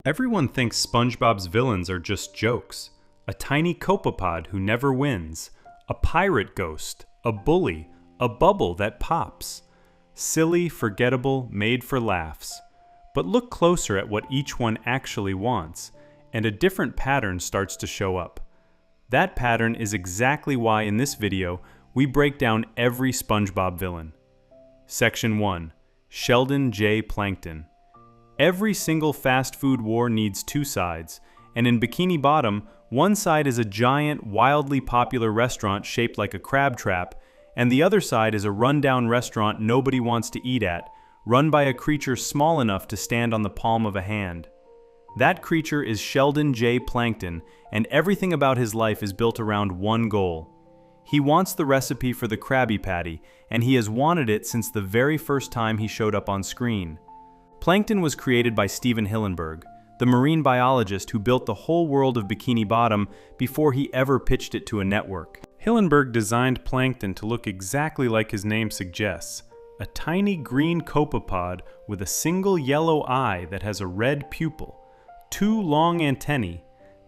Everyone thinks SpongeBob's villains are just jokes. A tiny copepod who never wins, a pirate ghost, a bully, a bubble that pops. Silly, forgettable, made for laughs. But look closer at what each one actually wants, and a different pattern starts to show up. That pattern is exactly why in this video we break down every SpongeBob villain. Section 1. Sheldon J. Plankton. Every single fast food war needs two sides, and in Bikini Bottom, one side is a giant, wildly popular restaurant shaped like a crab trap, and the other side is a rundown restaurant nobody wants to eat at, run by a creature small enough to stand on the palm of a hand. That creature is Sheldon J. Plankton, and everything about his life is built around one goal. He wants the recipe for the Krabby Patty, and he has wanted it since the very first time he showed up on screen. Plankton was created by Stephen Hillenburg, the marine biologist who built the whole world of Bikini Bottom before he ever pitched it to a network. Hillenburg designed Plankton to look exactly like his name suggests, a tiny green copepod with a single yellow eye that has a red pupil, two long antennae,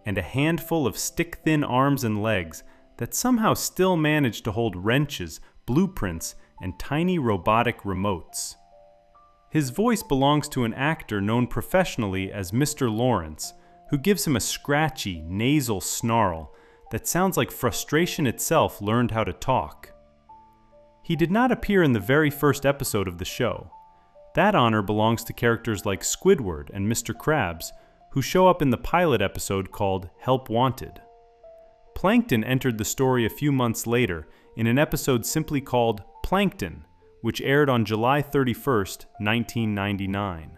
and a handful of stick-thin arms and legs that somehow still manage to hold wrenches, blueprints, and tiny robotic remotes. His voice belongs to an actor known professionally as Mr. Lawrence, who gives him a scratchy, nasal snarl that sounds like frustration itself learned how to talk. He did not appear in the very first episode of the show. That honor belongs to characters like Squidward and Mr. Krabs, who show up in the pilot episode called Help Wanted. Plankton entered the story a few months later in an episode simply called Plankton, which aired on July 31st, 1999.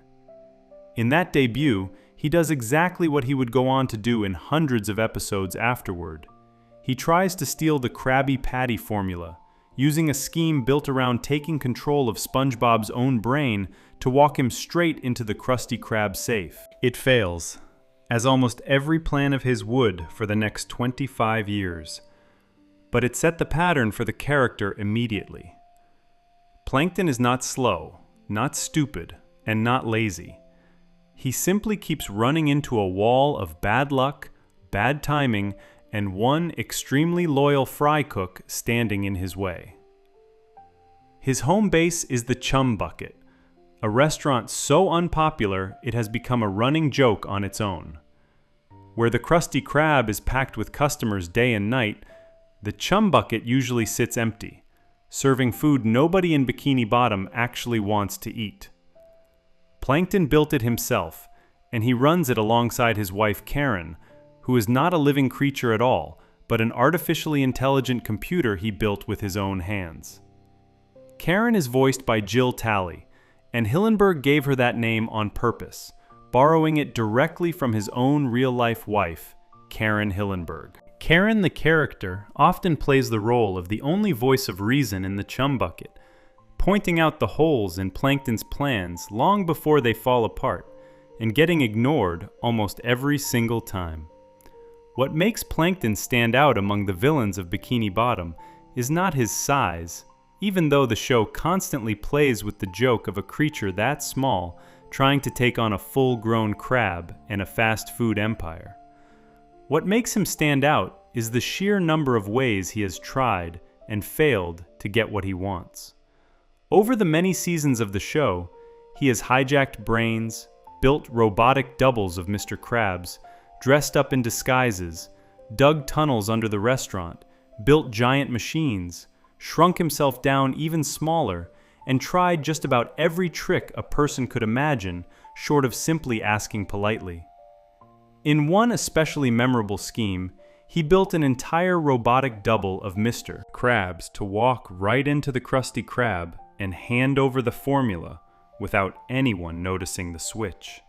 In that debut, he does exactly what he would go on to do in hundreds of episodes afterward. He tries to steal the Krabby Patty formula, using a scheme built around taking control of SpongeBob's own brain to walk him straight into the Krusty Krab safe. It fails, as almost every plan of his would for the next 25 years. But it set the pattern for the character immediately. Plankton is not slow, not stupid, and not lazy. He simply keeps running into a wall of bad luck, bad timing, and one extremely loyal fry cook standing in his way. His home base is the Chum Bucket, a restaurant so unpopular it has become a running joke on its own. Where the Krusty Krab is packed with customers day and night, the Chum Bucket usually sits empty, serving food nobody in Bikini Bottom actually wants to eat. Plankton built it himself, and he runs it alongside his wife Karen, who is not a living creature at all, but an artificially intelligent computer he built with his own hands. Karen is voiced by Jill Talley, and Hillenburg gave her that name on purpose, borrowing it directly from his own real-life wife, Karen Hillenburg. Karen, the character, often plays the role of the only voice of reason in the Chum Bucket, pointing out the holes in Plankton's plans long before they fall apart, and getting ignored almost every single time. What makes Plankton stand out among the villains of Bikini Bottom is not his size, even though the show constantly plays with the joke of a creature that small trying to take on a full-grown crab and a fast food empire. What makes him stand out is the sheer number of ways he has tried and failed to get what he wants. Over the many seasons of the show, he has hijacked brains, built robotic doubles of Mr. Krabs, dressed up in disguises, dug tunnels under the restaurant, built giant machines, shrunk himself down even smaller, and tried just about every trick a person could imagine, short of simply asking politely. In one especially memorable scheme, he built an entire robotic double of Mr. Krabs to walk right into the Krusty Krab and hand over the formula without anyone noticing the switch.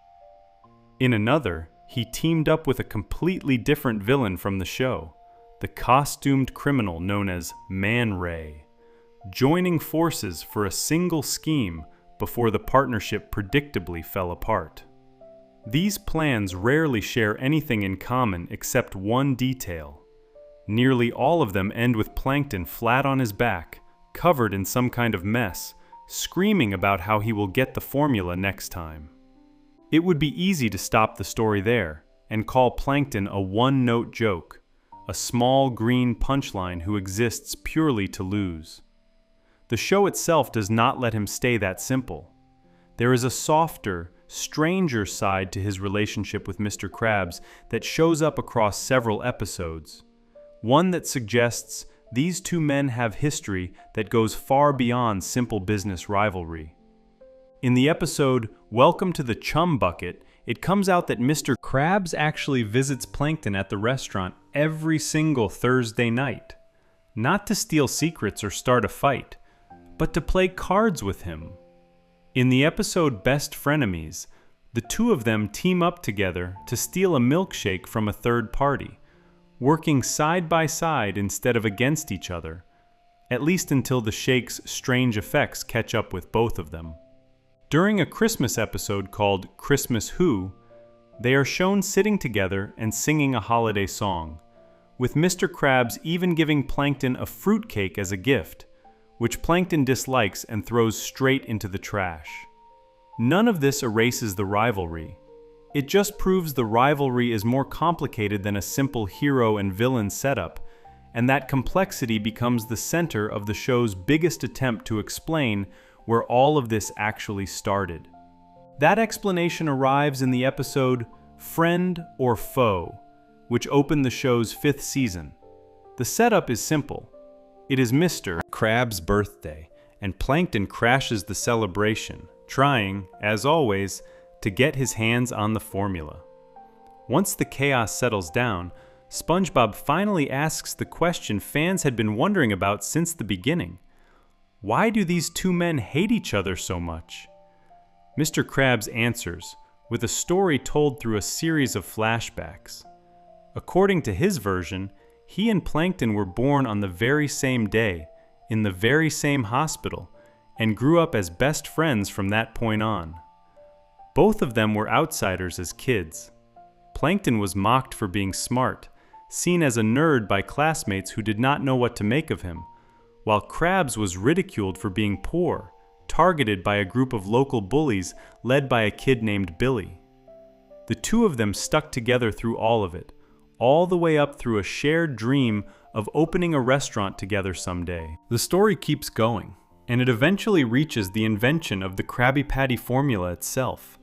In another, he teamed up with a completely different villain from the show, the costumed criminal known as Man Ray, joining forces for a single scheme before the partnership predictably fell apart. These plans rarely share anything in common except one detail. Nearly all of them end with Plankton flat on his back, covered in some kind of mess, screaming about how he will get the formula next time. It would be easy to stop the story there and call Plankton a one-note joke, a small green punchline who exists purely to lose. The show itself does not let him stay that simple. There is a softer, stranger side to his relationship with Mr. Krabs that shows up across several episodes. One that suggests these two men have history that goes far beyond simple business rivalry. In the episode Welcome to the Chum Bucket, it comes out that Mr. Krabs actually visits Plankton at the restaurant every single Thursday night. Not to steal secrets or start a fight, but to play cards with him. In the episode Best Frenemies, the two of them team up together to steal a milkshake from a third party, working side by side instead of against each other, at least until the shake's strange effects catch up with both of them. During a Christmas episode called Christmas Who, they are shown sitting together and singing a holiday song, with Mr. Krabs even giving Plankton a fruitcake as a gift, which Plankton dislikes and throws straight into the trash. None of this erases the rivalry. It just proves the rivalry is more complicated than a simple hero and villain setup, and that complexity becomes the center of the show's biggest attempt to explain where all of this actually started. That explanation arrives in the episode Friend or Foe, which opened the show's 5th season. The setup is simple. It is Mr. Krabs' birthday, and Plankton crashes the celebration, trying, as always, to get his hands on the formula. Once the chaos settles down, SpongeBob finally asks the question fans had been wondering about since the beginning. Why do these two men hate each other so much? Mr. Krabs answers, with a story told through a series of flashbacks. According to his version, he and Plankton were born on the very same day, in the very same hospital, and grew up as best friends from that point on. Both of them were outsiders as kids. Plankton was mocked for being smart, seen as a nerd by classmates who did not know what to make of him, while Krabs was ridiculed for being poor, targeted by a group of local bullies led by a kid named Billy. The two of them stuck together through all of it, all the way up through a shared dream of opening a restaurant together someday. The story keeps going, and it eventually reaches the invention of the Krabby Patty formula itself,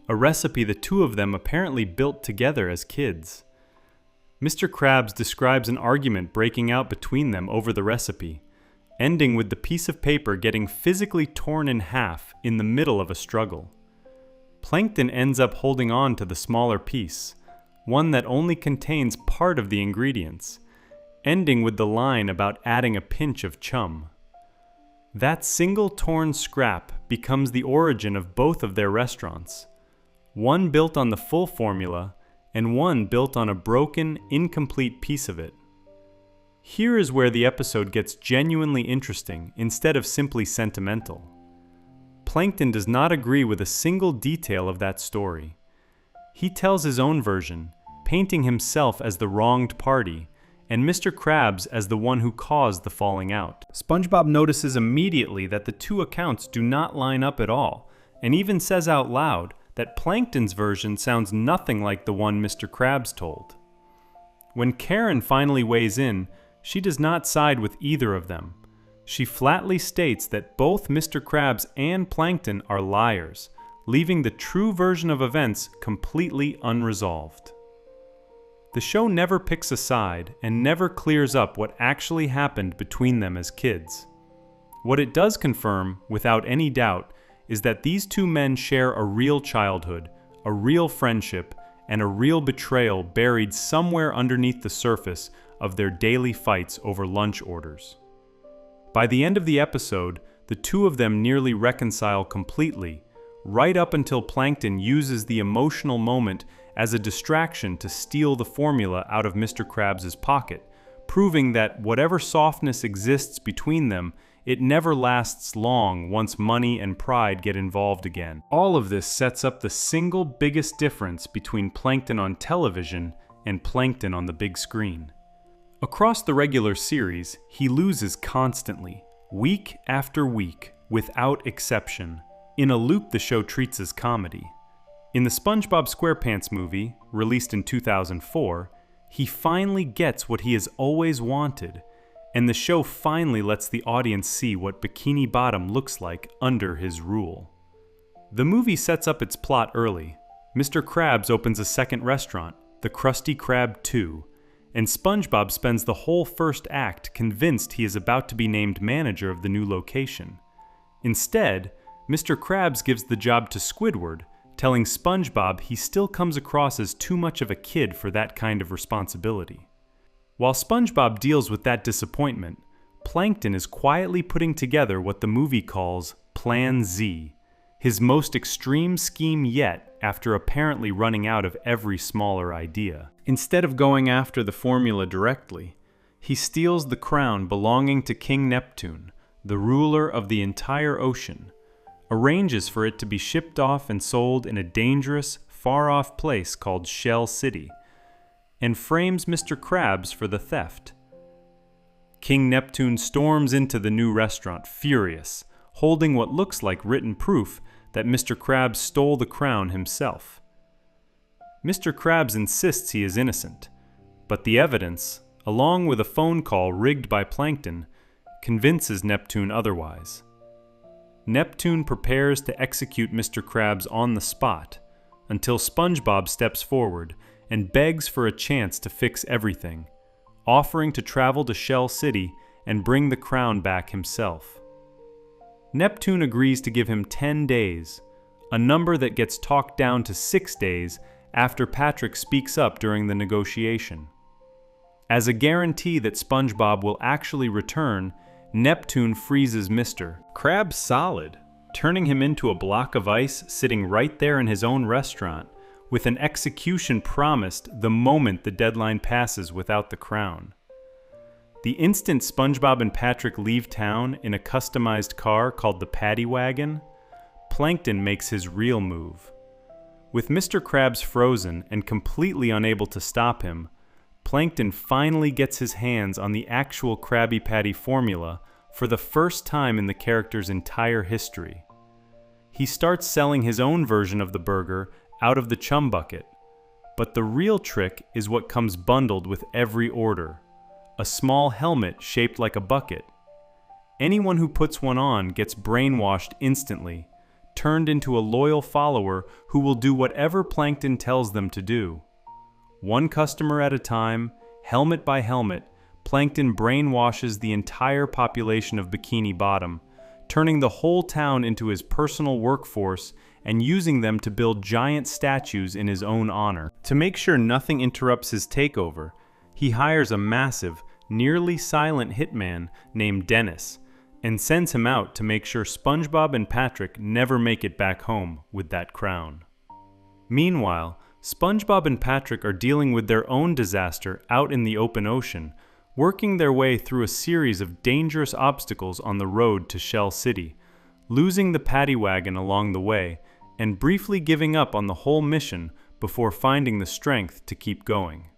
a recipe the two of them apparently built together as kids. Mr. Krabs describes an argument breaking out between them over the recipe, ending with the piece of paper getting physically torn in half in the middle of a struggle. Plankton ends up holding on to the smaller piece, one that only contains part of the ingredients, ending with the line about adding a pinch of chum. That single torn scrap becomes the origin of both of their restaurants, one built on the full formula and one built on a broken, incomplete piece of it. Here is where the episode gets genuinely interesting instead of simply sentimental. Plankton does not agree with a single detail of that story. He tells his own version, painting himself as the wronged party, and Mr. Krabs as the one who caused the falling out. SpongeBob notices immediately that the two accounts do not line up at all, and even says out loud that Plankton's version sounds nothing like the one Mr. Krabs told. When Karen finally weighs in, she does not side with either of them. She flatly states that both Mr. Krabs and Plankton are liars, leaving the true version of events completely unresolved. The show never picks a side and never clears up what actually happened between them as kids. What it does confirm, without any doubt, is that these two men share a real childhood, a real friendship, and a real betrayal buried somewhere underneath the surface of their daily fights over lunch orders. By the end of the episode, the two of them nearly reconcile completely, right up until Plankton uses the emotional moment as a distraction to steal the formula out of Mr. Krabs' pocket, proving that whatever softness exists between them, it never lasts long once money and pride get involved again. All of this sets up the single biggest difference between Plankton on television and Plankton on the big screen. Across the regular series, he loses constantly, week after week, without exception, in a loop the show treats as comedy. In the SpongeBob SquarePants movie, released in 2004, he finally gets what he has always wanted, and the show finally lets the audience see what Bikini Bottom looks like under his rule. The movie sets up its plot early. Mr. Krabs opens a second restaurant, the Krusty Krab 2, and SpongeBob spends the whole first act convinced he is about to be named manager of the new location. Instead, Mr. Krabs gives the job to Squidward, telling SpongeBob he still comes across as too much of a kid for that kind of responsibility. While SpongeBob deals with that disappointment, Plankton is quietly putting together what the movie calls Plan Z, his most extreme scheme yet after apparently running out of every smaller idea. Instead of going after the formula directly, he steals the crown belonging to King Neptune, the ruler of the entire ocean, arranges for it to be shipped off and sold in a dangerous, far-off place called Shell City, and frames Mr. Krabs for the theft. King Neptune storms into the new restaurant furious, holding what looks like written proof that Mr. Krabs stole the crown himself. Mr. Krabs insists he is innocent, but the evidence, along with a phone call rigged by Plankton, convinces Neptune otherwise. Neptune prepares to execute Mr. Krabs on the spot, until SpongeBob steps forward and begs for a chance to fix everything, offering to travel to Shell City and bring the crown back himself. Neptune agrees to give him 10 days, a number that gets talked down to 6 days after Patrick speaks up during the negotiation. As a guarantee that SpongeBob will actually return, Neptune freezes Mr. Krabs solid, turning him into a block of ice sitting right there in his own restaurant, with an execution promised the moment the deadline passes without the crown. The instant SpongeBob and Patrick leave town in a customized car called the Paddy Wagon, Plankton makes his real move. With Mr. Krabs frozen and completely unable to stop him, Plankton finally gets his hands on the actual Krabby Patty formula for the first time in the character's entire history. He starts selling his own version of the burger out of the chum bucket, but the real trick is what comes bundled with every order: a small helmet shaped like a bucket. Anyone who puts one on gets brainwashed instantly, turned into a loyal follower who will do whatever Plankton tells them to do. One customer at a time, helmet by helmet, Plankton brainwashes the entire population of Bikini Bottom, turning the whole town into his personal workforce and using them to build giant statues in his own honor. To make sure nothing interrupts his takeover, he hires a massive, nearly silent hitman named Dennis and sends him out to make sure SpongeBob and Patrick never make it back home with that crown. Meanwhile, SpongeBob and Patrick are dealing with their own disaster out in the open ocean, working their way through a series of dangerous obstacles on the road to Shell City, losing the Paddy Wagon along the way, and briefly giving up on the whole mission before finding the strength to keep going.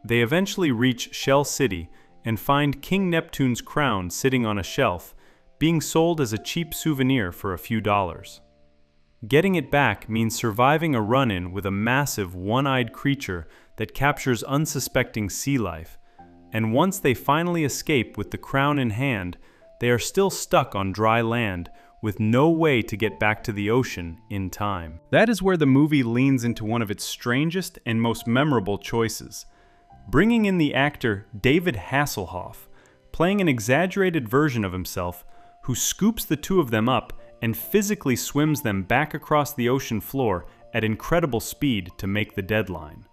They eventually reach Shell City and find King Neptune's crown sitting on a shelf, being sold as a cheap souvenir for a few dollars. Getting it back means surviving a run-in with a massive one-eyed creature that captures unsuspecting sea life, and once they finally escape with the crown in hand, they are still stuck on dry land with no way to get back to the ocean in time. That is where the movie leans into one of its strangest and most memorable choices, bringing in the actor David Hasselhoff, playing an exaggerated version of himself who scoops the two of them up and physically swims them back across the ocean floor at incredible speed to make the deadline.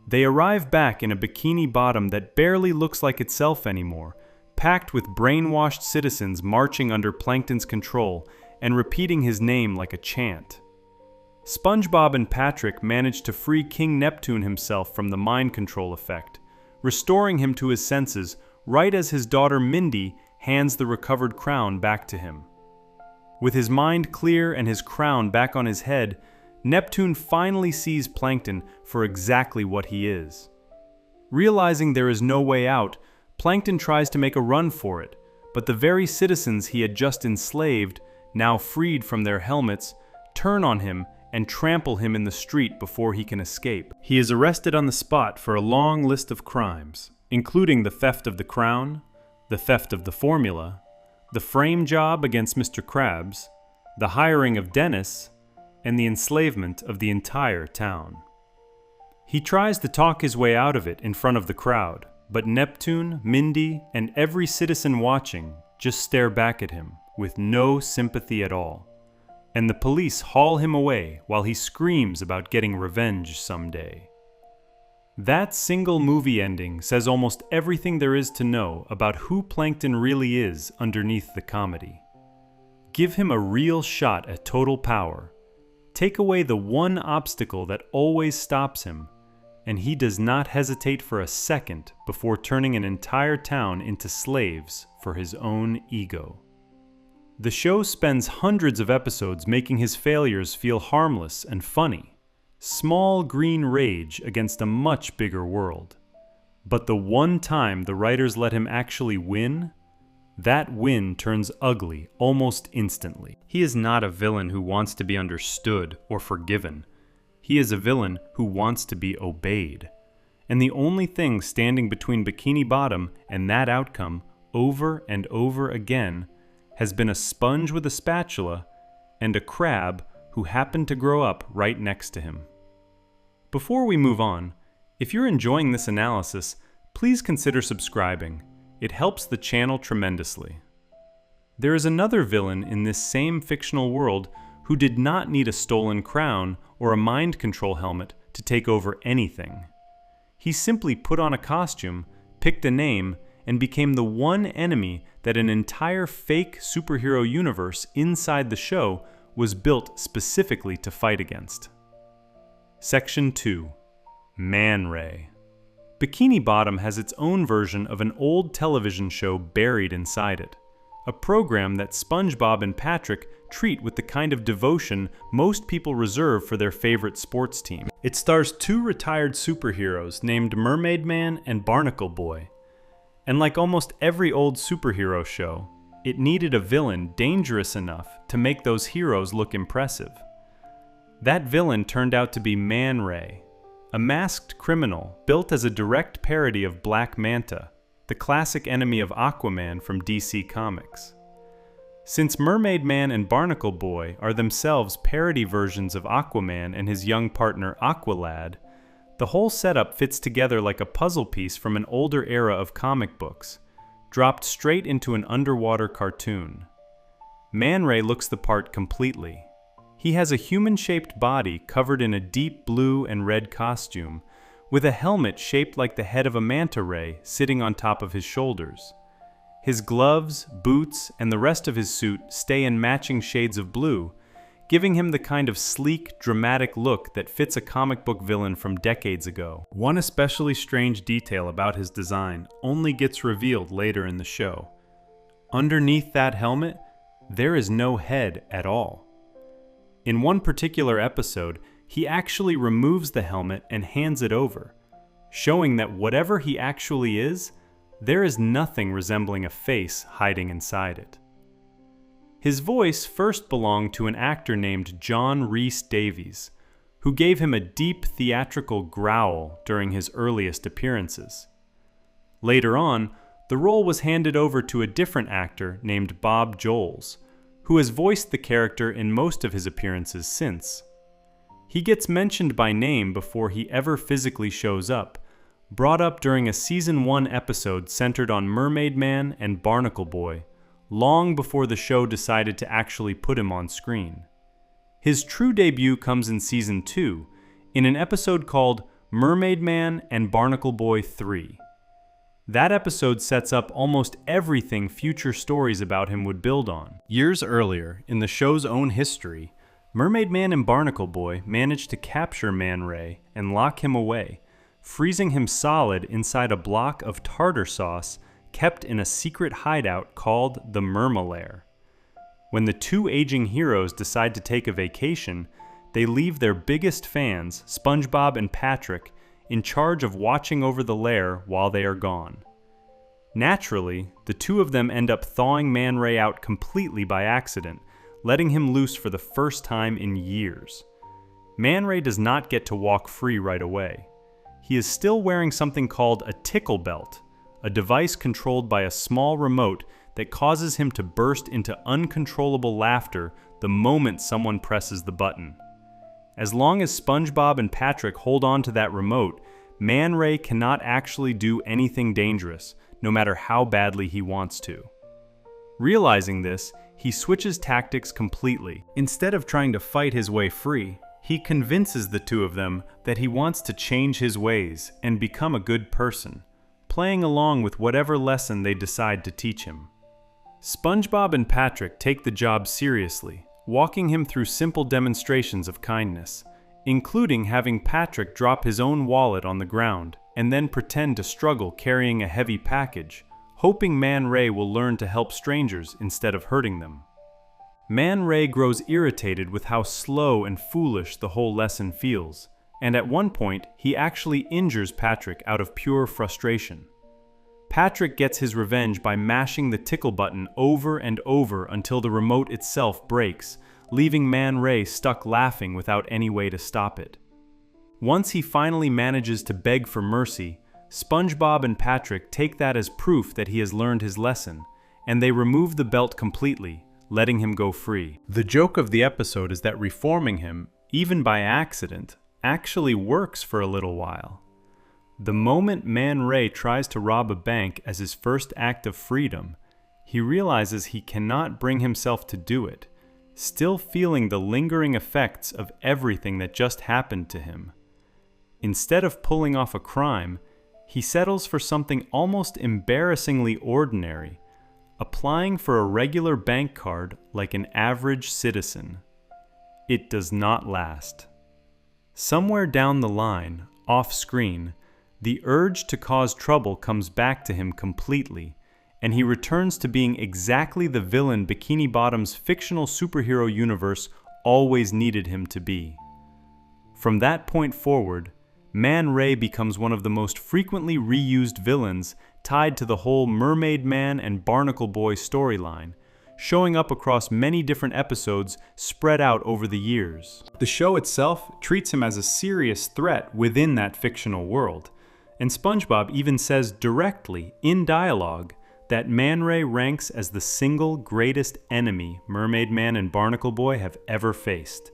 They arrive back in a Bikini Bottom that barely looks like itself anymore, packed with brainwashed citizens marching under Plankton's control and repeating his name like a chant. SpongeBob and Patrick manage to free King Neptune himself from the mind control effect, restoring him to his senses right as his daughter Mindy hands the recovered crown back to him. With his mind clear and his crown back on his head, Neptune finally sees Plankton for exactly what he is. Realizing there is no way out, Plankton tries to make a run for it, but the very citizens he had just enslaved, now freed from their helmets, turn on him and trample him in the street before he can escape. He is arrested on the spot for a long list of crimes, including the theft of the crown, the theft of the formula, the frame job against Mr. Krabs, the hiring of Dennis, and the enslavement of the entire town. He tries to talk his way out of it in front of the crowd, but Neptune, Mindy, and every citizen watching just stare back at him with no sympathy at all. And the police haul him away while he screams about getting revenge someday. That single movie ending says almost everything there is to know about who Plankton really is underneath the comedy. Give him a real shot at total power. Take away the one obstacle that always stops him, and he does not hesitate for a second before turning an entire town into slaves for his own ego. The show spends hundreds of episodes making his failures feel harmless and funny. Small green rage against a much bigger world. But the one time the writers let him actually win, that win turns ugly almost instantly. He is not a villain who wants to be understood or forgiven. He is a villain who wants to be obeyed. And the only thing standing between Bikini Bottom and that outcome over and over again has been a sponge with a spatula and a crab who happened to grow up right next to him. Before we move on, if you're enjoying this analysis, please consider subscribing. It helps the channel tremendously. There is another villain in this same fictional world who did not need a stolen crown or a mind control helmet to take over anything. He simply put on a costume, picked a name, and became the one enemy that an entire fake superhero universe inside the show was built specifically to fight against. Section 2. Man Ray. Bikini Bottom has its own version of an old television show buried inside it, a program that SpongeBob and Patrick treat with the kind of devotion most people reserve for their favorite sports team. It stars two retired superheroes named Mermaid Man and Barnacle Boy. And like almost every old superhero show, it needed a villain dangerous enough to make those heroes look impressive. That villain turned out to be Man Ray, a masked criminal built as a direct parody of Black Manta, the classic enemy of Aquaman from DC Comics. Since Mermaid Man and Barnacle Boy are themselves parody versions of Aquaman and his young partner Aqualad, the whole setup fits together like a puzzle piece from an older era of comic books, dropped straight into an underwater cartoon. Man Ray looks the part completely. He has a human-shaped body covered in a deep blue and red costume, with a helmet shaped like the head of a manta ray sitting on top of his shoulders. His gloves, boots, and the rest of his suit stay in matching shades of blue, giving him the kind of sleek, dramatic look that fits a comic book villain from decades ago. One especially strange detail about his design only gets revealed later in the show. Underneath that helmet, there is no head at all. In one particular episode, he actually removes the helmet and hands it over, showing that whatever he actually is, there is nothing resembling a face hiding inside it. His voice first belonged to an actor named John Rhys Davies, who gave him a deep theatrical growl during his earliest appearances. Later on, the role was handed over to a different actor named Bob Joles, who has voiced the character in most of his appearances since. He gets mentioned by name before he ever physically shows up, brought up during a Season 1 episode centered on Mermaid Man and Barnacle Boy, long before the show decided to actually put him on screen. His true debut comes in Season 2, in an episode called Mermaid Man and Barnacle Boy 3. That episode sets up almost everything future stories about him would build on. Years earlier, in the show's own history, Mermaid Man and Barnacle Boy managed to capture Man Ray and lock him away, freezing him solid inside a block of tartar sauce kept in a secret hideout called the Mermalair. When the two aging heroes decide to take a vacation, they leave their biggest fans, SpongeBob and Patrick, in charge of watching over the lair while they are gone. Naturally, the two of them end up thawing Man Ray out completely by accident, letting him loose for the first time in years. Man Ray does not get to walk free right away. He is still wearing something called a tickle belt, a device controlled by a small remote that causes him to burst into uncontrollable laughter the moment someone presses the button. As long as SpongeBob and Patrick hold on to that remote, Man Ray cannot actually do anything dangerous, no matter how badly he wants to. Realizing this, he switches tactics completely. Instead of trying to fight his way free, he convinces the two of them that he wants to change his ways and become a good person, playing along with whatever lesson they decide to teach him. SpongeBob and Patrick take the job seriously, walking him through simple demonstrations of kindness, including having Patrick drop his own wallet on the ground and then pretend to struggle carrying a heavy package, hoping Man Ray will learn to help strangers instead of hurting them. Man Ray grows irritated with how slow and foolish the whole lesson feels, and at one point he actually injures Patrick out of pure frustration. Patrick gets his revenge by mashing the tickle button over and over until the remote itself breaks, leaving Man Ray stuck laughing without any way to stop it. Once he finally manages to beg for mercy, SpongeBob and Patrick take that as proof that he has learned his lesson, and they remove the belt completely, letting him go free. The joke of the episode is that reforming him, even by accident, actually works for a little while. The moment Man Ray tries to rob a bank as his first act of freedom, he realizes he cannot bring himself to do it, still feeling the lingering effects of everything that just happened to him. Instead of pulling off a crime, he settles for something almost embarrassingly ordinary, applying for a regular bank card like an average citizen. It does not last. Somewhere down the line, off-screen, the urge to cause trouble comes back to him completely, and he returns to being exactly the villain Bikini Bottom's fictional superhero universe always needed him to be. From that point forward, Man Ray becomes one of the most frequently reused villains tied to the whole Mermaid Man and Barnacle Boy storyline, showing up across many different episodes spread out over the years. The show itself treats him as a serious threat within that fictional world, and SpongeBob even says directly, in dialogue, that Man Ray ranks as the single greatest enemy Mermaid Man and Barnacle Boy have ever faced,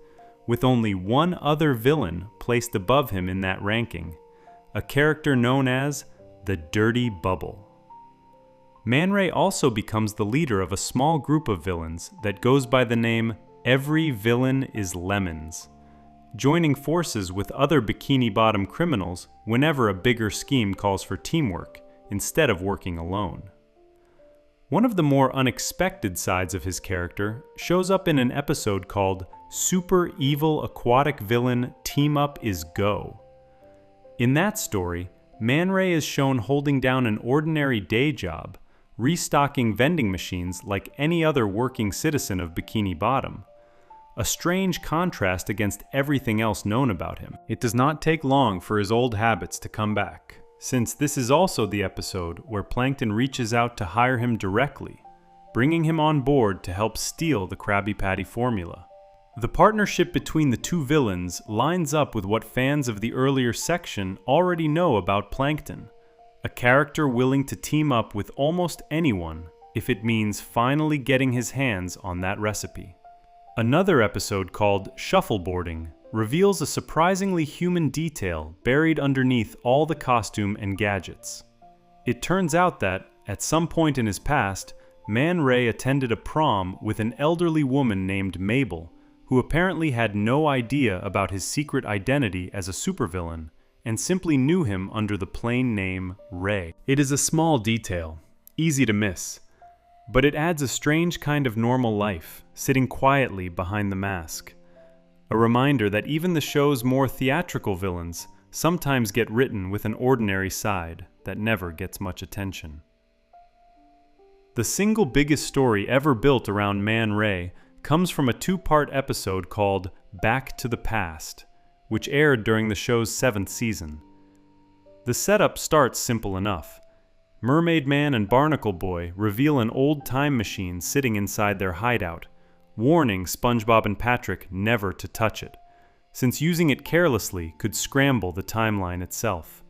with only one other villain placed above him in that ranking, a character known as the Dirty Bubble. Man Ray also becomes the leader of a small group of villains that goes by the name Every Villain is Lemons, joining forces with other Bikini Bottom criminals whenever a bigger scheme calls for teamwork, instead of working alone. One of the more unexpected sides of his character shows up in an episode called Super Evil Aquatic Villain Team Up is Go. In that story, Man Ray is shown holding down an ordinary day job, restocking vending machines like any other working citizen of Bikini Bottom, a strange contrast against everything else known about him. It does not take long for his old habits to come back, since this is also the episode where Plankton reaches out to hire him directly, bringing him on board to help steal the Krabby Patty formula. The partnership between the two villains lines up with what fans of the earlier section already know about Plankton, a character willing to team up with almost anyone if it means finally getting his hands on that recipe. Another episode called Shuffleboarding reveals a surprisingly human detail buried underneath all the costume and gadgets. It turns out that, at some point in his past, Man Ray attended a prom with an elderly woman named Mabel, who apparently had no idea about his secret identity as a supervillain, and simply knew him under the plain name Ray. It is a small detail, easy to miss, but it adds a strange kind of normal life, sitting quietly behind the mask. A reminder that even the show's more theatrical villains sometimes get written with an ordinary side that never gets much attention. The single biggest story ever built around Man Ray comes from a two-part episode called Back to the Past, which aired during the show's 7th season. The setup starts simple enough. Mermaid Man and Barnacle Boy reveal an old time machine sitting inside their hideout, warning SpongeBob and Patrick never to touch it, since using it carelessly could scramble the timeline itself.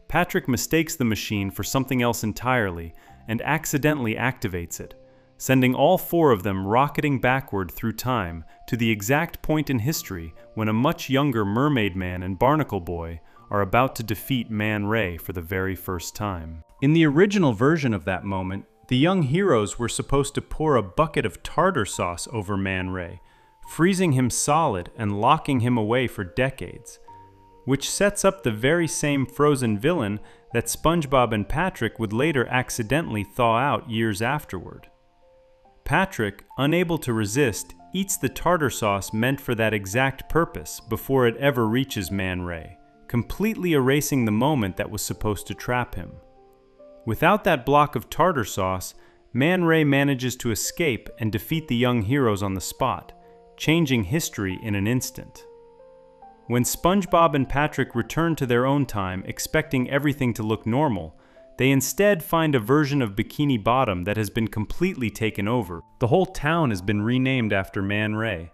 Patrick mistakes the machine for something else entirely and accidentally activates it, sending all four of them rocketing backward through time to the exact point in history when a much younger Mermaid Man and Barnacle Boy are about to defeat Man Ray for the very first time. In the original version of that moment, the young heroes were supposed to pour a bucket of tartar sauce over Man Ray, freezing him solid and locking him away for decades, which sets up the very same frozen villain that SpongeBob and Patrick would later accidentally thaw out years afterward. Patrick, unable to resist, eats the tartar sauce meant for that exact purpose before it ever reaches Man Ray, completely erasing the moment that was supposed to trap him. Without that block of tartar sauce, Man Ray manages to escape and defeat the young heroes on the spot, changing history in an instant. When SpongeBob and Patrick return to their own time expecting everything to look normal, they instead find a version of Bikini Bottom that has been completely taken over. The whole town has been renamed after Man Ray,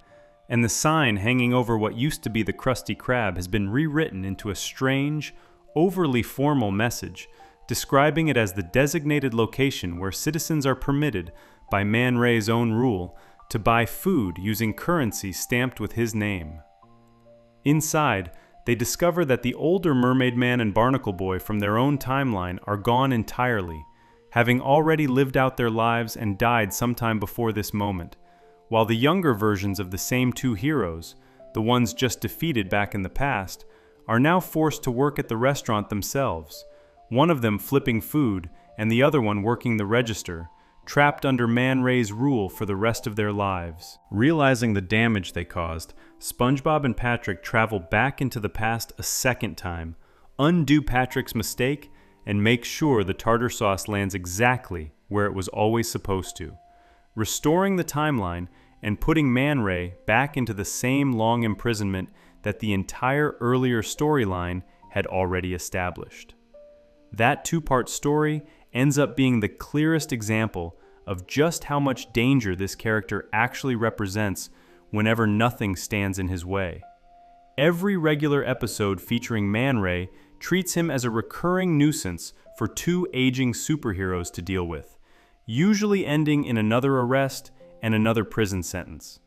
and the sign hanging over what used to be the Krusty Krab has been rewritten into a strange, overly formal message, describing it as the designated location where citizens are permitted, by Man Ray's own rule, to buy food using currency stamped with his name. Inside, they discover that the older Mermaid Man and Barnacle Boy from their own timeline are gone entirely, having already lived out their lives and died sometime before this moment, while the younger versions of the same two heroes, the ones just defeated back in the past, are now forced to work at the restaurant themselves, one of them flipping food and the other one working the register, trapped under Man Ray's rule for the rest of their lives. Realizing the damage they caused, SpongeBob and Patrick travel back into the past a second time, undo Patrick's mistake, and make sure the tartar sauce lands exactly where it was always supposed to, restoring the timeline and putting Man Ray back into the same long imprisonment that the entire earlier storyline had already established. That two-part story ends up being the clearest example of just how much danger this character actually represents whenever nothing stands in his way. Every regular episode featuring Man Ray treats him as a recurring nuisance for two aging superheroes to deal with, usually ending in another arrest and another prison sentence.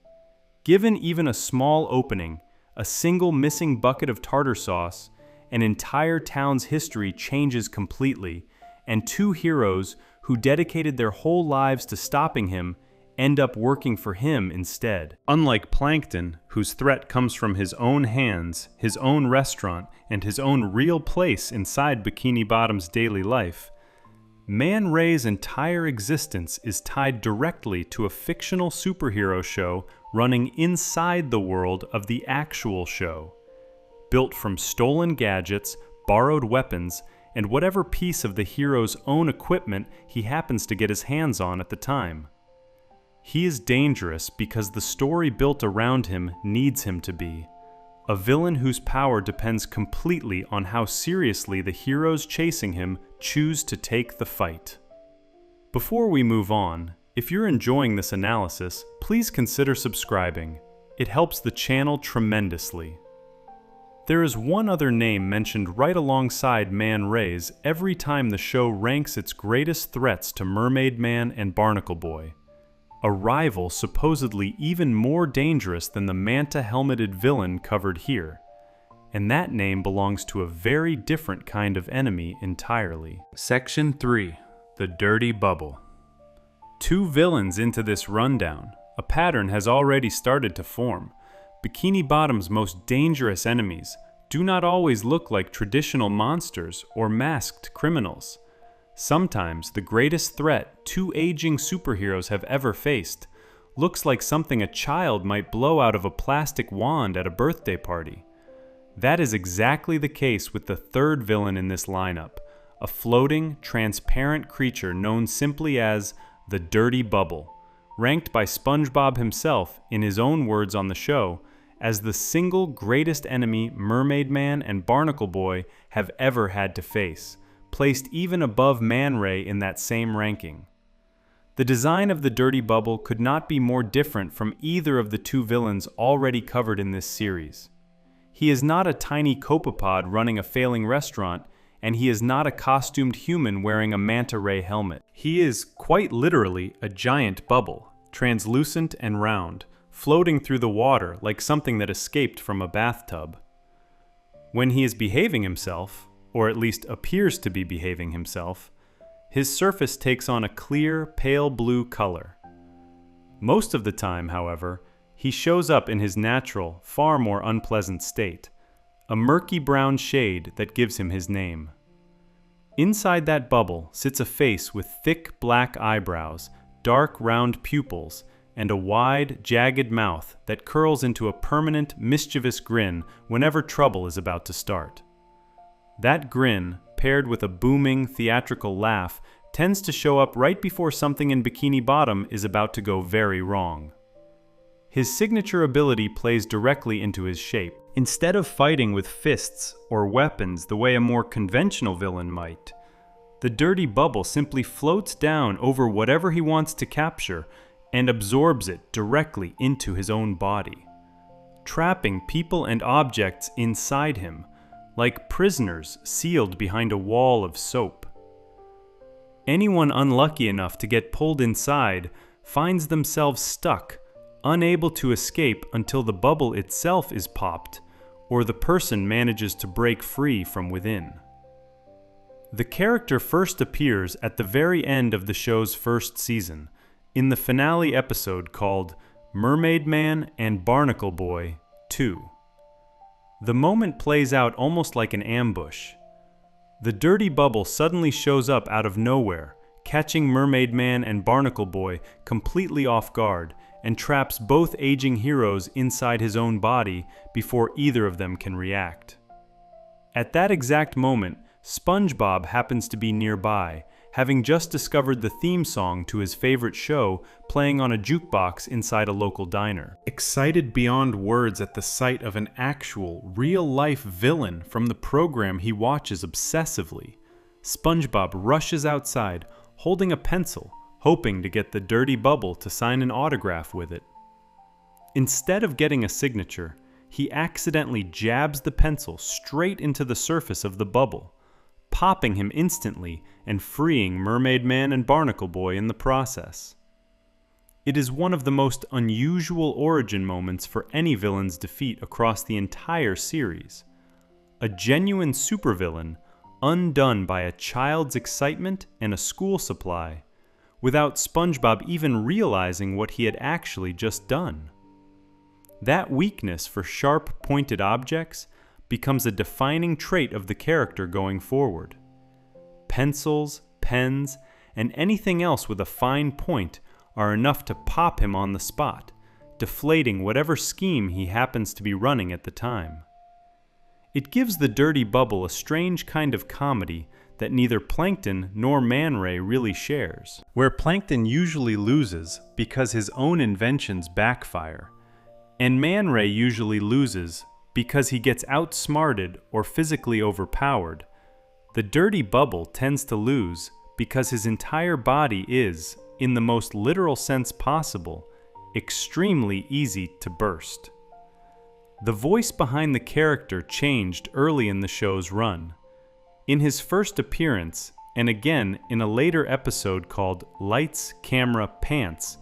Given even a small opening, a single missing bucket of tartar sauce, an entire town's history changes completely, and two heroes who dedicated their whole lives to stopping him end up working for him instead. Unlike Plankton, whose threat comes from his own hands, his own restaurant, and his own real place inside Bikini Bottom's daily life, Man Ray's entire existence is tied directly to a fictional superhero show running inside the world of the actual show, built from stolen gadgets, borrowed weapons, and whatever piece of the hero's own equipment he happens to get his hands on at the time. He is dangerous because the story built around him needs him to be. A villain whose power depends completely on how seriously the heroes chasing him choose to take the fight. Before we move on, if you're enjoying this analysis, please consider subscribing. It helps the channel tremendously. There is one other name mentioned right alongside Man Ray's every time the show ranks its greatest threats to Mermaid Man and Barnacle Boy. A rival supposedly even more dangerous than the manta-helmeted villain covered here. And that name belongs to a very different kind of enemy entirely. Section 3. The Dirty Bubble. Two villains into this rundown, a pattern has already started to form. Bikini Bottom's most dangerous enemies do not always look like traditional monsters or masked criminals. Sometimes the greatest threat two aging superheroes have ever faced looks like something a child might blow out of a plastic wand at a birthday party. That is exactly the case with the third villain in this lineup, a floating, transparent creature known simply as the Dirty Bubble, ranked by SpongeBob himself, in his own words on the show, as the single greatest enemy Mermaid Man and Barnacle Boy have ever had to face, placed even above Man Ray in that same ranking. The design of the Dirty Bubble could not be more different from either of the two villains already covered in this series. He is not a tiny copepod running a failing restaurant, and he is not a costumed human wearing a manta ray helmet. He is, quite literally, a giant bubble, translucent and round, floating through the water like something that escaped from a bathtub. When he is behaving himself, or at least appears to be behaving himself, his surface takes on a clear, pale blue color. Most of the time, however, he shows up in his natural, far more unpleasant state, a murky brown shade that gives him his name. Inside that bubble sits a face with thick black eyebrows, dark round pupils, and a wide, jagged mouth that curls into a permanent, mischievous grin whenever trouble is about to start. That grin, paired with a booming, theatrical laugh, tends to show up right before something in Bikini Bottom is about to go very wrong. His signature ability plays directly into his shape. Instead of fighting with fists or weapons the way a more conventional villain might, the Dirty Bubble simply floats down over whatever he wants to capture and absorbs it directly into his own body, trapping people and objects inside him, like prisoners sealed behind a wall of soap. Anyone unlucky enough to get pulled inside finds themselves stuck, unable to escape until the bubble itself is popped, or the person manages to break free from within. The character first appears at the very end of the show's first season, in the finale episode called Mermaid Man and Barnacle Boy 2. The moment plays out almost like an ambush. The Dirty Bubble suddenly shows up out of nowhere, catching Mermaid Man and Barnacle Boy completely off guard, and traps both aging heroes inside his own body before either of them can react. At that exact moment, SpongeBob happens to be nearby, having just discovered the theme song to his favorite show playing on a jukebox inside a local diner. Excited beyond words at the sight of an actual, real-life villain from the program he watches obsessively, SpongeBob rushes outside, holding a pencil, hoping to get the Dirty Bubble to sign an autograph with it. Instead of getting a signature, he accidentally jabs the pencil straight into the surface of the bubble, popping him instantly and freeing Mermaid Man and Barnacle Boy in the process. It is one of the most unusual origin moments for any villain's defeat across the entire series. A genuine supervillain undone by a child's excitement and a school supply, without SpongeBob even realizing what he had actually just done. That weakness for sharp, pointed objects becomes a defining trait of the character going forward. Pencils, pens, and anything else with a fine point are enough to pop him on the spot, deflating whatever scheme he happens to be running at the time. It gives the Dirty Bubble a strange kind of comedy that neither Plankton nor Man Ray really shares, where Plankton usually loses because his own inventions backfire, and Man Ray usually loses because he gets outsmarted or physically overpowered. The Dirty Bubble tends to lose because his entire body is, in the most literal sense possible, extremely easy to burst. The voice behind the character changed early in the show's run. In his first appearance, and again in a later episode called Lights, Camera, Pants,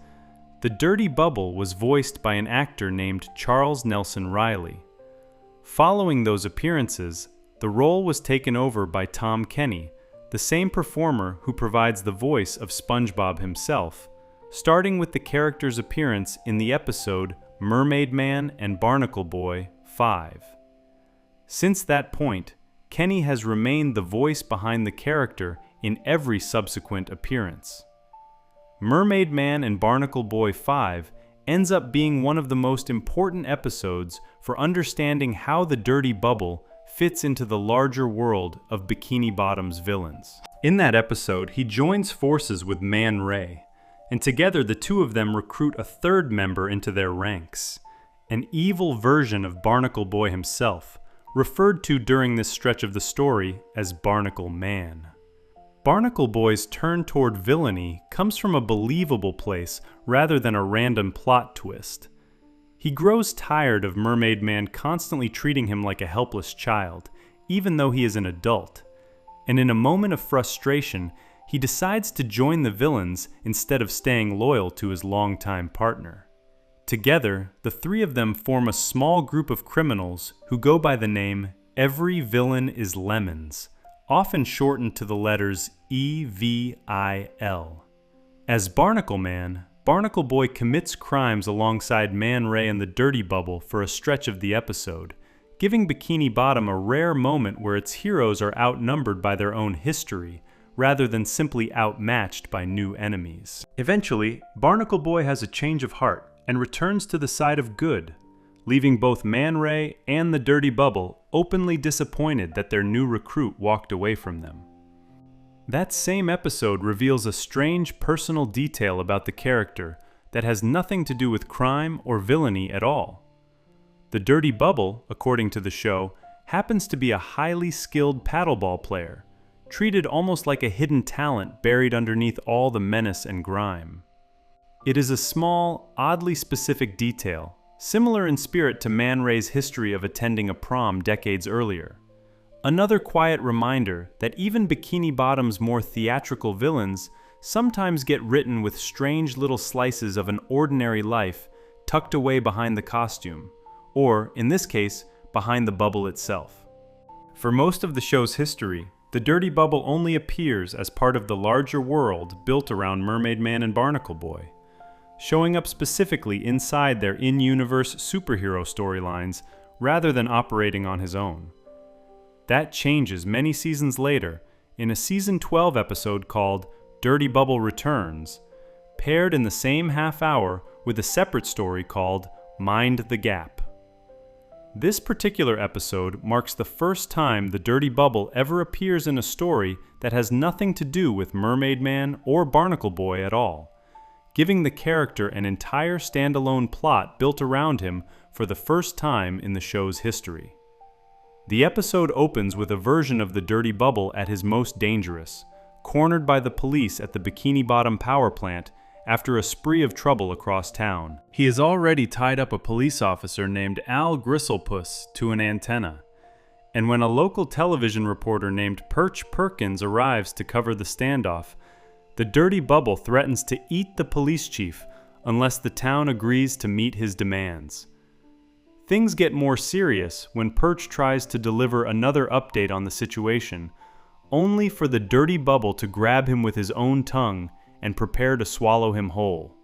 the Dirty Bubble was voiced by an actor named Charles Nelson Riley. Following those appearances, the role was taken over by Tom Kenny, the same performer who provides the voice of SpongeBob himself, starting with the character's appearance in the episode Mermaid Man and Barnacle Boy 5. Since that point, Kenny has remained the voice behind the character in every subsequent appearance. Mermaid Man and Barnacle Boy 5 ends up being one of the most important episodes for understanding how the Dirty Bubble fits into the larger world of Bikini Bottom's villains. In that episode, he joins forces with Man Ray, and together the two of them recruit a third member into their ranks, an evil version of Barnacle Boy himself, referred to during this stretch of the story as Barnacle Man. Barnacle Boy's turn toward villainy comes from a believable place rather than a random plot twist. He grows tired of Mermaid Man constantly treating him like a helpless child, even though he is an adult. And in a moment of frustration, he decides to join the villains instead of staying loyal to his longtime partner. Together, the three of them form a small group of criminals who go by the name Every Villain is Lemons, often shortened to the letters EVIL. As Barnacle Man, Barnacle Boy commits crimes alongside Man Ray and the Dirty Bubble for a stretch of the episode, giving Bikini Bottom a rare moment where its heroes are outnumbered by their own history, rather than simply outmatched by new enemies. Eventually, Barnacle Boy has a change of heart and returns to the side of good, leaving both Man Ray and the Dirty Bubble openly disappointed that their new recruit walked away from them. That same episode reveals a strange personal detail about the character that has nothing to do with crime or villainy at all. The Dirty Bubble, according to the show, happens to be a highly skilled paddleball player, treated almost like a hidden talent buried underneath all the menace and grime. It is a small, oddly specific detail, similar in spirit to Man Ray's history of attending a prom decades earlier. Another quiet reminder that even Bikini Bottom's more theatrical villains sometimes get written with strange little slices of an ordinary life tucked away behind the costume, or, in this case, behind the bubble itself. For most of the show's history, the Dirty Bubble only appears as part of the larger world built around Mermaid Man and Barnacle Boy, showing up specifically inside their in-universe superhero storylines rather than operating on his own. That changes many seasons later in a Season 12 episode called Dirty Bubble Returns, paired in the same half hour with a separate story called Mind the Gap. This particular episode marks the first time the Dirty Bubble ever appears in a story that has nothing to do with Mermaid Man or Barnacle Boy at all, giving the character an entire standalone plot built around him for the first time in the show's history. The episode opens with a version of the Dirty Bubble at his most dangerous, cornered by the police at the Bikini Bottom power plant after a spree of trouble across town. He has already tied up a police officer named Al Gristlepuss to an antenna, and when a local television reporter named Perch Perkins arrives to cover the standoff, the Dirty Bubble threatens to eat the police chief unless the town agrees to meet his demands. Things get more serious when Perch tries to deliver another update on the situation, only for the Dirty Bubble to grab him with his own tongue and prepare to swallow him whole.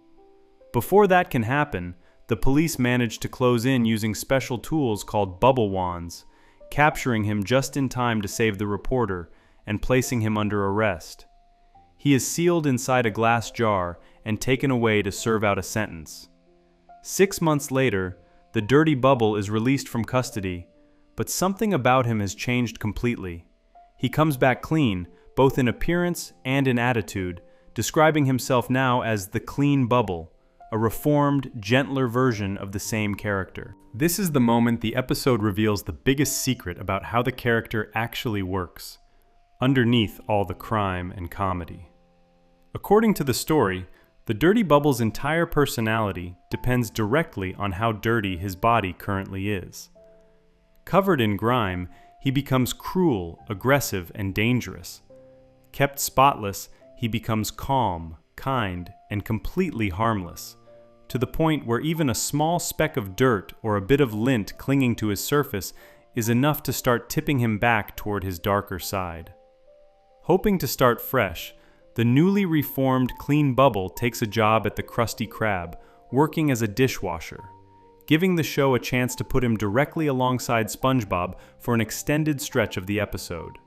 Before that can happen, the police manage to close in using special tools called bubble wands, capturing him just in time to save the reporter and placing him under arrest. He is sealed inside a glass jar and taken away to serve out a sentence. 6 months later, the Dirty Bubble is released from custody, but something about him has changed completely. He comes back clean, both in appearance and in attitude, describing himself now as the Clean Bubble, a reformed, gentler version of the same character. This is the moment the episode reveals the biggest secret about how the character actually works, underneath all the crime and comedy. According to the story, the Dirty Bubble's entire personality depends directly on how dirty his body currently is. Covered in grime, he becomes cruel, aggressive, and dangerous. Kept spotless, he becomes calm, kind, and completely harmless, to the point where even a small speck of dirt or a bit of lint clinging to his surface is enough to start tipping him back toward his darker side. Hoping to start fresh, the newly reformed Clean Bubble takes a job at the Krusty Krab, working as a dishwasher, giving the show a chance to put him directly alongside SpongeBob for an extended stretch of the episode.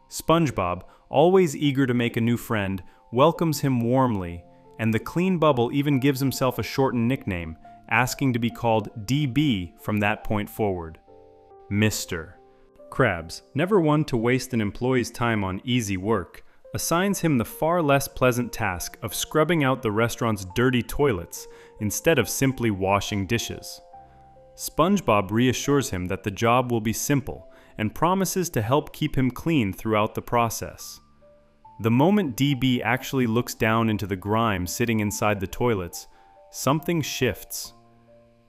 SpongeBob, always eager to make a new friend, welcomes him warmly, and the Clean Bubble even gives himself a shortened nickname, asking to be called DB from that point forward. Mr. Krabs, never one to waste an employee's time on easy work, assigns him the far less pleasant task of scrubbing out the restaurant's dirty toilets instead of simply washing dishes. SpongeBob reassures him that the job will be simple and promises to help keep him clean throughout the process. The moment DB actually looks down into the grime sitting inside the toilets, something shifts.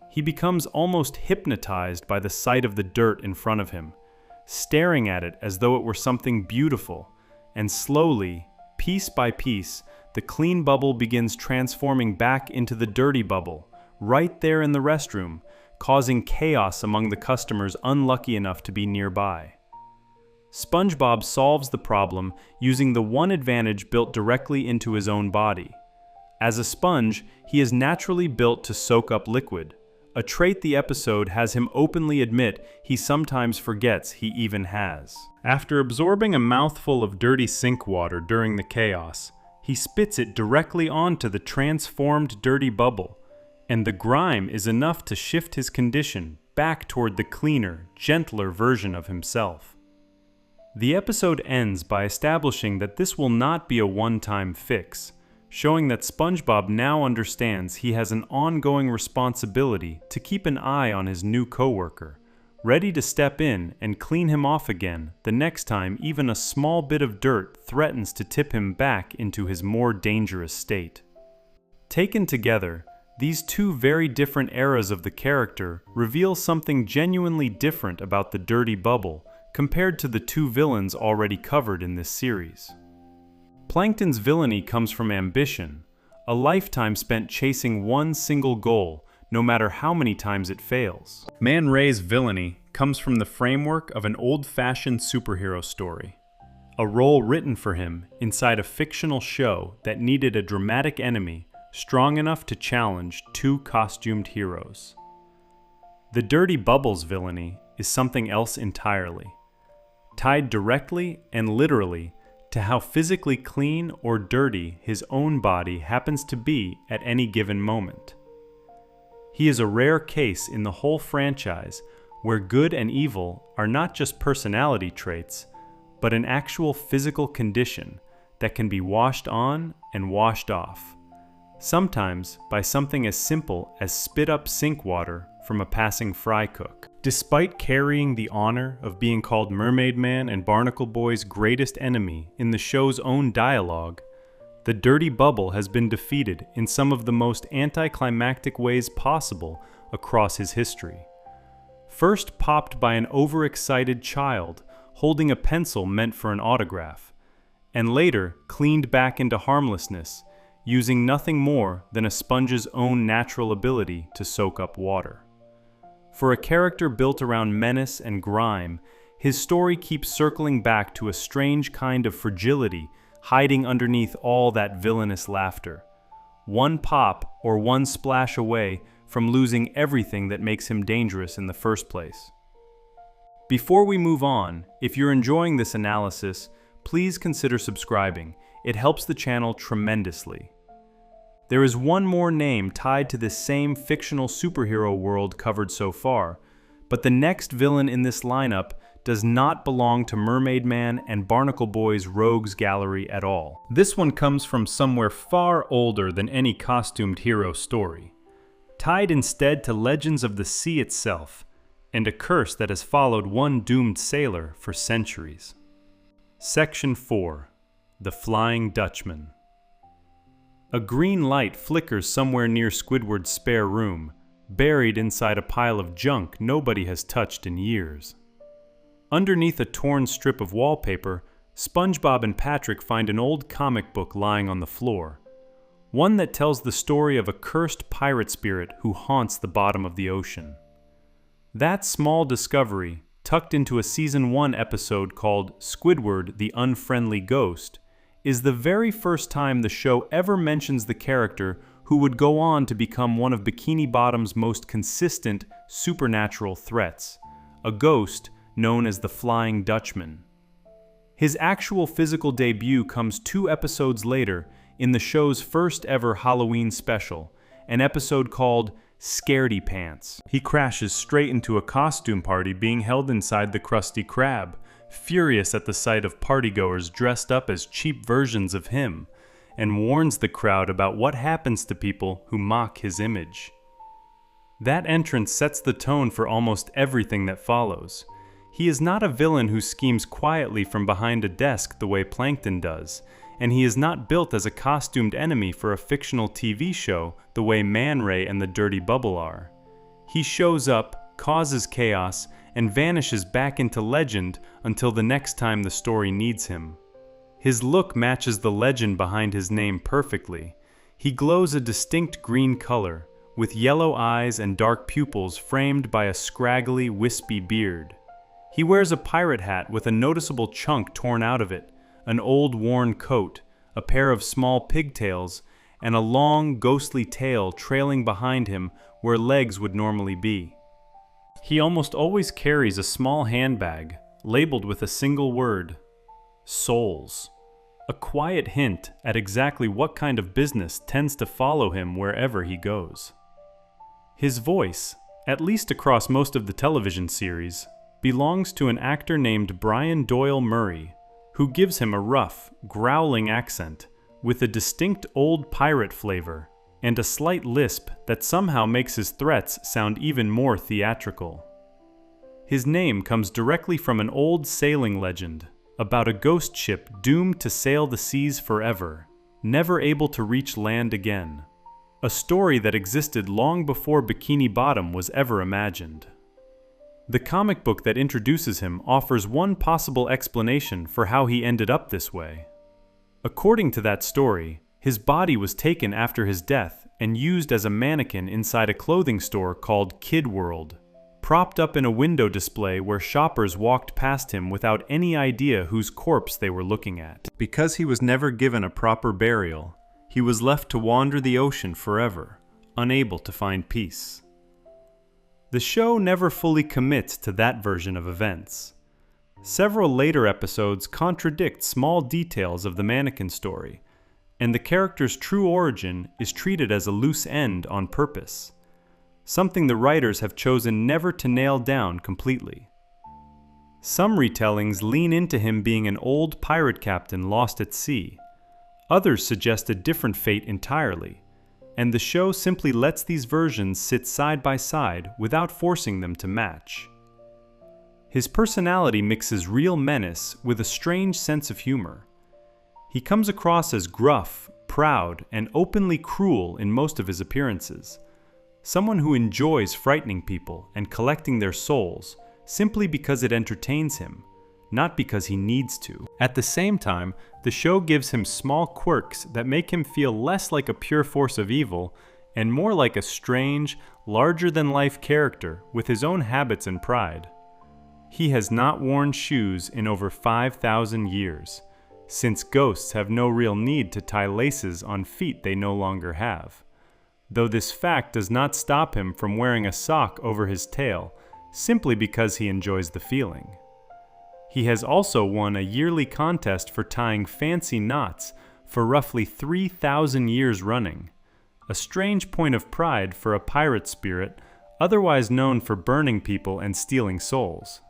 He becomes almost hypnotized by the sight of the dirt in front of him, staring at it as though it were something beautiful, and slowly, piece by piece, the clean bubble begins transforming back into the dirty bubble, right there in the restroom, causing chaos among the customers unlucky enough to be nearby. SpongeBob solves the problem using the one advantage built directly into his own body. As a sponge, he is naturally built to soak up liquid, a trait the episode has him openly admit he sometimes forgets he even has. After absorbing a mouthful of dirty sink water during the chaos, he spits it directly onto the transformed dirty bubble, and the grime is enough to shift his condition back toward the cleaner, gentler version of himself. The episode ends by establishing that this will not be a one-time fix, showing that SpongeBob now understands he has an ongoing responsibility to keep an eye on his new coworker, ready to step in and clean him off again the next time even a small bit of dirt threatens to tip him back into his more dangerous state. Taken together, these two very different eras of the character reveal something genuinely different about the dirty bubble compared to the two villains already covered in this series. Plankton's villainy comes from ambition, a lifetime spent chasing one single goal, no matter how many times it fails. Man Ray's villainy comes from the framework of an old-fashioned superhero story, a role written for him inside a fictional show that needed a dramatic enemy strong enough to challenge two costumed heroes. The Dirty Bubble's villainy is something else entirely, tied directly and literally to how physically clean or dirty his own body happens to be at any given moment. He is a rare case in the whole franchise where good and evil are not just personality traits, but an actual physical condition that can be washed on and washed off, sometimes by something as simple as spit up sink water from a passing fry cook. Despite carrying the honor of being called Mermaid Man and Barnacle Boy's greatest enemy in the show's own dialogue, the Dirty Bubble has been defeated in some of the most anticlimactic ways possible across his history. First popped by an overexcited child holding a pencil meant for an autograph, and later cleaned back into harmlessness using nothing more than a sponge's own natural ability to soak up water. For a character built around menace and grime, his story keeps circling back to a strange kind of fragility hiding underneath all that villainous laughter. One pop or one splash away from losing everything that makes him dangerous in the first place. Before we move on, if you're enjoying this analysis, please consider subscribing. It helps the channel tremendously. There is one more name tied to this same fictional superhero world covered so far, but the next villain in this lineup does not belong to Mermaid Man and Barnacle Boy's Rogues Gallery at all. This one comes from somewhere far older than any costumed hero story, tied instead to legends of the sea itself, and a curse that has followed one doomed sailor for centuries. Section 4. The Flying Dutchman. A green light flickers somewhere near Squidward's spare room, buried inside a pile of junk nobody has touched in years. Underneath a torn strip of wallpaper, SpongeBob and Patrick find an old comic book lying on the floor, one that tells the story of a cursed pirate spirit who haunts the bottom of the ocean. That small discovery, tucked into a Season 1 episode called Squidward the Unfriendly Ghost, is the very first time the show ever mentions the character who would go on to become one of Bikini Bottom's most consistent supernatural threats, a ghost known as the Flying Dutchman. His actual physical debut comes 2 episodes later in the show's first ever Halloween special, an episode called Scaredy Pants. He crashes straight into a costume party being held inside the Krusty Krab, furious at the sight of partygoers dressed up as cheap versions of him, and warns the crowd about what happens to people who mock his image. That entrance sets the tone for almost everything that follows. he is not a villain who schemes quietly from behind a desk the way Plankton does, and he is not built as a costumed enemy for a fictional TV show the way Man Ray and the Dirty Bubble are. He shows up, causes chaos, and vanishes back into legend until the next time the story needs him. His look matches the legend behind his name perfectly. He glows a distinct green color, with yellow eyes and dark pupils framed by a scraggly, wispy beard. He wears a pirate hat with a noticeable chunk torn out of it, an old worn coat, a pair of small pigtails, and a long, ghostly tail trailing behind him where legs would normally be. He almost always carries a small handbag, labeled with a single word: souls. A quiet hint at exactly what kind of business tends to follow him wherever he goes. His voice, at least across most of the television series, belongs to an actor named Brian Doyle Murray, who gives him a rough, growling accent with a distinct old pirate flavor and a slight lisp that somehow makes his threats sound even more theatrical. His name comes directly from an old sailing legend about a ghost ship doomed to sail the seas forever, never able to reach land again. A story that existed long before Bikini Bottom was ever imagined. The comic book that introduces him offers one possible explanation for how he ended up this way. According to that story, his body was taken after his death and used as a mannequin inside a clothing store called Kid World, propped up in a window display where shoppers walked past him without any idea whose corpse they were looking at. Because he was never given a proper burial, he was left to wander the ocean forever, unable to find peace. The show never fully commits to that version of events. Several later episodes contradict small details of the mannequin story, and the character's true origin is treated as a loose end on purpose, something the writers have chosen never to nail down completely. Some retellings lean into him being an old pirate captain lost at sea. Others suggest a different fate entirely, and the show simply lets these versions sit side by side without forcing them to match. His personality mixes real menace with a strange sense of humor. He comes across as gruff, proud, and openly cruel in most of his appearances, someone who enjoys frightening people and collecting their souls simply because it entertains him, not because he needs to. At the same time, the show gives him small quirks that make him feel less like a pure force of evil and more like a strange, larger-than-life character with his own habits and pride. He has not worn shoes in over 5,000 years, since ghosts have no real need to tie laces on feet they no longer have, though this fact does not stop him from wearing a sock over his tail simply because he enjoys the feeling. He has also won a yearly contest for tying fancy knots for roughly 3,000 years running, a strange point of pride for a pirate spirit otherwise known for burning people and stealing souls.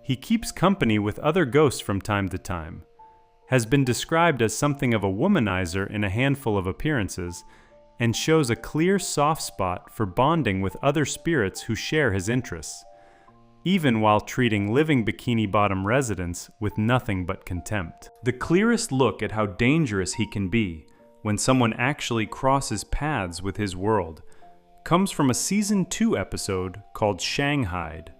He keeps company with other ghosts from time to time, has been described as something of a womanizer in a handful of appearances, and shows a clear soft spot for bonding with other spirits who share his interests, even while treating living Bikini Bottom residents with nothing but contempt. The clearest look at how dangerous he can be when someone actually crosses paths with his world comes from a Season 2 episode called Shanghaied.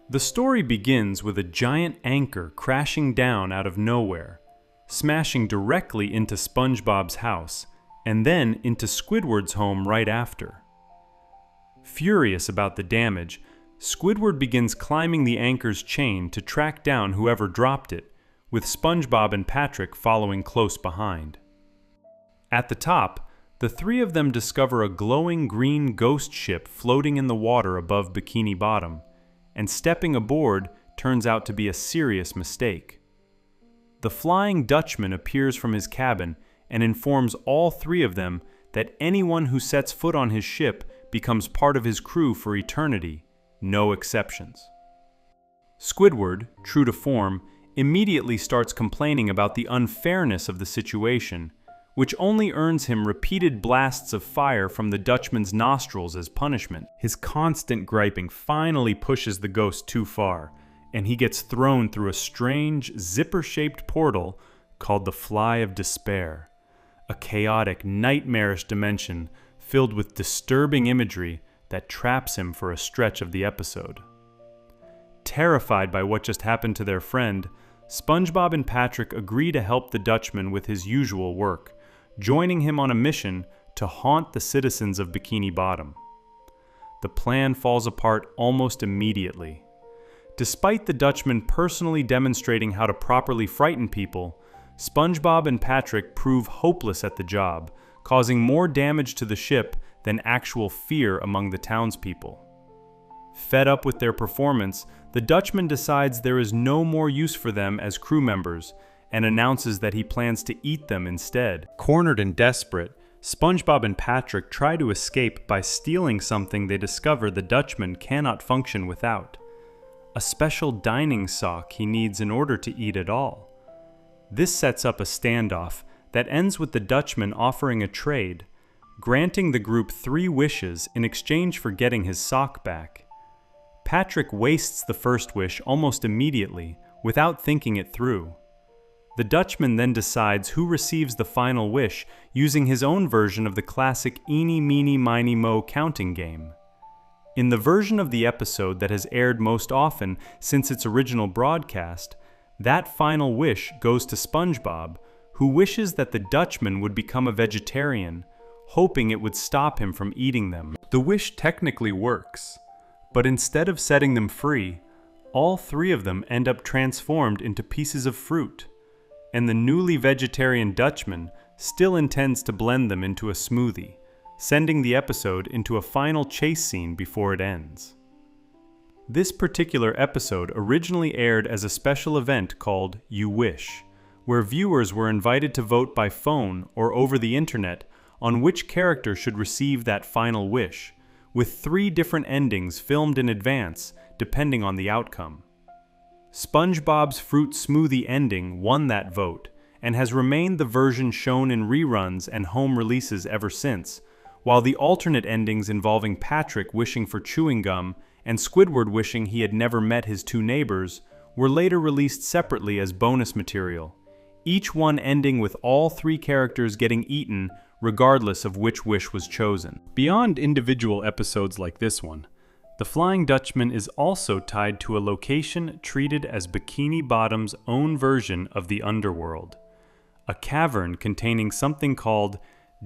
The story begins with a giant anchor crashing down out of nowhere, smashing directly into SpongeBob's house, and then into Squidward's home right after. Furious about the damage, Squidward begins climbing the anchor's chain to track down whoever dropped it, with SpongeBob and Patrick following close behind. At the top, the three of them discover a glowing green ghost ship floating in the water above Bikini Bottom, and stepping aboard turns out to be a serious mistake. The Flying Dutchman appears from his cabin and informs all three of them that anyone who sets foot on his ship becomes part of his crew for eternity, no exceptions. Squidward, true to form, immediately starts complaining about the unfairness of the situation, which only earns him repeated blasts of fire from the Dutchman's nostrils as punishment. His constant griping finally pushes the ghost too far, and he gets thrown through a strange, zipper-shaped portal called the Fly of Despair, a chaotic, nightmarish dimension filled with disturbing imagery that traps him for a stretch of the episode. Terrified by what just happened to their friend, SpongeBob and Patrick agree to help the Dutchman with his usual work, joining him on a mission to haunt the citizens of Bikini Bottom. The plan falls apart almost immediately. Despite the Dutchman personally demonstrating how to properly frighten people, SpongeBob and Patrick prove hopeless at the job, causing more damage to the ship than actual fear among the townspeople. Fed up with their performance, the Dutchman decides there is no more use for them as crew members and announces that he plans to eat them instead. Cornered and desperate, SpongeBob and Patrick try to escape by stealing something they discover the Dutchman cannot function without: a special dining sock he needs in order to eat at all. This sets up a standoff that ends with the Dutchman offering a trade, granting the group 3 wishes in exchange for getting his sock back. Patrick wastes the first wish almost immediately, without thinking it through. The Dutchman then decides who receives the final wish using his own version of the classic eeny, meeny, miny, moe counting game. In the version of the episode that has aired most often since its original broadcast, that final wish goes to SpongeBob, who wishes that the Dutchman would become a vegetarian, hoping it would stop him from eating them. The wish technically works, but instead of setting them free, all 3 of them end up transformed into pieces of fruit, and the newly vegetarian Dutchman still intends to blend them into a smoothie, sending the episode into a final chase scene before it ends. This particular episode originally aired as a special event called You Wish, where viewers were invited to vote by phone or over the internet on which character should receive that final wish, with 3 different endings filmed in advance depending on the outcome. SpongeBob's fruit smoothie ending won that vote and has remained the version shown in reruns and home releases ever since, while the alternate endings involving Patrick wishing for chewing gum and Squidward wishing he had never met his 2 neighbors were later released separately as bonus material, each one ending with all 3 characters getting eaten regardless of which wish was chosen. Beyond individual episodes like this one, the Flying Dutchman is also tied to a location treated as Bikini Bottom's own version of the underworld, a cavern containing something called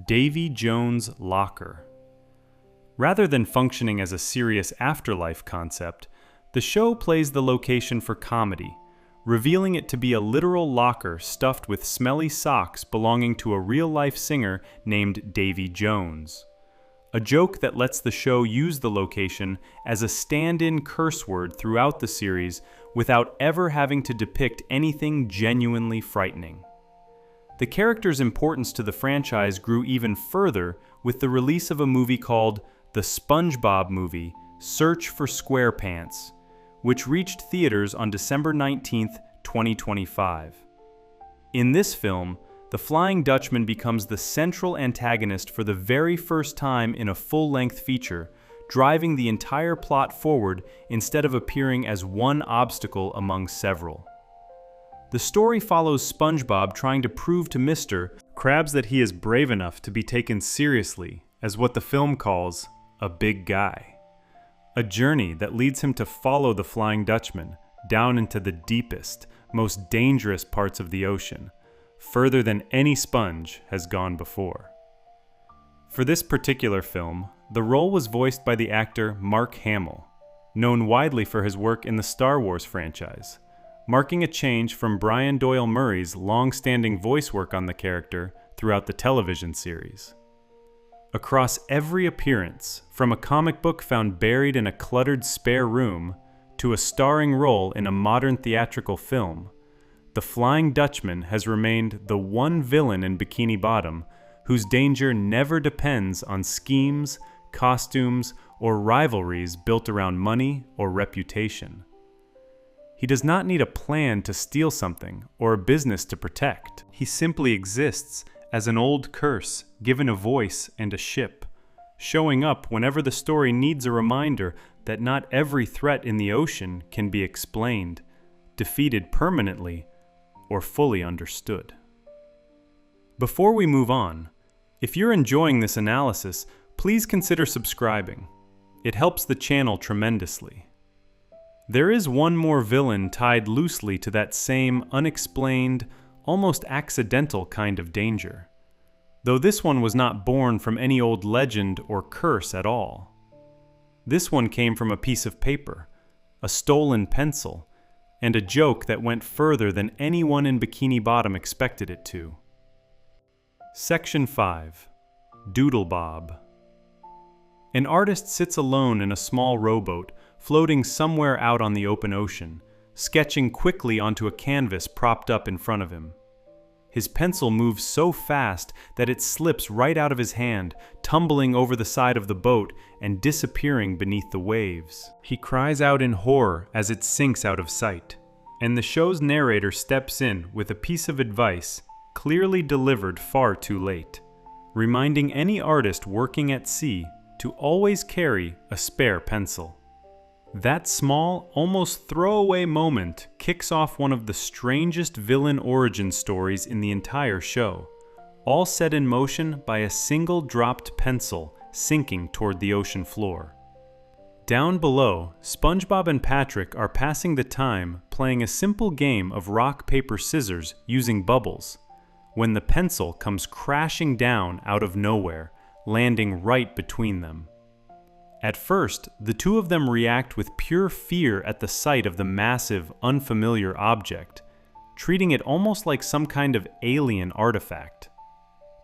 Davy Jones' Locker. Rather than functioning as a serious afterlife concept, the show plays the location for comedy, revealing it to be a literal locker stuffed with smelly socks belonging to a real-life singer named Davy Jones. A joke that lets the show use the location as a stand-in curse word throughout the series without ever having to depict anything genuinely frightening. The character's importance to the franchise grew even further with the release of a movie called The SpongeBob Movie: Search for SquarePants, which reached theaters on December 19, 2025. In this film, the Flying Dutchman becomes the central antagonist for the very first time in a full-length feature, driving the entire plot forward instead of appearing as one obstacle among several. The story follows SpongeBob trying to prove to Mr. Krabs that he is brave enough to be taken seriously as what the film calls a big guy. A journey that leads him to follow the Flying Dutchman down into the deepest, most dangerous parts of the ocean, further than any sponge has gone before. For this particular film, the role was voiced by the actor Mark Hamill, known widely for his work in the Star Wars franchise, marking a change from Brian Doyle Murray's long-standing voice work on the character throughout the television series. Across every appearance, from a comic book found buried in a cluttered spare room to a starring role in a modern theatrical film, the Flying Dutchman has remained the one villain in Bikini Bottom whose danger never depends on schemes, costumes, or rivalries built around money or reputation. He does not need a plan to steal something or a business to protect. He simply exists as an old curse given a voice and a ship, showing up whenever the story needs a reminder that not every threat in the ocean can be explained, defeated permanently, or fully understood. Before we move on, if you're enjoying this analysis, please consider subscribing. It helps the channel tremendously. There is one more villain tied loosely to that same unexplained, almost accidental kind of danger, though this one was not born from any old legend or curse at all. This one came from a piece of paper, a stolen pencil, and a joke that went further than anyone in Bikini Bottom expected it to. Section 5. Doodle Bob. An artist sits alone in a small rowboat, floating somewhere out on the open ocean, sketching quickly onto a canvas propped up in front of him. His pencil moves so fast that it slips right out of his hand, tumbling over the side of the boat and disappearing beneath the waves. He cries out in horror as it sinks out of sight, and the show's narrator steps in with a piece of advice clearly delivered far too late, reminding any artist working at sea to always carry a spare pencil. That small, almost throwaway moment kicks off one of the strangest villain origin stories in the entire show, all set in motion by a single dropped pencil sinking toward the ocean floor. Down below, SpongeBob and Patrick are passing the time playing a simple game of rock, paper, scissors using bubbles, when the pencil comes crashing down out of nowhere, landing right between them. At first, the two of them react with pure fear at the sight of the massive, unfamiliar object, treating it almost like some kind of alien artifact.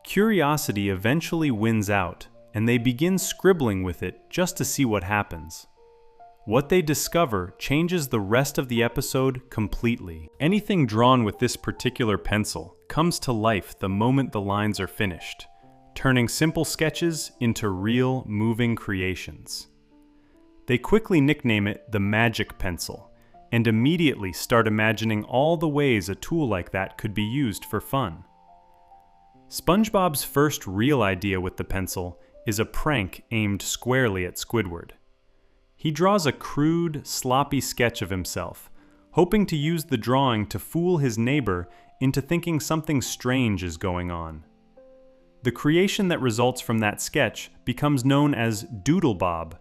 Curiosity eventually wins out, and they begin scribbling with it just to see what happens. What they discover changes the rest of the episode completely. Anything drawn with this particular pencil comes to life the moment the lines are finished, turning simple sketches into real, moving creations. They quickly nickname it the Magic Pencil, and immediately start imagining all the ways a tool like that could be used for fun. SpongeBob's first real idea with the pencil is a prank aimed squarely at Squidward. He draws a crude, sloppy sketch of himself, hoping to use the drawing to fool his neighbor into thinking something strange is going on. The creation that results from that sketch becomes known as Doodle Bob,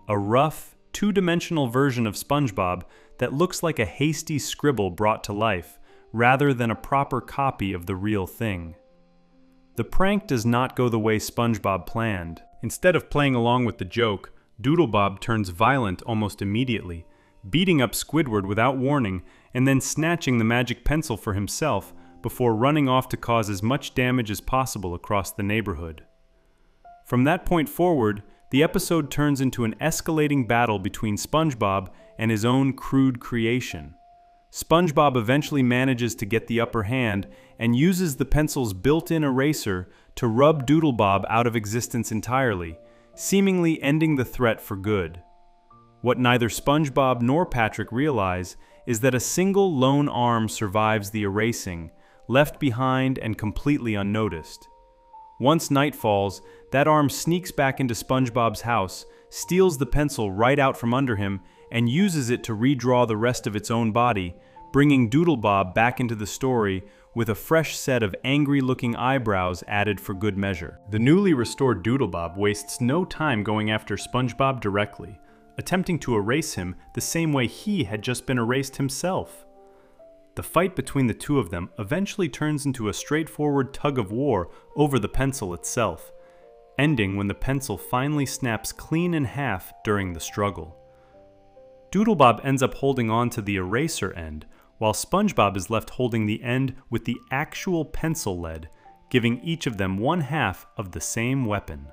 a rough, two-dimensional version of SpongeBob that looks like a hasty scribble brought to life, rather than a proper copy of the real thing. The prank does not go the way SpongeBob planned. Instead of playing along with the joke, Doodle Bob turns violent almost immediately, beating up Squidward without warning and then snatching the magic pencil for himself before running off to cause as much damage as possible across the neighborhood. From that point forward, the episode turns into an escalating battle between SpongeBob and his own crude creation. SpongeBob eventually manages to get the upper hand and uses the pencil's built-in eraser to rub Doodle Bob out of existence entirely, seemingly ending the threat for good. What neither SpongeBob nor Patrick realize is that a single lone arm survives the erasing, left behind and completely unnoticed. Once night falls, that arm sneaks back into SpongeBob's house, steals the pencil right out from under him, and uses it to redraw the rest of its own body, bringing Doodle Bob back into the story with a fresh set of angry-looking eyebrows added for good measure. The newly restored Doodle Bob wastes no time going after SpongeBob directly, attempting to erase him the same way he had just been erased himself. The fight between the two of them eventually turns into a straightforward tug-of-war over the pencil itself, ending when the pencil finally snaps clean in half during the struggle. Doodle Bob ends up holding on to the eraser end, while SpongeBob is left holding the end with the actual pencil lead, giving each of them one half of the same weapon.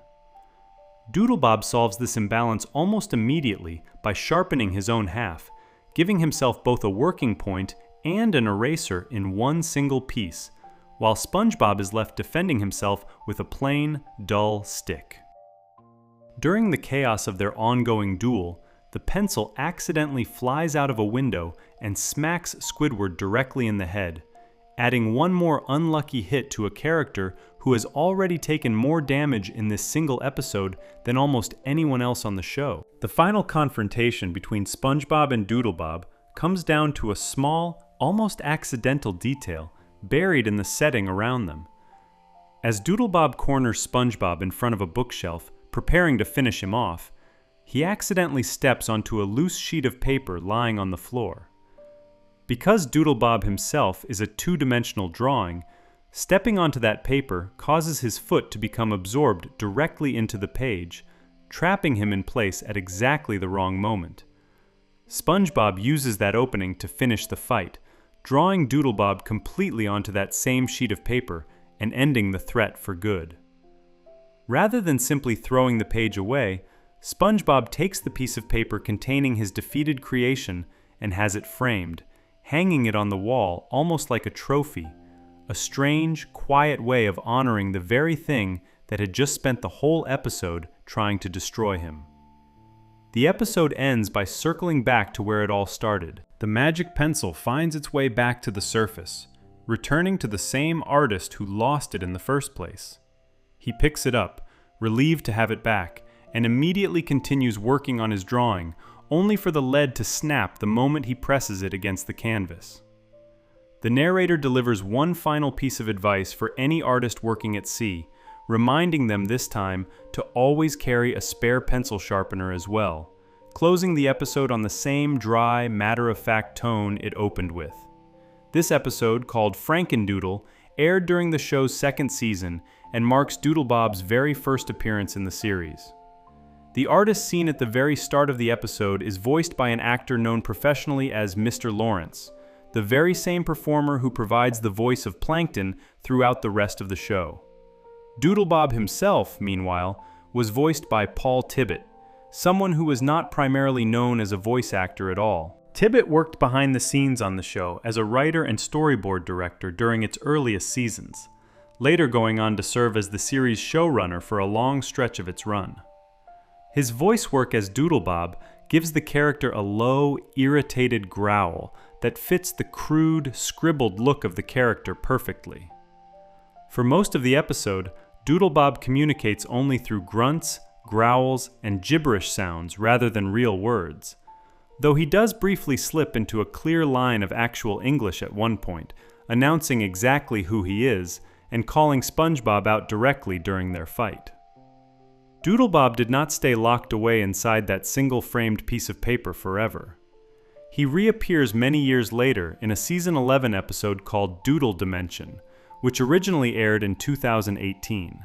Doodle Bob solves this imbalance almost immediately by sharpening his own half, giving himself both a working point and an eraser in one single piece, while SpongeBob is left defending himself with a plain, dull stick. During the chaos of their ongoing duel, the pencil accidentally flies out of a window and smacks Squidward directly in the head, adding one more unlucky hit to a character who has already taken more damage in this single episode than almost anyone else on the show. The final confrontation between SpongeBob and Doodlebob comes down to a small, almost accidental detail buried in the setting around them. As Doodlebob corners SpongeBob in front of a bookshelf, preparing to finish him off, he accidentally steps onto a loose sheet of paper lying on the floor. Because Doodlebob himself is a two-dimensional drawing, stepping onto that paper causes his foot to become absorbed directly into the page, trapping him in place at exactly the wrong moment. SpongeBob uses that opening to finish the fight, drawing Doodlebob completely onto that same sheet of paper and ending the threat for good. Rather than simply throwing the page away, SpongeBob takes the piece of paper containing his defeated creation and has it framed, hanging it on the wall almost like a trophy, a strange, quiet way of honoring the very thing that had just spent the whole episode trying to destroy him. The episode ends by circling back to where it all started. The magic pencil finds its way back to the surface, returning to the same artist who lost it in the first place. He picks it up, relieved to have it back, and immediately continues working on his drawing, only for the lead to snap the moment he presses it against the canvas. The narrator delivers one final piece of advice for any artist working at sea, reminding them this time to always carry a spare pencil sharpener as well, closing the episode on the same dry, matter-of-fact tone it opened with. This episode, called Frankendoodle, aired during the show's second season and marks Doodlebob's very first appearance in the series. The artist seen at the very start of the episode is voiced by an actor known professionally as Mr. Lawrence, the very same performer who provides the voice of Plankton throughout the rest of the show. Doodlebob himself, meanwhile, was voiced by Paul Tibbitt, someone who was not primarily known as a voice actor at all. Tibbitt worked behind the scenes on the show as a writer and storyboard director during its earliest seasons, later going on to serve as the series' showrunner for a long stretch of its run. His voice work as Doodlebob gives the character a low, irritated growl that fits the crude, scribbled look of the character perfectly. For most of the episode, Doodlebob communicates only through grunts, growls, and gibberish sounds rather than real words, though he does briefly slip into a clear line of actual English at one point, announcing exactly who he is and calling SpongeBob out directly during their fight. Doodlebob did not stay locked away inside that single-framed piece of paper forever. He reappears many years later in a Season 11 episode called Doodle Dimension, which originally aired in 2018.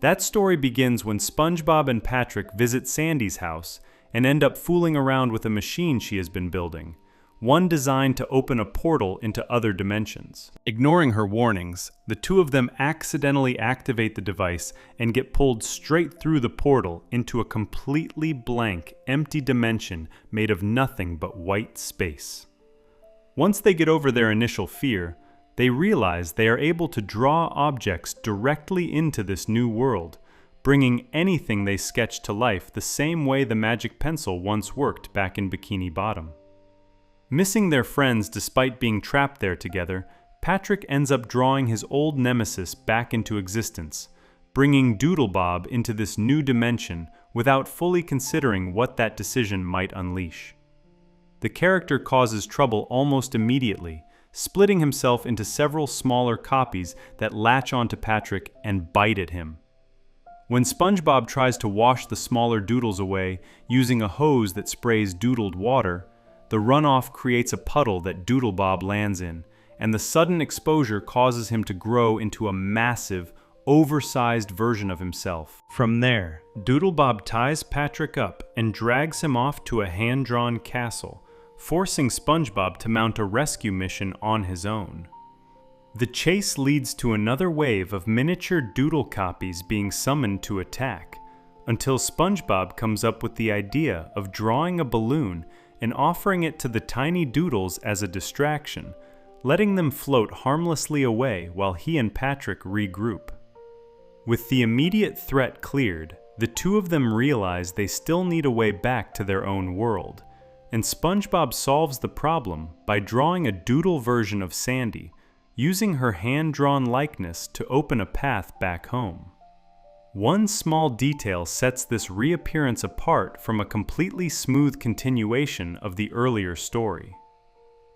That story begins when SpongeBob and Patrick visit Sandy's house and end up fooling around with a machine she has been building, one designed to open a portal into other dimensions. Ignoring her warnings, the two of them accidentally activate the device and get pulled straight through the portal into a completely blank, empty dimension made of nothing but white space. Once they get over their initial fear, they realize they are able to draw objects directly into this new world, bringing anything they sketch to life the same way the magic pencil once worked back in Bikini Bottom. Missing their friends despite being trapped there together, Patrick ends up drawing his old nemesis back into existence, bringing Doodlebob into this new dimension without fully considering what that decision might unleash. The character causes trouble almost immediately, splitting himself into several smaller copies that latch onto Patrick and bite at him. When SpongeBob tries to wash the smaller doodles away using a hose that sprays doodled water, the runoff creates a puddle that Doodlebob lands in, and the sudden exposure causes him to grow into a massive, oversized version of himself. From there, Doodlebob ties Patrick up and drags him off to a hand-drawn castle, forcing SpongeBob to mount a rescue mission on his own. The chase leads to another wave of miniature doodle copies being summoned to attack, until SpongeBob comes up with the idea of drawing a balloon and offering it to the tiny doodles as a distraction, letting them float harmlessly away while he and Patrick regroup. With the immediate threat cleared, the two of them realize they still need a way back to their own world, and SpongeBob solves the problem by drawing a doodle version of Sandy, using her hand-drawn likeness to open a path back home. One small detail sets this reappearance apart from a completely smooth continuation of the earlier story.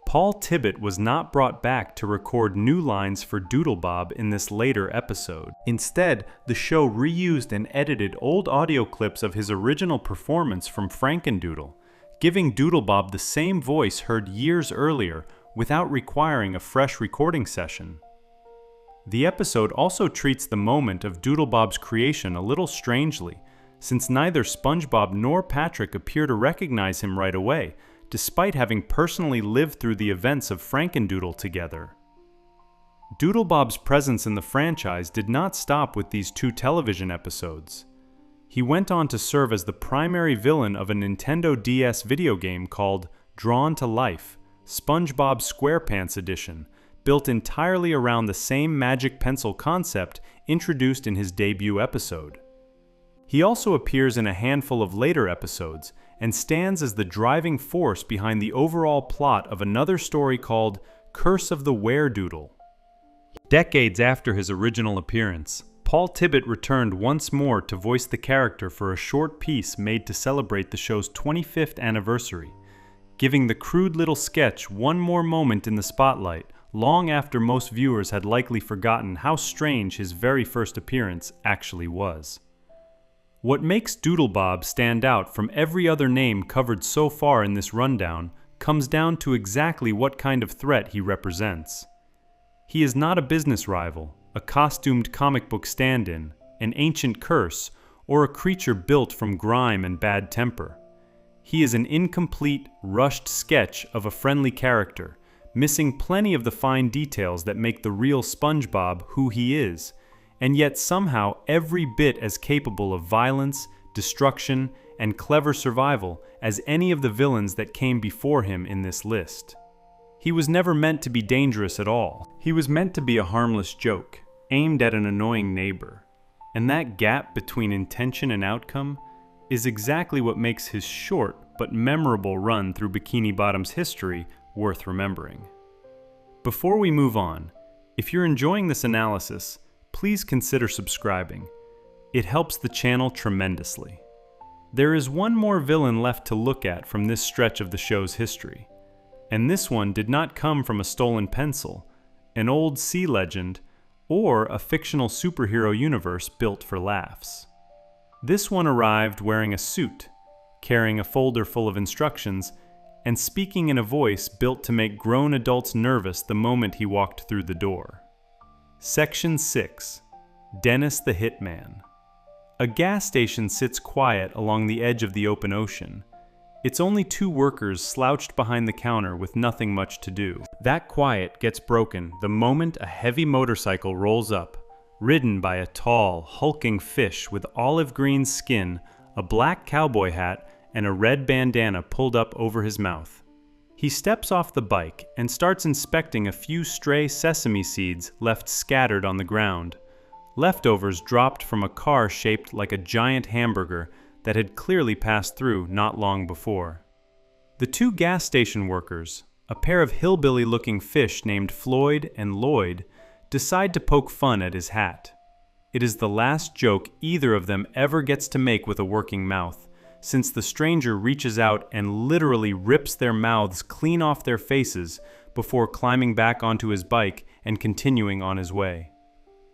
Paul Tibbitt was not brought back to record new lines for Doodlebob in this later episode. Instead, the show reused and edited old audio clips of his original performance from Frankendoodle, giving Doodlebob the same voice heard years earlier without requiring a fresh recording session. The episode also treats the moment of Doodlebob's creation a little strangely, since neither SpongeBob nor Patrick appear to recognize him right away, despite having personally lived through the events of Frankendoodle together. Doodlebob's presence in the franchise did not stop with these 2 television episodes. He went on to serve as the primary villain of a Nintendo DS video game called Drawn to Life, SpongeBob SquarePants Edition, built entirely around the same magic pencil concept introduced in his debut episode. He also appears in a handful of later episodes and stands as the driving force behind the overall plot of another story called Curse of the Were-Doodle. Decades after his original appearance, Paul Tibbitt returned once more to voice the character for a short piece made to celebrate the show's 25th anniversary, giving the crude little sketch one more moment in the spotlight long after most viewers had likely forgotten how strange his very first appearance actually was. What makes Doodlebob stand out from every other name covered so far in this rundown comes down to exactly what kind of threat he represents. He is not a business rival, a costumed comic book stand-in, an ancient curse, or a creature built from grime and bad temper. He is an incomplete, rushed sketch of a friendly character, missing plenty of the fine details that make the real SpongeBob who he is, and yet somehow every bit as capable of violence, destruction, and clever survival as any of the villains that came before him in this list. He was never meant to be dangerous at all. He was meant to be a harmless joke, aimed at an annoying neighbor. And that gap between intention and outcome is exactly what makes his short but memorable run through Bikini Bottom's history worth remembering. Before we move on, if you're enjoying this analysis, please consider subscribing. It helps the channel tremendously. There is one more villain left to look at from this stretch of the show's history, and this one did not come from a stolen pencil, an old sea legend, or a fictional superhero universe built for laughs. This one arrived wearing a suit, carrying a folder full of instructions, and speaking in a voice built to make grown adults nervous the moment he walked through the door. Section 6. Dennis the Hitman. A gas station sits quiet along the edge of the open ocean. It's only 2 workers slouched behind the counter with nothing much to do. That quiet gets broken the moment a heavy motorcycle rolls up, ridden by a tall, hulking fish with olive green skin, a black cowboy hat, and a red bandana pulled up over his mouth. He steps off the bike and starts inspecting a few stray sesame seeds left scattered on the ground, leftovers dropped from a car shaped like a giant hamburger that had clearly passed through not long before. The 2 gas station workers, a pair of hillbilly-looking fish named Floyd and Lloyd, decide to poke fun at his hat. It is the last joke either of them ever gets to make with a working mouth, since the stranger reaches out and literally rips their mouths clean off their faces before climbing back onto his bike and continuing on his way.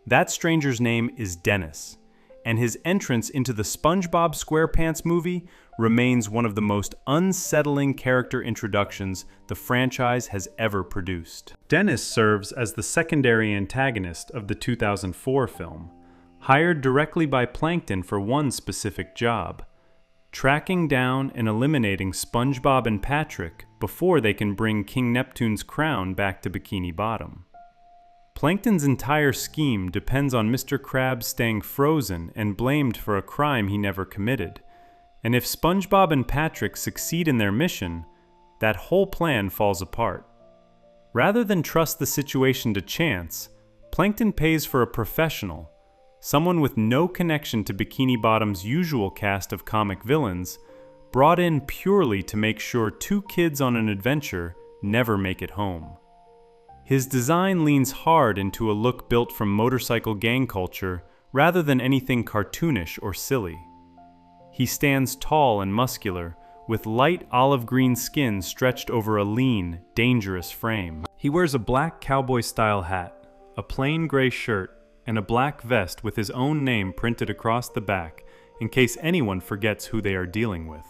That stranger's name is Dennis, and his entrance into the SpongeBob SquarePants movie remains one of the most unsettling character introductions the franchise has ever produced. Dennis serves as the secondary antagonist of the 2004 film, hired directly by Plankton for one specific job: tracking down and eliminating SpongeBob and Patrick before they can bring King Neptune's crown back to Bikini Bottom. Plankton's entire scheme depends on Mr. Krabs staying frozen and blamed for a crime he never committed, and if SpongeBob and Patrick succeed in their mission, that whole plan falls apart. Rather than trust the situation to chance, Plankton pays for a professional, someone with no connection to Bikini Bottom's usual cast of comic villains, brought in purely to make sure 2 kids on an adventure never make it home. His design leans hard into a look built from motorcycle gang culture rather than anything cartoonish or silly. He stands tall and muscular, with light olive green skin stretched over a lean, dangerous frame. He wears a black cowboy-style hat, a plain gray shirt, and a black vest with his own name printed across the back in case anyone forgets who they are dealing with.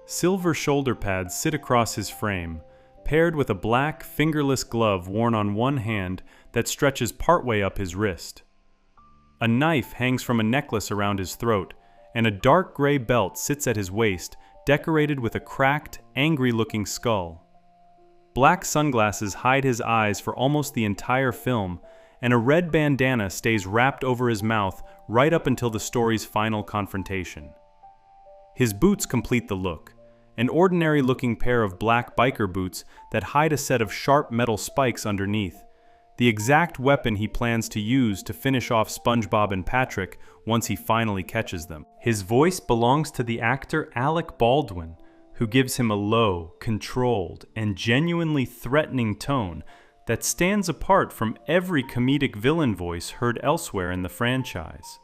Silver shoulder pads sit across his frame, paired with a black, fingerless glove worn on one hand that stretches partway up his wrist. A knife hangs from a necklace around his throat, and a dark gray belt sits at his waist, decorated with a cracked, angry-looking skull. Black sunglasses hide his eyes for almost the entire film, and a red bandana stays wrapped over his mouth right up until the story's final confrontation. His boots complete the look, an ordinary-looking pair of black biker boots that hide a set of sharp metal spikes underneath, the exact weapon he plans to use to finish off SpongeBob and Patrick once he finally catches them. His voice belongs to the actor Alec Baldwin, who gives him a low, controlled, and genuinely threatening tone that stands apart from every comedic villain voice heard elsewhere in the franchise.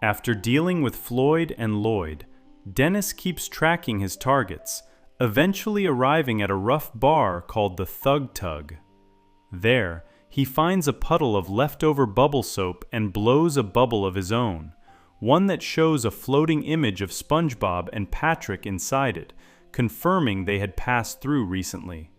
After dealing with Floyd and Lloyd, Dennis keeps tracking his targets, eventually arriving at a rough bar called the Thug Tug. There, he finds a puddle of leftover bubble soap and blows a bubble of his own, one that shows a floating image of SpongeBob and Patrick inside it, confirming they had passed through recently.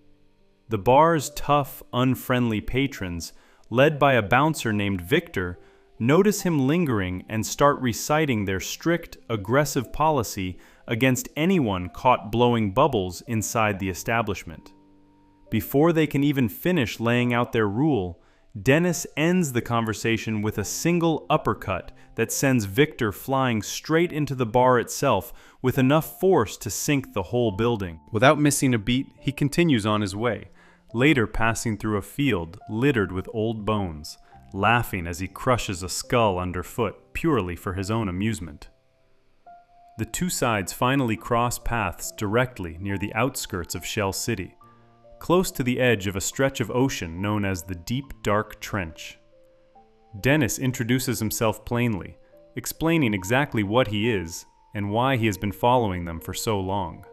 The bar's tough, unfriendly patrons, led by a bouncer named Victor, notice him lingering and start reciting their strict, aggressive policy against anyone caught blowing bubbles inside the establishment. Before they can even finish laying out their rule, Dennis ends the conversation with a single uppercut that sends Victor flying straight into the bar itself with enough force to sink the whole building. Without missing a beat, he continues on his way, later passing through a field littered with old bones, laughing as he crushes a skull underfoot purely for his own amusement. The two sides finally cross paths directly near the outskirts of Shell City, close to the edge of a stretch of ocean known as the Deep Dark Trench. Dennis introduces himself plainly, explaining exactly what he is and why he has been following them for so long.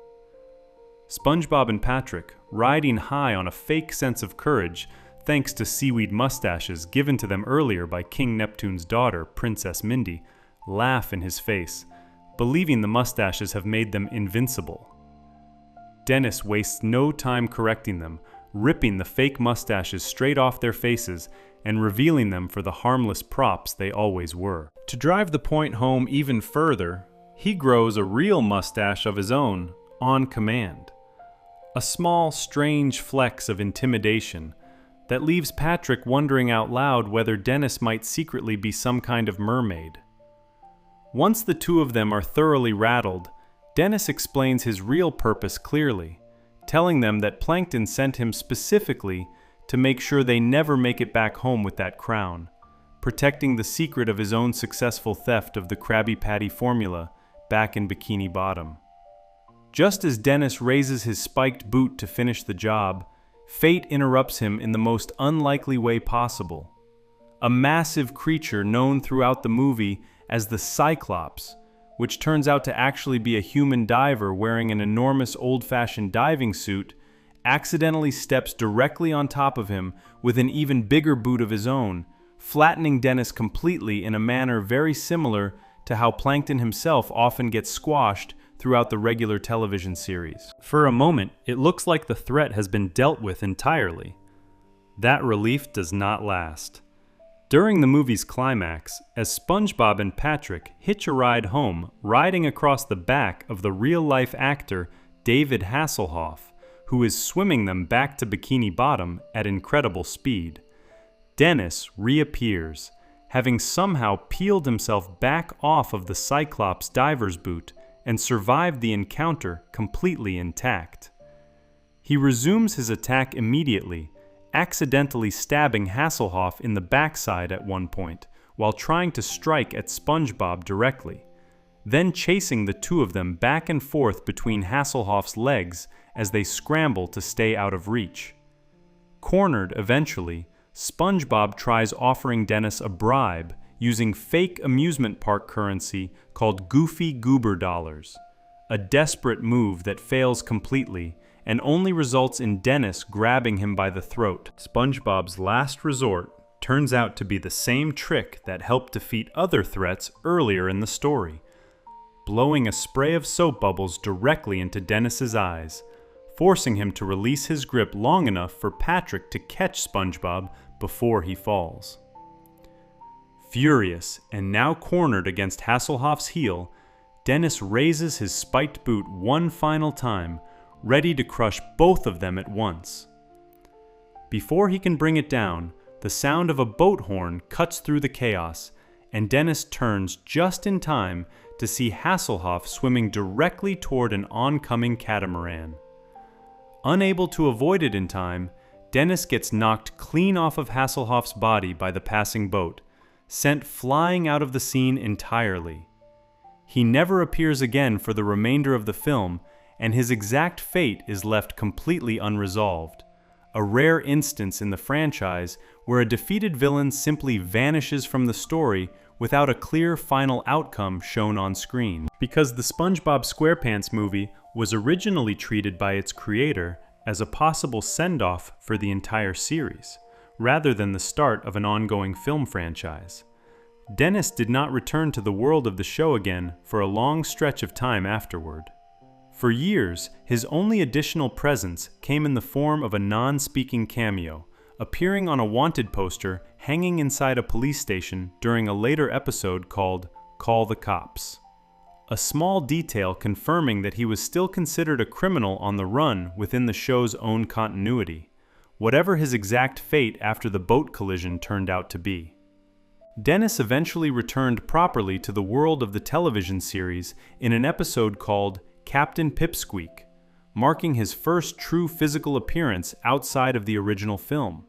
SpongeBob and Patrick, riding high on a fake sense of courage thanks to seaweed mustaches given to them earlier by King Neptune's daughter, Princess Mindy, laugh in his face, believing the mustaches have made them invincible. Dennis wastes no time correcting them, ripping the fake mustaches straight off their faces and revealing them for the harmless props they always were. To drive the point home even further, he grows a real mustache of his own, on command. A small, strange flex of intimidation that leaves Patrick wondering out loud whether Dennis might secretly be some kind of mermaid. Once the two of them are thoroughly rattled, Dennis explains his real purpose clearly, telling them that Plankton sent him specifically to make sure they never make it back home with that crown, protecting the secret of his own successful theft of the Krabby Patty formula back in Bikini Bottom. Just as Dennis raises his spiked boot to finish the job, fate interrupts him in the most unlikely way possible. A massive creature known throughout the movie as the Cyclops, which turns out to actually be a human diver wearing an enormous old-fashioned diving suit, accidentally steps directly on top of him with an even bigger boot of his own, flattening Dennis completely in a manner very similar to how Plankton himself often gets squashed throughout the regular television series. For a moment, it looks like the threat has been dealt with entirely. That relief does not last. During the movie's climax, as SpongeBob and Patrick hitch a ride home riding across the back of the real-life actor David Hasselhoff, who is swimming them back to Bikini Bottom at incredible speed, Dennis reappears, having somehow peeled himself back off of the Cyclops diver's boot and survived the encounter completely intact. He resumes his attack immediately, accidentally stabbing Hasselhoff in the backside at one point while trying to strike at SpongeBob directly, then chasing the two of them back and forth between Hasselhoff's legs as they scramble to stay out of reach. Cornered eventually, SpongeBob tries offering Dennis a bribe using fake amusement park currency called Goofy Goober Dollars, a desperate move that fails completely and only results in Dennis grabbing him by the throat. SpongeBob's last resort turns out to be the same trick that helped defeat other threats earlier in the story, blowing a spray of soap bubbles directly into Dennis's eyes, forcing him to release his grip long enough for Patrick to catch SpongeBob before he falls. Furious and now cornered against Hasselhoff's heel, Dennis raises his spiked boot one final time, ready to crush both of them at once. Before he can bring it down, the sound of a boat horn cuts through the chaos, and Dennis turns just in time to see Hasselhoff swimming directly toward an oncoming catamaran. Unable to avoid it in time, Dennis gets knocked clean off of Hasselhoff's body by the passing boat, sent flying out of the scene entirely. He never appears again for the remainder of the film, and his exact fate is left completely unresolved, a rare instance in the franchise where a defeated villain simply vanishes from the story without a clear final outcome shown on screen. Because the SpongeBob SquarePants movie was originally treated by its creator as a possible send-off for the entire series, rather than the start of an ongoing film franchise. Dennis did not return to the world of the show again for a long stretch of time afterward. For years, his only additional presence came in the form of a non-speaking cameo, appearing on a wanted poster hanging inside a police station during a later episode called Call the Cops. A small detail confirming that he was still considered a criminal on the run within the show's own continuity, whatever his exact fate after the boat collision turned out to be. Dennis eventually returned properly to the world of the television series in an episode called Captain Pipsqueak, marking his first true physical appearance outside of the original film.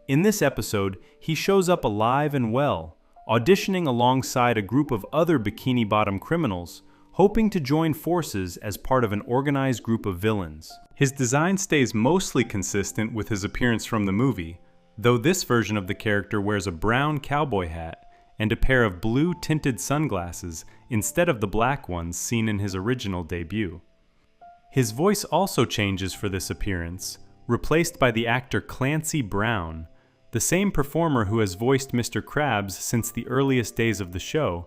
In this episode, he shows up alive and well, auditioning alongside a group of other Bikini Bottom criminals, hoping to join forces as part of an organized group of villains. His design stays mostly consistent with his appearance from the movie, though this version of the character wears a brown cowboy hat and a pair of blue-tinted sunglasses instead of the black ones seen in his original debut. His voice also changes for this appearance, replaced by the actor Clancy Brown, the same performer who has voiced Mr. Krabs since the earliest days of the show,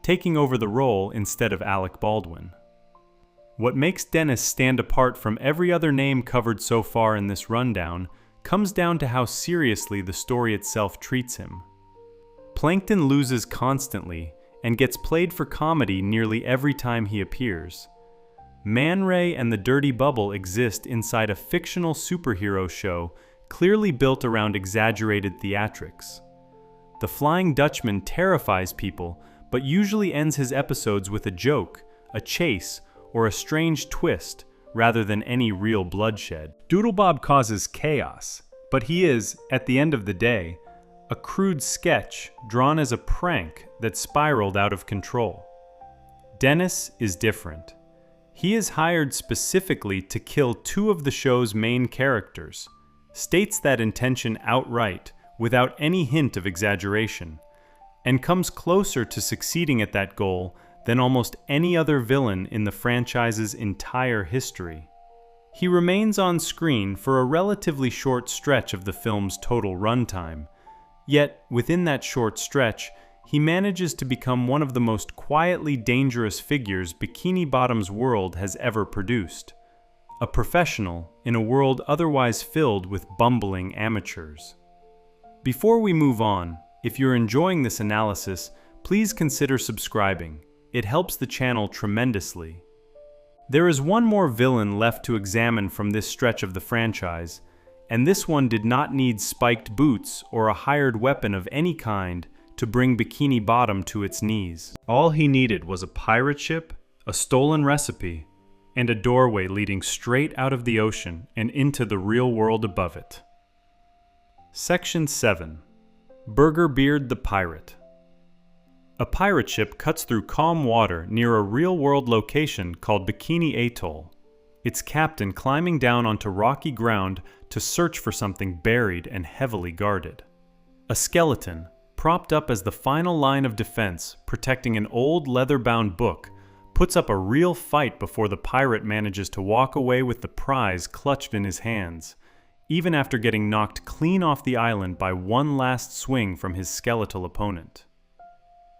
taking over the role instead of Alec Baldwin. What makes Dennis stand apart from every other name covered so far in this rundown comes down to how seriously the story itself treats him. Plankton loses constantly and gets played for comedy nearly every time he appears. Man Ray and the Dirty Bubble exist inside a fictional superhero show clearly built around exaggerated theatrics. The Flying Dutchman terrifies people, but usually ends his episodes with a joke, a chase, or a strange twist, rather than any real bloodshed. Doodlebob causes chaos, but he is, at the end of the day, a crude sketch drawn as a prank that spiraled out of control. Dennis is different. He is hired specifically to kill two of the show's main characters, states that intention outright without any hint of exaggeration, and comes closer to succeeding at that goal than almost any other villain in the franchise's entire history. He remains on screen for a relatively short stretch of the film's total runtime, yet within that short stretch, he manages to become one of the most quietly dangerous figures Bikini Bottom's world has ever produced. A professional in a world otherwise filled with bumbling amateurs. Before we move on, if you're enjoying this analysis, please consider subscribing. It helps the channel tremendously. There is one more villain left to examine from this stretch of the franchise, and this one did not need spiked boots or a hired weapon of any kind to bring Bikini Bottom to its knees. All he needed was a pirate ship, a stolen recipe, and a doorway leading straight out of the ocean and into the real world above it. Section 7. Burger Beard the Pirate. A pirate ship cuts through calm water near a real-world location called Bikini Atoll. its captain climbing down onto rocky ground to search for something buried and heavily guarded. A skeleton, propped up as the final line of defense, protecting an old leather-bound book, puts up a real fight before the pirate manages to walk away with the prize clutched in his hands, even after getting knocked clean off the island by one last swing from his skeletal opponent.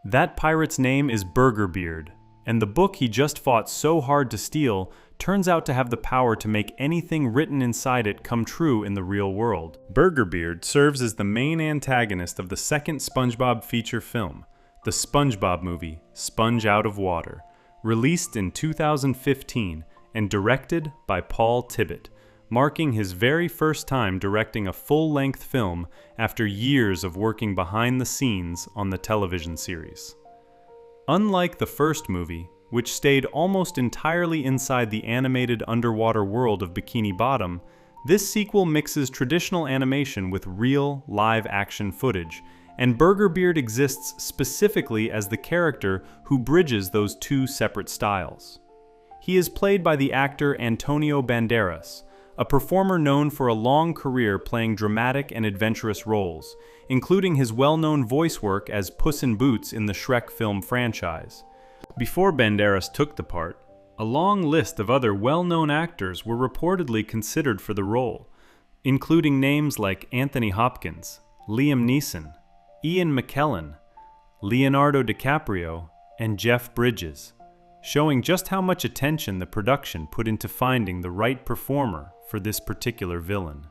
That pirate's name is Burgerbeard, and the book he just fought so hard to steal turns out to have the power to make anything written inside it come true in the real world. Burgerbeard serves as the main antagonist of the second SpongeBob feature film, the SpongeBob movie, Sponge Out of Water, released in 2015 and directed by Paul Tibbitt, marking his very first time directing a full-length film after years of working behind the scenes on the television series. Unlike the first movie, which stayed almost entirely inside the animated underwater world of Bikini Bottom, this sequel mixes traditional animation with real, live-action footage, and Burgerbeard exists specifically as the character who bridges those two separate styles. He is played by the actor Antonio Banderas, a performer known for a long career playing dramatic and adventurous roles, including his well-known voice work as Puss in Boots in the Shrek film franchise. Before Banderas took the part, a long list of other well-known actors were reportedly considered for the role, including names like Anthony Hopkins, Liam Neeson, Ian McKellen, Leonardo DiCaprio, and Jeff Bridges, showing just how much attention the production put into finding the right performer for this particular villain.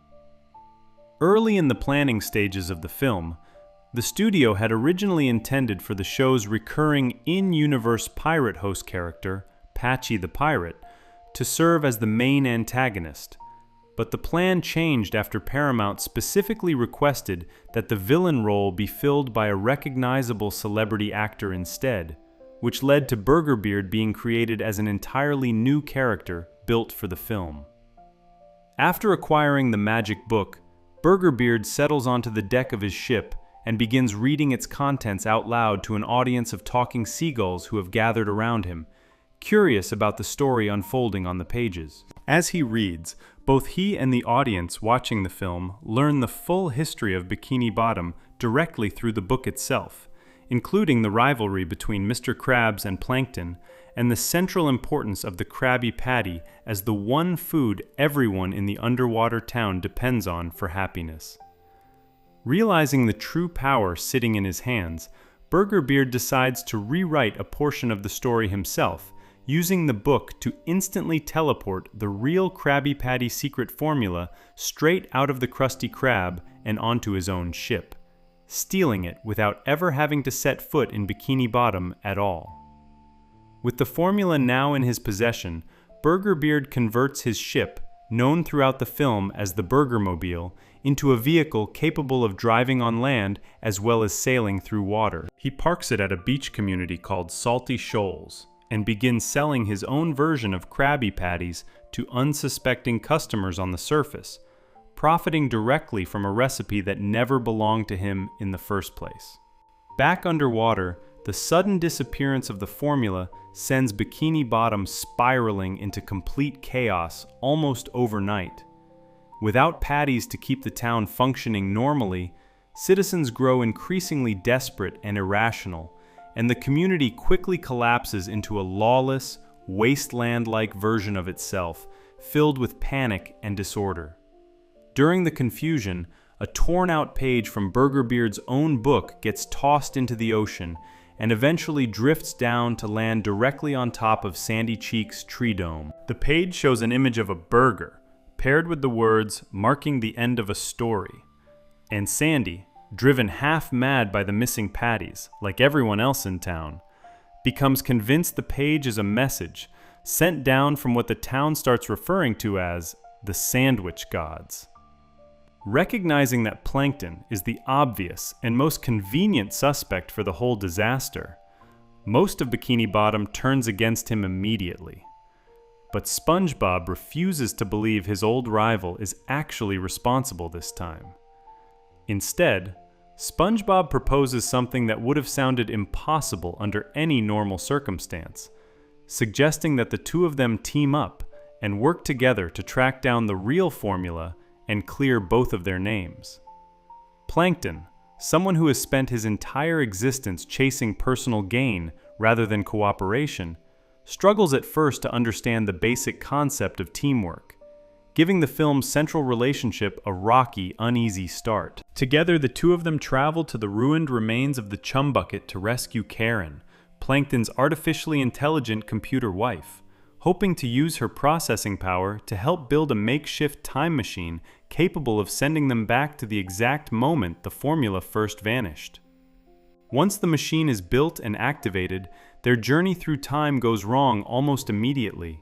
Early in the planning stages of the film, the studio had originally intended for the show's recurring in-universe pirate host character, Patchy the Pirate, to serve as the main antagonist, but the plan changed after Paramount specifically requested that the villain role be filled by a recognizable celebrity actor instead, which led to Burgerbeard being created as an entirely new character built for the film. After acquiring the magic book, Burgerbeard settles onto the deck of his ship and begins reading its contents out loud to an audience of talking seagulls who have gathered around him, curious about the story unfolding on the pages. As he reads, both he and the audience watching the film learn the full history of Bikini Bottom directly through the book itself, including the rivalry between Mr. Krabs and Plankton, and the central importance of the Krabby Patty as the one food everyone in the underwater town depends on for happiness. Realizing the true power sitting in his hands, Burgerbeard decides to rewrite a portion of the story himself, using the book to instantly teleport the real Krabby Patty secret formula straight out of the Krusty Krab and onto his own ship, stealing it without ever having to set foot in Bikini Bottom at all. With the formula now in his possession, Burgerbeard converts his ship, known throughout the film as the Burgermobile, into a vehicle capable of driving on land as well as sailing through water. He parks it at a beach community called Salty Shoals and begins selling his own version of Krabby Patties to unsuspecting customers on the surface, profiting directly from a recipe that never belonged to him in the first place. Back underwater, the sudden disappearance of the formula sends Bikini Bottom spiraling into complete chaos almost overnight. Without patties to keep the town functioning normally, citizens grow increasingly desperate and irrational, and the community quickly collapses into a lawless, wasteland-like version of itself, filled with panic and disorder. During the confusion, a torn-out page from Burgerbeard's own book gets tossed into the ocean and eventually drifts down to land directly on top of Sandy Cheek's tree dome. The page shows an image of a burger, paired with the words, "marking the end of a story." And Sandy, driven half mad by the missing patties, like everyone else in town, becomes convinced the page is a message sent down from what the town starts referring to as the Sandwich Gods. Recognizing that Plankton is the obvious and most convenient suspect for the whole disaster, most of Bikini Bottom turns against him immediately. But SpongeBob refuses to believe his old rival is actually responsible this time. Instead, SpongeBob proposes something that would have sounded impossible under any normal circumstance, suggesting that the two of them team up and work together to track down the real formula and clear both of their names. Plankton, someone who has spent his entire existence chasing personal gain rather than cooperation, struggles at first to understand the basic concept of teamwork, giving the film's central relationship a rocky, uneasy start. Together, the two of them travel to the ruined remains of the Chum Bucket to rescue Karen, Plankton's artificially intelligent computer wife, hoping to use her processing power to help build a makeshift time machine capable of sending them back to the exact moment the formula first vanished. Once the machine is built and activated, their journey through time goes wrong almost immediately.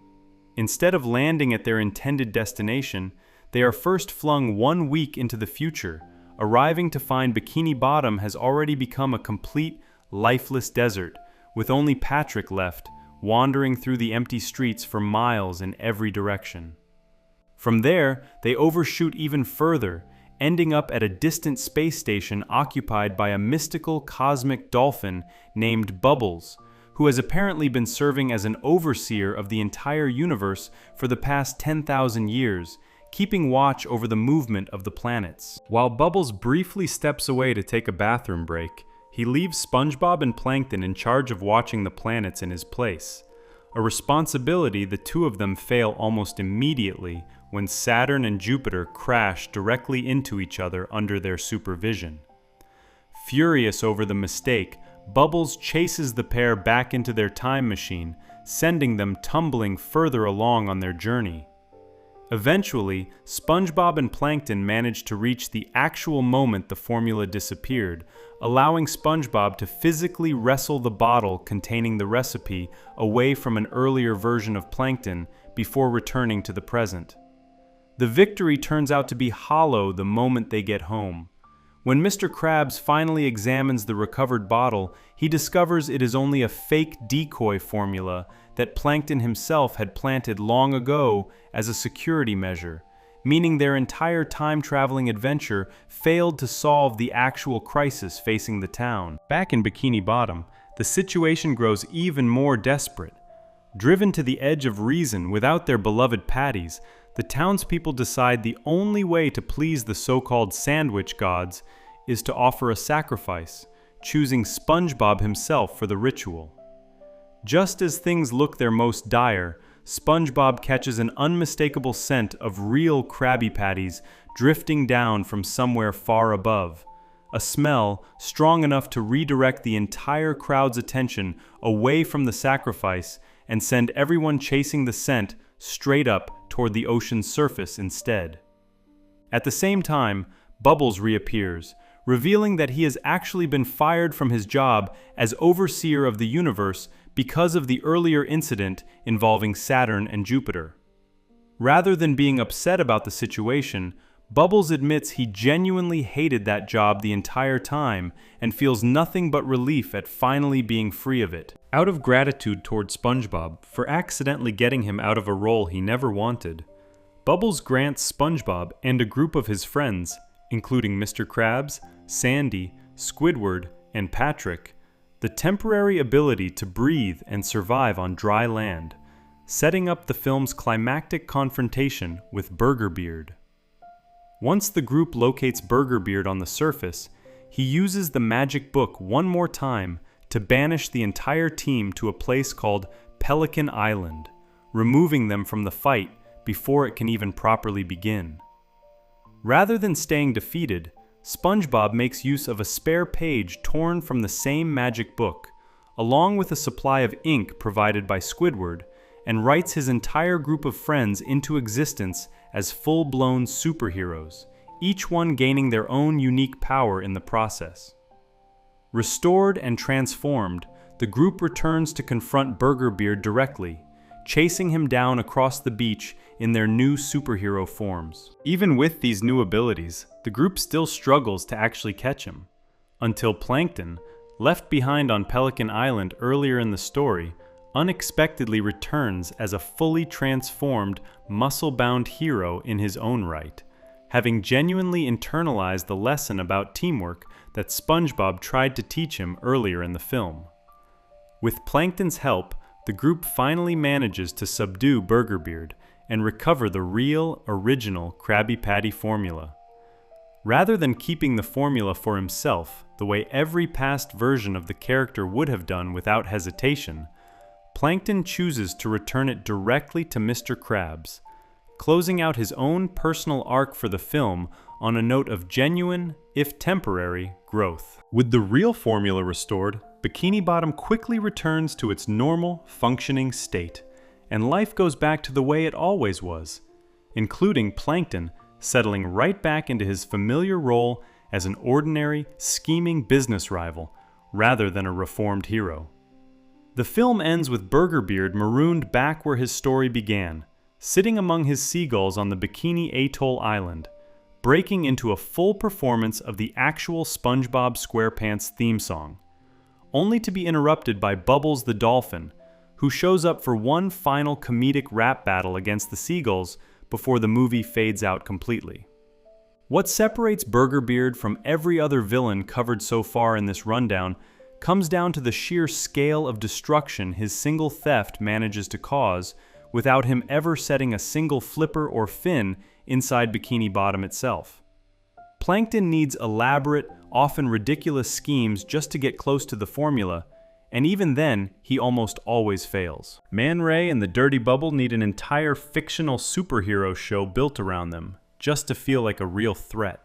Instead of landing at their intended destination, they are first flung 1 week into the future, arriving to find Bikini Bottom has already become a complete, lifeless desert, with only Patrick left, wandering through the empty streets for miles in every direction. From there, they overshoot even further, ending up at a distant space station occupied by a mystical cosmic dolphin named Bubbles, who has apparently been serving as an overseer of the entire universe for the past 10,000 years, keeping watch over the movement of the planets. While Bubbles briefly steps away to take a bathroom break, he leaves SpongeBob and Plankton in charge of watching the planets in his place, a responsibility the two of them fail almost immediately when Saturn and Jupiter crash directly into each other under their supervision. Furious over the mistake, Bubbles chases the pair back into their time machine, sending them tumbling further along on their journey. Eventually, SpongeBob and Plankton manage to reach the actual moment the formula disappeared, allowing SpongeBob to physically wrestle the bottle containing the recipe away from an earlier version of Plankton before returning to the present. The victory turns out to be hollow the moment they get home. When Mr. Krabs finally examines the recovered bottle, he discovers it is only a fake decoy formula that Plankton himself had planted long ago as a security measure, meaning their entire time-traveling adventure failed to solve the actual crisis facing the town. Back in Bikini Bottom, the situation grows even more desperate. Driven to the edge of reason without their beloved patties, the townspeople decide the only way to please the so-called sandwich gods is to offer a sacrifice, choosing SpongeBob himself for the ritual. Just as things look their most dire, SpongeBob catches an unmistakable scent of real Krabby Patties drifting down from somewhere far above, a smell strong enough to redirect the entire crowd's attention away from the sacrifice and send everyone chasing the scent straight up toward the ocean's surface instead. At the same time, Bubbles reappears, revealing that he has actually been fired from his job as overseer of the universe because of the earlier incident involving Saturn and Jupiter. Rather than being upset about the situation, Bubbles admits he genuinely hated that job the entire time and feels nothing but relief at finally being free of it. Out of gratitude toward SpongeBob for accidentally getting him out of a role he never wanted, Bubbles grants SpongeBob and a group of his friends, including Mr. Krabs, Sandy, Squidward, and Patrick, the temporary ability to breathe and survive on dry land, setting up the film's climactic confrontation with Burger Beard. Once the group locates Burger Beard on the surface, he uses the magic book one more time to banish the entire team to a place called Pelican Island, removing them from the fight before it can even properly begin. Rather than staying defeated, SpongeBob makes use of a spare page torn from the same magic book, along with a supply of ink provided by Squidward, and writes his entire group of friends into existence as full-blown superheroes, each one gaining their own unique power in the process. Restored and transformed, the group returns to confront Burger Beard directly, chasing him down across the beach in their new superhero forms. Even with these new abilities, the group still struggles to actually catch him, until Plankton, left behind on Pelican Island earlier in the story, unexpectedly returns as a fully transformed, muscle-bound hero in his own right, having genuinely internalized the lesson about teamwork that SpongeBob tried to teach him earlier in the film. With Plankton's help, the group finally manages to subdue Burger Beard and recover the real, original Krabby Patty formula. Rather than keeping the formula for himself, the way every past version of the character would have done without hesitation, Plankton chooses to return it directly to Mr. Krabs, closing out his own personal arc for the film on a note of genuine, if temporary, growth. With the real formula restored, Bikini Bottom quickly returns to its normal, functioning state, and life goes back to the way it always was, including Plankton settling right back into his familiar role as an ordinary, scheming business rival, rather than a reformed hero. The film ends with Burgerbeard marooned back where his story began, sitting among his seagulls on the Bikini Atoll Island, breaking into a full performance of the actual SpongeBob SquarePants theme song, only to be interrupted by Bubbles the dolphin, who shows up for one final comedic rap battle against the seagulls before the movie fades out completely. What separates Burgerbeard from every other villain covered so far in this rundown comes down to the sheer scale of destruction his single theft manages to cause without him ever setting a single flipper or fin inside Bikini Bottom itself. Plankton needs elaborate, often ridiculous schemes just to get close to the formula, and even then, he almost always fails. Man Ray and the Dirty Bubble need an entire fictional superhero show built around them, just to feel like a real threat.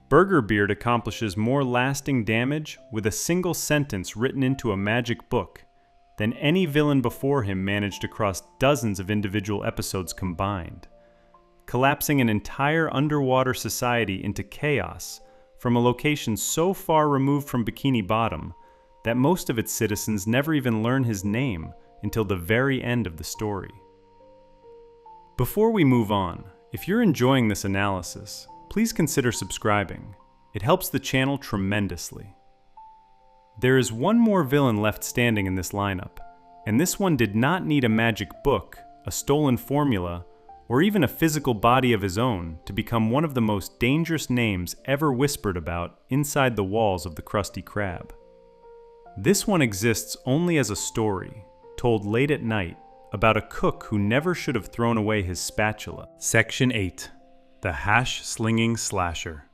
Burgerbeard accomplishes more lasting damage with a single sentence written into a magic book than any villain before him managed across dozens of individual episodes combined, collapsing an entire underwater society into chaos from a location so far removed from Bikini Bottom that most of its citizens never even learn his name until the very end of the story. Before we move on, if you're enjoying this analysis, please consider subscribing. It helps the channel tremendously. There is one more villain left standing in this lineup, and this one did not need a magic book, a stolen formula, or even a physical body of his own to become one of the most dangerous names ever whispered about inside the walls of the Krusty Krab. This one exists only as a story, told late at night, about a cook who never should have thrown away his spatula. Section 8. The Hash-Slinging Slasher.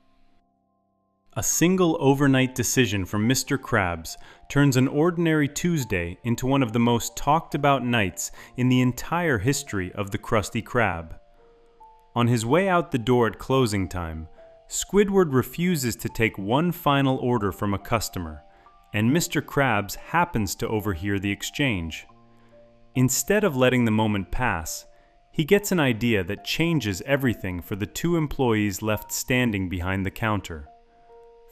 A single overnight decision from Mr. Krabs turns an ordinary Tuesday into one of the most talked about nights in the entire history of the Krusty Krab. On his way out the door at closing time, Squidward refuses to take one final order from a customer, and Mr. Krabs happens to overhear the exchange. Instead of letting the moment pass, he gets an idea that changes everything for the two employees left standing behind the counter.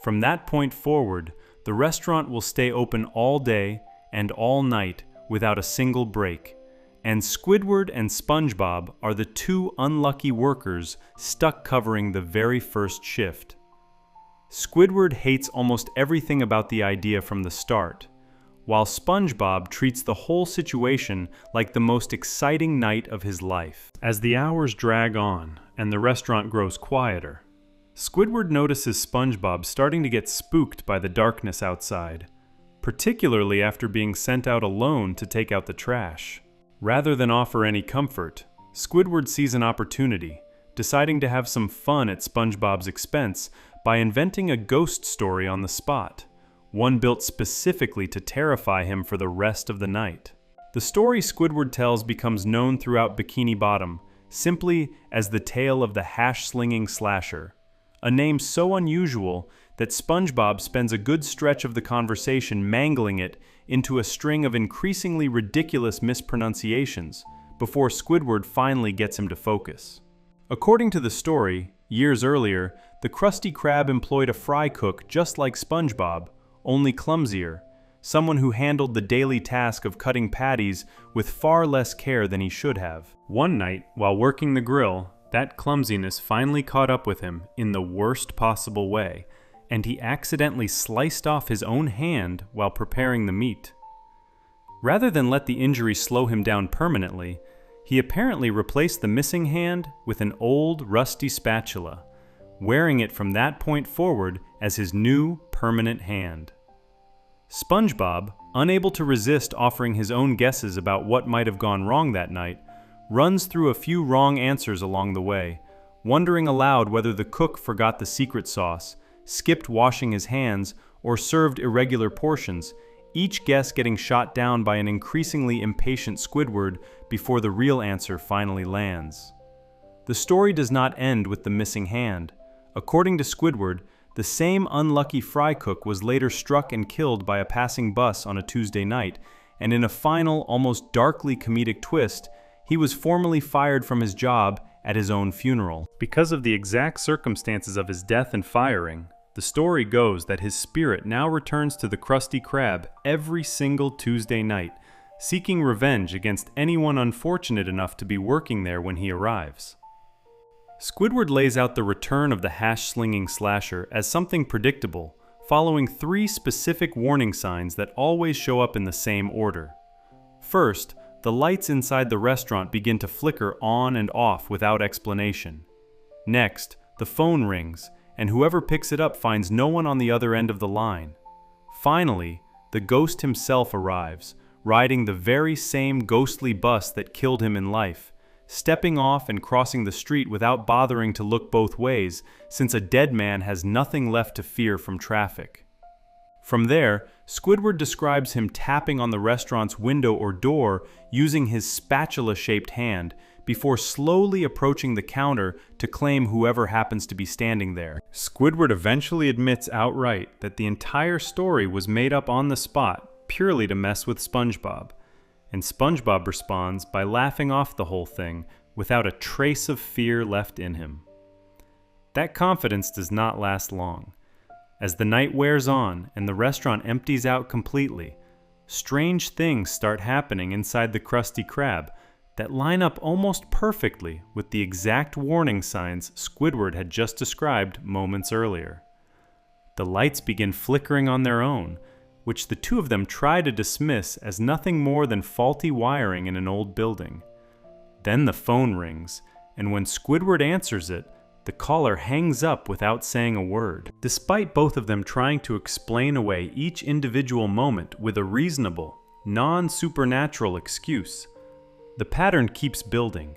From that point forward, the restaurant will stay open all day and all night without a single break, and Squidward and SpongeBob are the two unlucky workers stuck covering the very first shift. Squidward hates almost everything about the idea from the start, while SpongeBob treats the whole situation like the most exciting night of his life. As the hours drag on and the restaurant grows quieter, Squidward notices SpongeBob starting to get spooked by the darkness outside, particularly after being sent out alone to take out the trash. Rather than offer any comfort, Squidward sees an opportunity, deciding to have some fun at SpongeBob's expense by inventing a ghost story on the spot, one built specifically to terrify him for the rest of the night. The story Squidward tells becomes known throughout Bikini Bottom simply as the tale of the Hash-Slinging Slasher, a name so unusual that SpongeBob spends a good stretch of the conversation mangling it into a string of increasingly ridiculous mispronunciations before Squidward finally gets him to focus. According to the story, years earlier, the Krusty Krab employed a fry cook just like SpongeBob, only clumsier, someone who handled the daily task of cutting patties with far less care than he should have. One night, while working the grill, that clumsiness finally caught up with him in the worst possible way, and he accidentally sliced off his own hand while preparing the meat. Rather than let the injury slow him down permanently, he apparently replaced the missing hand with an old, rusty spatula, wearing it from that point forward as his new, permanent hand. SpongeBob, unable to resist offering his own guesses about what might have gone wrong that night, runs through a few wrong answers along the way, wondering aloud whether the cook forgot the secret sauce, skipped washing his hands, or served irregular portions, each guess getting shot down by an increasingly impatient Squidward before the real answer finally lands. The story does not end with the missing hand. According to Squidward, the same unlucky fry cook was later struck and killed by a passing bus on a Tuesday night, and in a final, almost darkly comedic twist, he was formally fired from his job at his own funeral. Because of the exact circumstances of his death and firing, the story goes that his spirit now returns to the Krusty Krab every single Tuesday night, seeking revenge against anyone unfortunate enough to be working there when he arrives. Squidward lays out the return of the hash-slinging slasher as something predictable, following 3 specific warning signs that always show up in the same order. First, the lights inside the restaurant begin to flicker on and off without explanation. Next, the phone rings, and whoever picks it up finds no one on the other end of the line. Finally, the ghost himself arrives, riding the very same ghostly bus that killed him in life, stepping off and crossing the street without bothering to look both ways, since a dead man has nothing left to fear from traffic. From there, Squidward describes him tapping on the restaurant's window or door using his spatula-shaped hand, before slowly approaching the counter to claim whoever happens to be standing there. Squidward eventually admits outright that the entire story was made up on the spot purely to mess with SpongeBob, and SpongeBob responds by laughing off the whole thing without a trace of fear left in him. That confidence does not last long. As the night wears on and the restaurant empties out completely, strange things start happening inside the Krusty Krab that line up almost perfectly with the exact warning signs Squidward had just described moments earlier. The lights begin flickering on their own, which the two of them try to dismiss as nothing more than faulty wiring in an old building. Then the phone rings, and when Squidward answers it, the caller hangs up without saying a word. Despite both of them trying to explain away each individual moment with a reasonable, non-supernatural excuse, the pattern keeps building,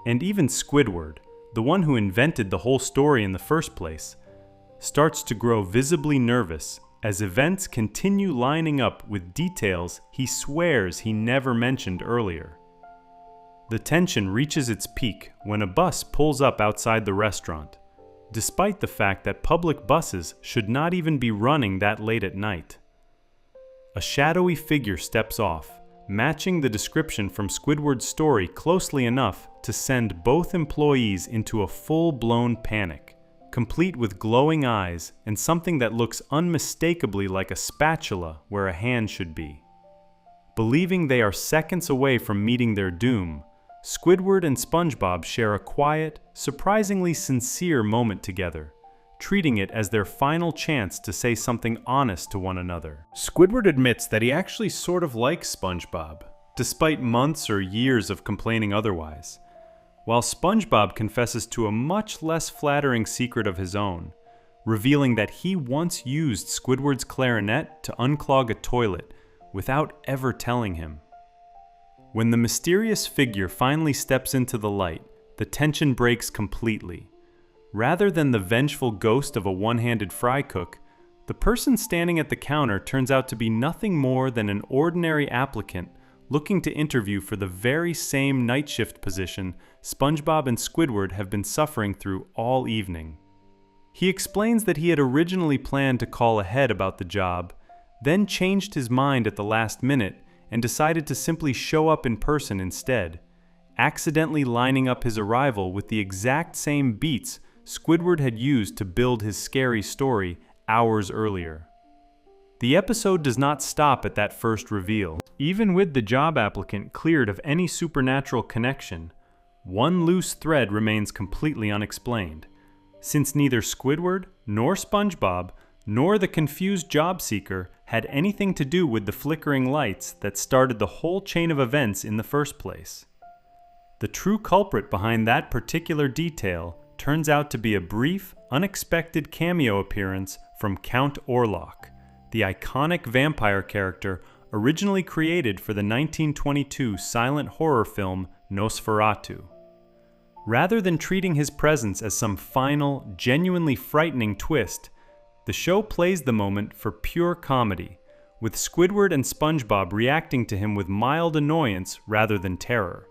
and even Squidward, the one who invented the whole story in the first place, starts to grow visibly nervous as events continue lining up with details he swears he never mentioned earlier. The tension reaches its peak when a bus pulls up outside the restaurant, despite the fact that public buses should not even be running that late at night. A shadowy figure steps off, matching the description from Squidward's story closely enough to send both employees into a full-blown panic, complete with glowing eyes and something that looks unmistakably like a spatula where a hand should be. Believing they are seconds away from meeting their doom, Squidward and SpongeBob share a quiet, surprisingly sincere moment together, treating it as their final chance to say something honest to one another. Squidward admits that he actually sort of likes SpongeBob, despite months or years of complaining otherwise, while SpongeBob confesses to a much less flattering secret of his own, revealing that he once used Squidward's clarinet to unclog a toilet without ever telling him. When the mysterious figure finally steps into the light, the tension breaks completely. Rather than the vengeful ghost of a one-handed fry cook, the person standing at the counter turns out to be nothing more than an ordinary applicant looking to interview for the very same night shift position SpongeBob and Squidward have been suffering through all evening. He explains that he had originally planned to call ahead about the job, then changed his mind at the last minute and decided to simply show up in person instead, accidentally lining up his arrival with the exact same beats Squidward had used to build his scary story hours earlier. The episode does not stop at that first reveal. Even with the job applicant cleared of any supernatural connection, one loose thread remains completely unexplained, since neither Squidward nor SpongeBob nor the confused job seeker had anything to do with the flickering lights that started the whole chain of events in the first place. The true culprit behind that particular detail turns out to be a brief, unexpected cameo appearance from Count Orlok, the iconic vampire character originally created for the 1922 silent horror film Nosferatu. Rather than treating his presence as some final, genuinely frightening twist, the show plays the moment for pure comedy, with Squidward and SpongeBob reacting to him with mild annoyance rather than terror,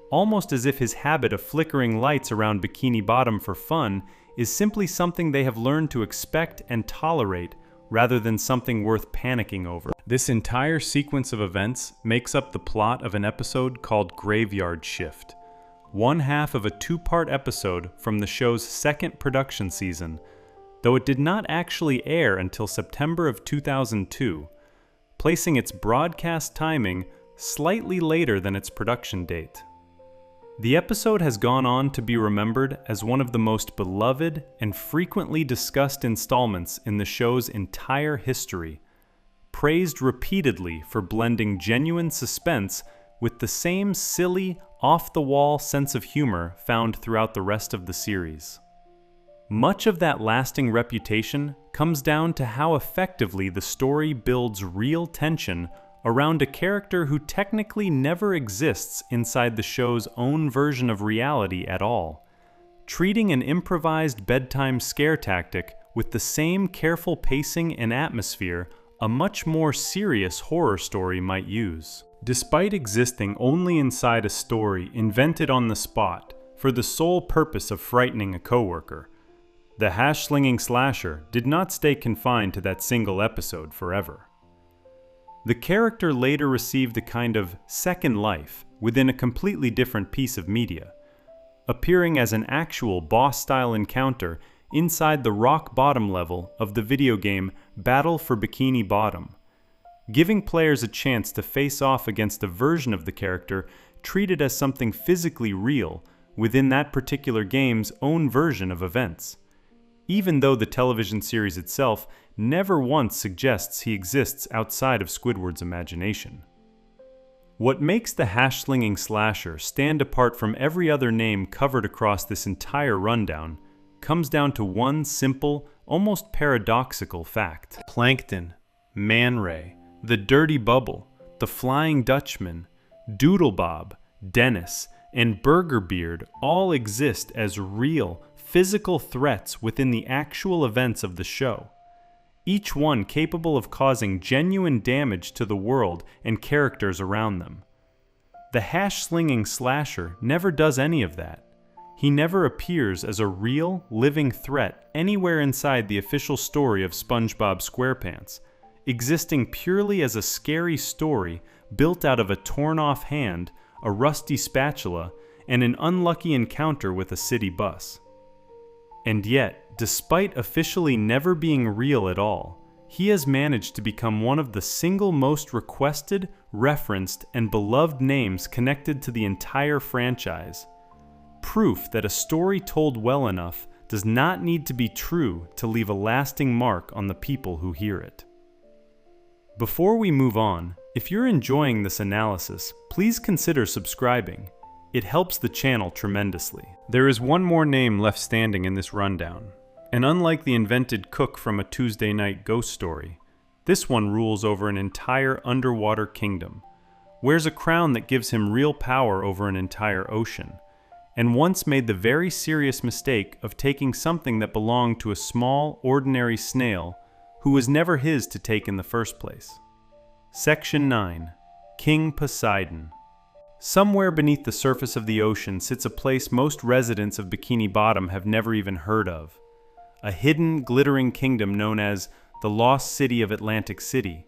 almost as if his habit of flickering lights around Bikini Bottom for fun is simply something they have learned to expect and tolerate rather than something worth panicking over. This entire sequence of events makes up the plot of an episode called Graveyard Shift, one half of a two-part episode from the show's second production season, though it did not actually air until September of 2002, placing its broadcast timing slightly later than its production date. The episode has gone on to be remembered as one of the most beloved and frequently discussed installments in the show's entire history, praised repeatedly for blending genuine suspense with the same silly, off-the-wall sense of humor found throughout the rest of the series. Much of that lasting reputation comes down to how effectively the story builds real tension around a character who technically never exists inside the show's own version of reality at all, treating an improvised bedtime scare tactic with the same careful pacing and atmosphere a much more serious horror story might use. Despite existing only inside a story invented on the spot for the sole purpose of frightening a coworker, the hash-slinging slasher did not stay confined to that single episode forever. The character later received a kind of second life within a completely different piece of media, appearing as an actual boss-style encounter inside the rock bottom level of the video game Battle for Bikini Bottom, giving players a chance to face off against a version of the character treated as something physically real within that particular game's own version of events, even though the television series itself never once suggests he exists outside of Squidward's imagination. What makes the hash-slinging slasher stand apart from every other name covered across this entire rundown comes down to one simple, almost paradoxical fact. Plankton, Man Ray, the Dirty Bubble, the Flying Dutchman, Doodlebob, Dennis, and Burger Beard all exist as real, physical threats within the actual events of the show, each one capable of causing genuine damage to the world and characters around them. The hash-slinging slasher never does any of that. He never appears as a real, living threat anywhere inside the official story of SpongeBob SquarePants, existing purely as a scary story built out of a torn-off hand, a rusty spatula, and an unlucky encounter with a city bus. And yet, despite officially never being real at all, he has managed to become one of the single most requested, referenced, and beloved names connected to the entire franchise. Proof that a story told well enough does not need to be true to leave a lasting mark on the people who hear it. Before we move on, if you're enjoying this analysis, please consider subscribing. It helps the channel tremendously. There is one more name left standing in this rundown, and unlike the invented cook from a Tuesday night ghost story, this one rules over an entire underwater kingdom, wears a crown that gives him real power over an entire ocean, and once made the very serious mistake of taking something that belonged to a small, ordinary snail who was never his to take in the first place. Section 9. King Poseidon. Somewhere beneath the surface of the ocean sits a place most residents of Bikini Bottom have never even heard of. A hidden, glittering kingdom known as the Lost City of Atlantic City.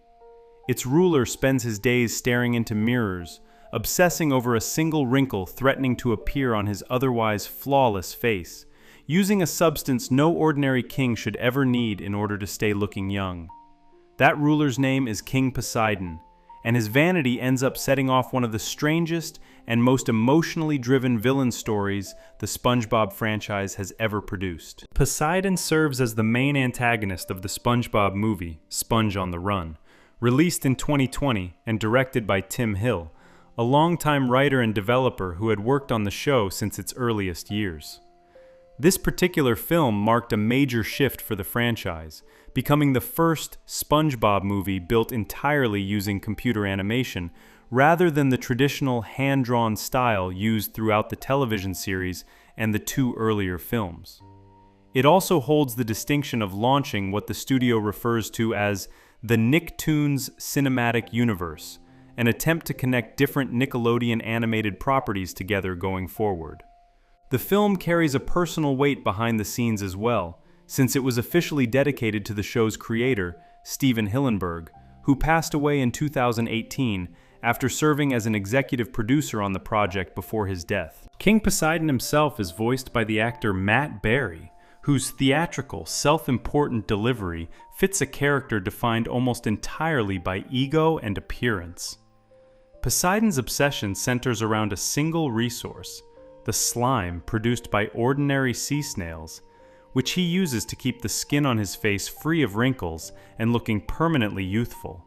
Its ruler spends his days staring into mirrors, obsessing over a single wrinkle threatening to appear on his otherwise flawless face, using a substance no ordinary king should ever need in order to stay looking young. That ruler's name is King Poseidon, and his vanity ends up setting off one of the strangest and most emotionally driven villain stories the SpongeBob franchise has ever produced. Poseidon serves as the main antagonist of the SpongeBob movie, Sponge on the Run, released in 2020 and directed by Tim Hill, a longtime writer and developer who had worked on the show since its earliest years. This particular film marked a major shift for the franchise, becoming the first SpongeBob movie built entirely using computer animation, rather than the traditional hand-drawn style used throughout the television series and the two earlier films. It also holds the distinction of launching what the studio refers to as the Nicktoons Cinematic Universe, an attempt to connect different Nickelodeon animated properties together going forward. The film carries a personal weight behind the scenes as well, since it was officially dedicated to the show's creator, Steven Hillenburg, who passed away in 2018 after serving as an executive producer on the project before his death. King Poseidon himself is voiced by the actor Matt Berry, whose theatrical, self-important delivery fits a character defined almost entirely by ego and appearance. Poseidon's obsession centers around a single resource, the slime produced by ordinary sea snails, which he uses to keep the skin on his face free of wrinkles and looking permanently youthful.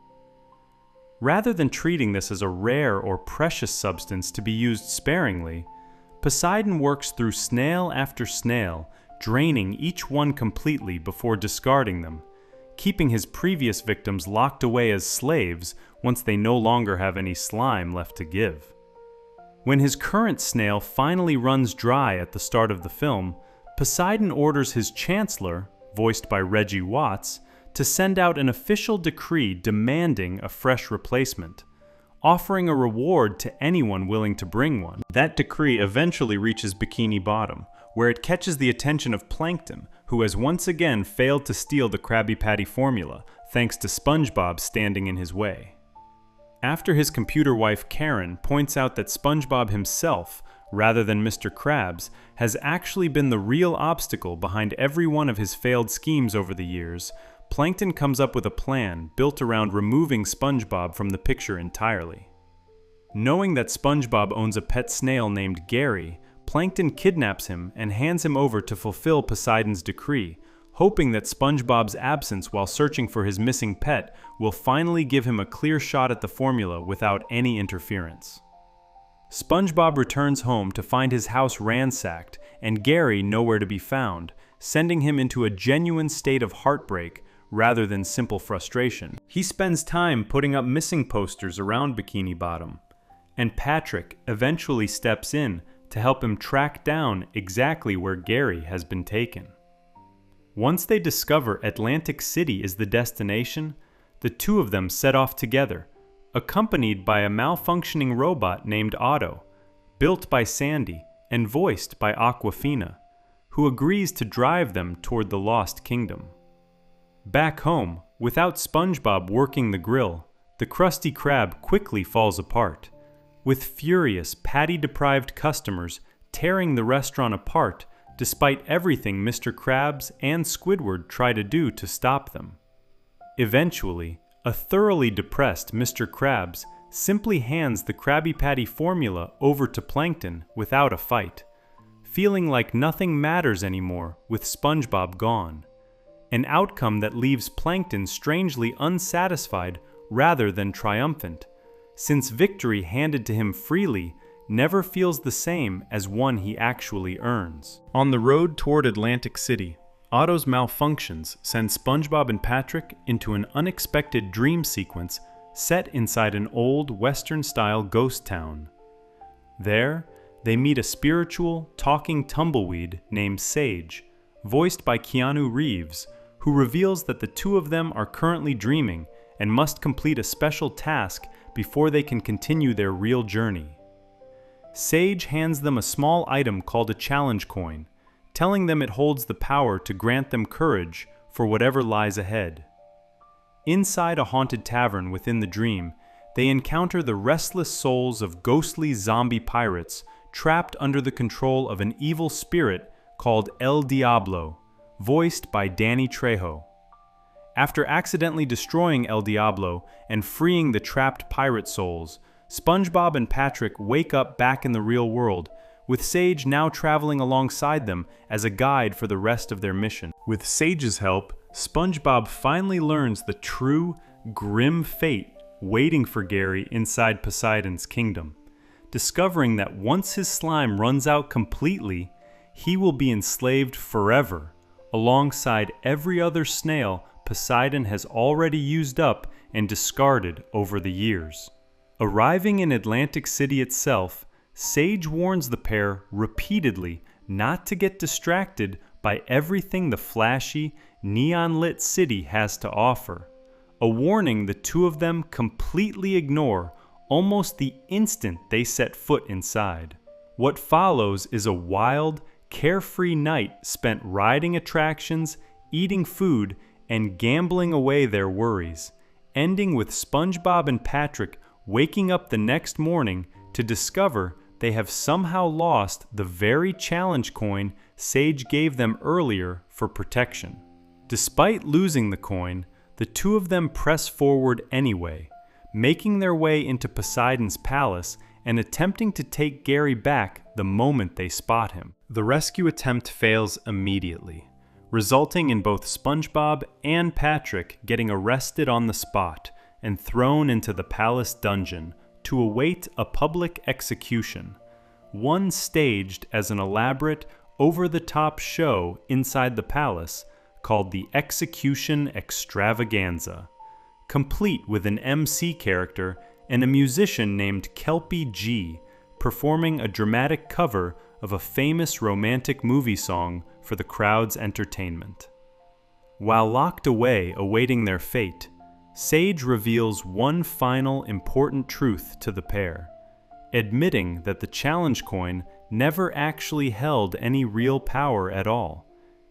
Rather than treating this as a rare or precious substance to be used sparingly, Poseidon works through snail after snail, draining each one completely before discarding them, keeping his previous victims locked away as slaves once they no longer have any slime left to give. When his current snail finally runs dry at the start of the film, Poseidon orders his chancellor, voiced by Reggie Watts, to send out an official decree demanding a fresh replacement, offering a reward to anyone willing to bring one. That decree eventually reaches Bikini Bottom, where it catches the attention of Plankton, who has once again failed to steal the Krabby Patty formula, thanks to SpongeBob standing in his way. After his computer wife Karen points out that SpongeBob himself, rather than Mr. Krabs, has actually been the real obstacle behind every one of his failed schemes over the years, Plankton comes up with a plan built around removing SpongeBob from the picture entirely. Knowing that SpongeBob owns a pet snail named Gary, Plankton kidnaps him and hands him over to fulfill Poseidon's decree, hoping that SpongeBob's absence while searching for his missing pet will finally give him a clear shot at the formula without any interference. SpongeBob returns home to find his house ransacked and Gary nowhere to be found, sending him into a genuine state of heartbreak rather than simple frustration. He spends time putting up missing posters around Bikini Bottom, and Patrick eventually steps in to help him track down exactly where Gary has been taken. Once they discover Atlantic City is the destination, the two of them set off together, accompanied by a malfunctioning robot named Otto, built by Sandy and voiced by Awkwafina, who agrees to drive them toward the Lost Kingdom. Back home, without SpongeBob working the grill, the Krusty Krab quickly falls apart, with furious, patty-deprived customers tearing the restaurant apart despite everything Mr. Krabs and Squidward try to do to stop them. Eventually, a thoroughly depressed Mr. Krabs simply hands the Krabby Patty formula over to Plankton without a fight, feeling like nothing matters anymore with SpongeBob gone, an outcome that leaves Plankton strangely unsatisfied rather than triumphant, since victory handed to him freely never feels the same as one he actually earns. On the road toward Atlantic City, Otto's malfunctions send SpongeBob and Patrick into an unexpected dream sequence set inside an old Western-style ghost town. There, they meet a spiritual, talking tumbleweed named Sage, voiced by Keanu Reeves, who reveals that the two of them are currently dreaming and must complete a special task before they can continue their real journey. Sage hands them a small item called a challenge coin, telling them it holds the power to grant them courage for whatever lies ahead. Inside a haunted tavern within the dream, they encounter the restless souls of ghostly zombie pirates trapped under the control of an evil spirit called El Diablo, voiced by Danny Trejo. After accidentally destroying El Diablo and freeing the trapped pirate souls, SpongeBob and Patrick wake up back in the real world, with Sage now traveling alongside them as a guide for the rest of their mission. With Sage's help, SpongeBob finally learns the true, grim fate waiting for Gary inside Poseidon's kingdom, discovering that once his slime runs out completely, he will be enslaved forever, alongside every other snail Poseidon has already used up and discarded over the years. Arriving in Atlantic City itself, Sage warns the pair repeatedly not to get distracted by everything the flashy, neon-lit city has to offer, a warning the two of them completely ignore almost the instant they set foot inside. What follows is a wild, carefree night spent riding attractions, eating food, and gambling away their worries, ending with SpongeBob and Patrick waking up the next morning to discover they have somehow lost the very challenge coin Sage gave them earlier for protection. Despite losing the coin, the two of them press forward anyway, making their way into Poseidon's palace and attempting to take Gary back the moment they spot him. The rescue attempt fails immediately, resulting in both SpongeBob and Patrick getting arrested on the spot and thrown into the palace dungeon to await a public execution, one staged as an elaborate, over-the-top show inside the palace called the Execution Extravaganza, complete with an MC character and a musician named Kelpie G performing a dramatic cover of a famous romantic movie song for the crowd's entertainment. While locked away awaiting their fate, Sage reveals one final important truth to the pair, admitting that the challenge coin never actually held any real power at all,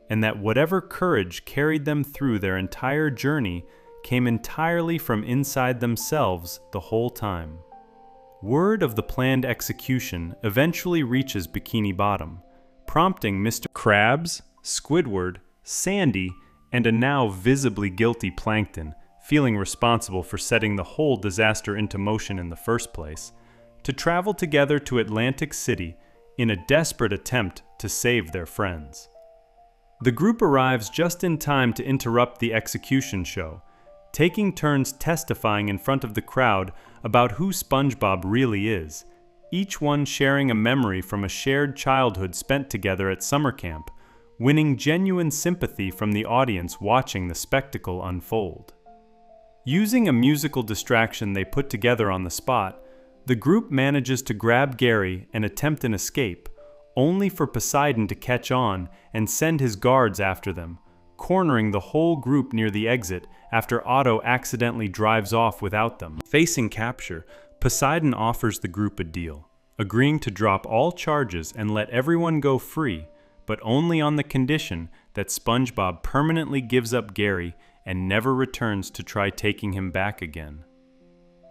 and that whatever courage carried them through their entire journey came entirely from inside themselves the whole time. Word of the planned execution eventually reaches Bikini Bottom, prompting Mr. Krabs, Squidward, Sandy, and a now visibly guilty Plankton, feeling responsible for setting the whole disaster into motion in the first place, to travel together to Atlantic City in a desperate attempt to save their friends. The group arrives just in time to interrupt the execution show, taking turns testifying in front of the crowd about who SpongeBob really is, each one sharing a memory from a shared childhood spent together at summer camp, winning genuine sympathy from the audience watching the spectacle unfold. Using a musical distraction they put together on the spot, the group manages to grab Gary and attempt an escape, only for Poseidon to catch on and send his guards after them, cornering the whole group near the exit after Otto accidentally drives off without them. Facing capture, Poseidon offers the group a deal, agreeing to drop all charges and let everyone go free, but only on the condition that SpongeBob permanently gives up Gary and never returns to try taking him back again.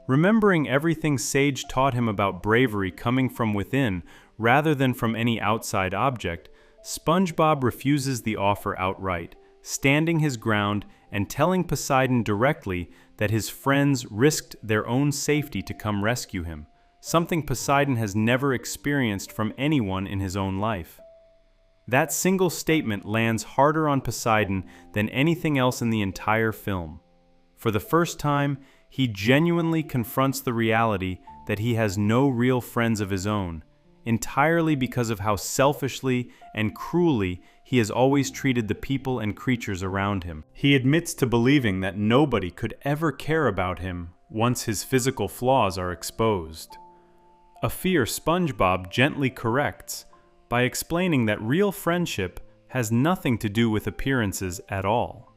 Remembering everything Sage taught him about bravery coming from within rather than from any outside object, SpongeBob refuses the offer outright, standing his ground and telling Poseidon directly that his friends risked their own safety to come rescue him, something Poseidon has never experienced from anyone in his own life. That single statement lands harder on Poseidon than anything else in the entire film. For the first time, he genuinely confronts the reality that he has no real friends of his own, entirely because of how selfishly and cruelly he has always treated the people and creatures around him. He admits to believing that nobody could ever care about him once his physical flaws are exposed. A fear SpongeBob gently corrects by explaining that real friendship has nothing to do with appearances at all.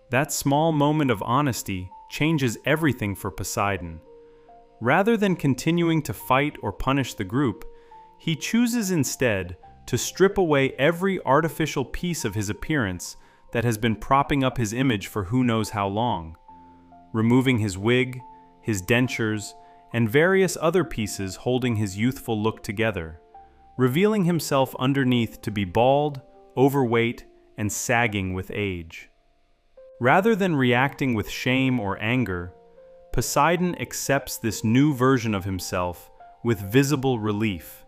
That small moment of honesty changes everything for Poseidon. Rather than continuing to fight or punish the group, he chooses instead to strip away every artificial piece of his appearance that has been propping up his image for who knows how long, removing his wig, his dentures, and various other pieces holding his youthful look together, revealing himself underneath to be bald, overweight, and sagging with age. Rather than reacting with shame or anger, Poseidon accepts this new version of himself with visible relief,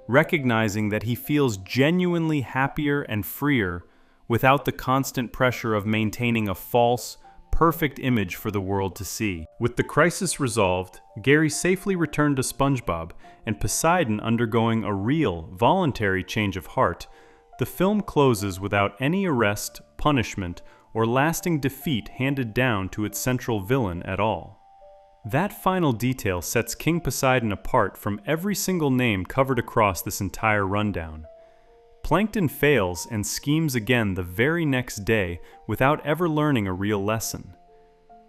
recognizing that he feels genuinely happier and freer without the constant pressure of maintaining a false, perfect image for the world to see. With the crisis resolved, Gary safely returned to SpongeBob, and Poseidon undergoing a real, voluntary change of heart, the film closes without any arrest, punishment, or lasting defeat handed down to its central villain at all. That final detail sets King Poseidon apart from every single name covered across this entire rundown. Plankton fails and schemes again the very next day without ever learning a real lesson.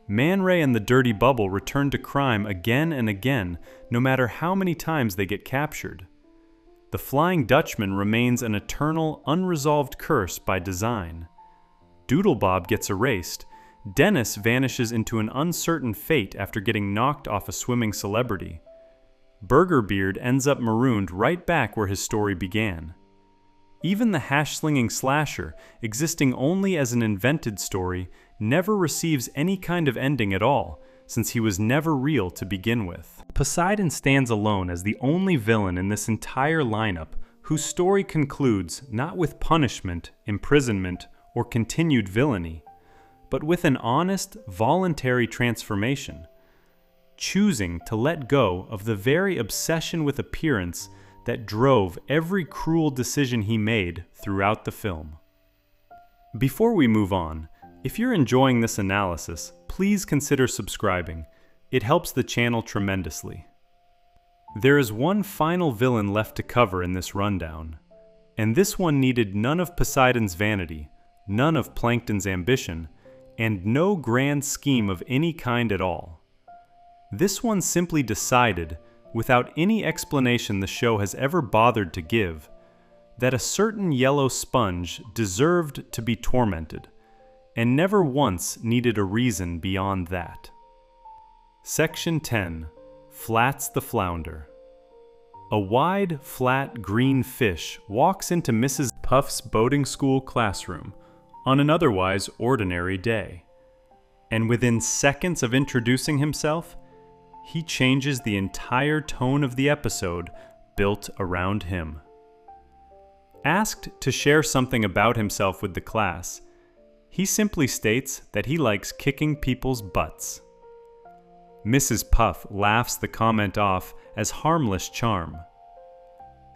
Man Ray and the Dirty Bubble return to crime again and again, no matter how many times they get captured. The Flying Dutchman remains an eternal, unresolved curse by design. Doodlebob gets erased. Dennis vanishes into an uncertain fate after getting knocked off a swimming celebrity. Burgerbeard ends up marooned right back where his story began. Even the hash-slinging slasher, existing only as an invented story, never receives any kind of ending at all, since he was never real to begin with. Poseidon stands alone as the only villain in this entire lineup whose story concludes not with punishment, imprisonment, or continued villainy, but with an honest, voluntary transformation, choosing to let go of the very obsession with appearance that drove every cruel decision he made throughout the film. Before we move on, if you're enjoying this analysis, please consider subscribing. It helps the channel tremendously. There is one final villain left to cover in this rundown, and this one needed none of Poseidon's vanity, none of Plankton's ambition, and no grand scheme of any kind at all. This one simply decided, without any explanation the show has ever bothered to give, that a certain yellow sponge deserved to be tormented, and never once needed a reason beyond that. Section 10. Flats the Flounder. A wide, flat, green fish walks into Mrs. Puff's boating school classroom on an otherwise ordinary day, and within seconds of introducing himself, he changes the entire tone of the episode built around him. Asked to share something about himself with the class, he simply states that he likes kicking people's butts. Mrs. Puff laughs the comment off as harmless charm.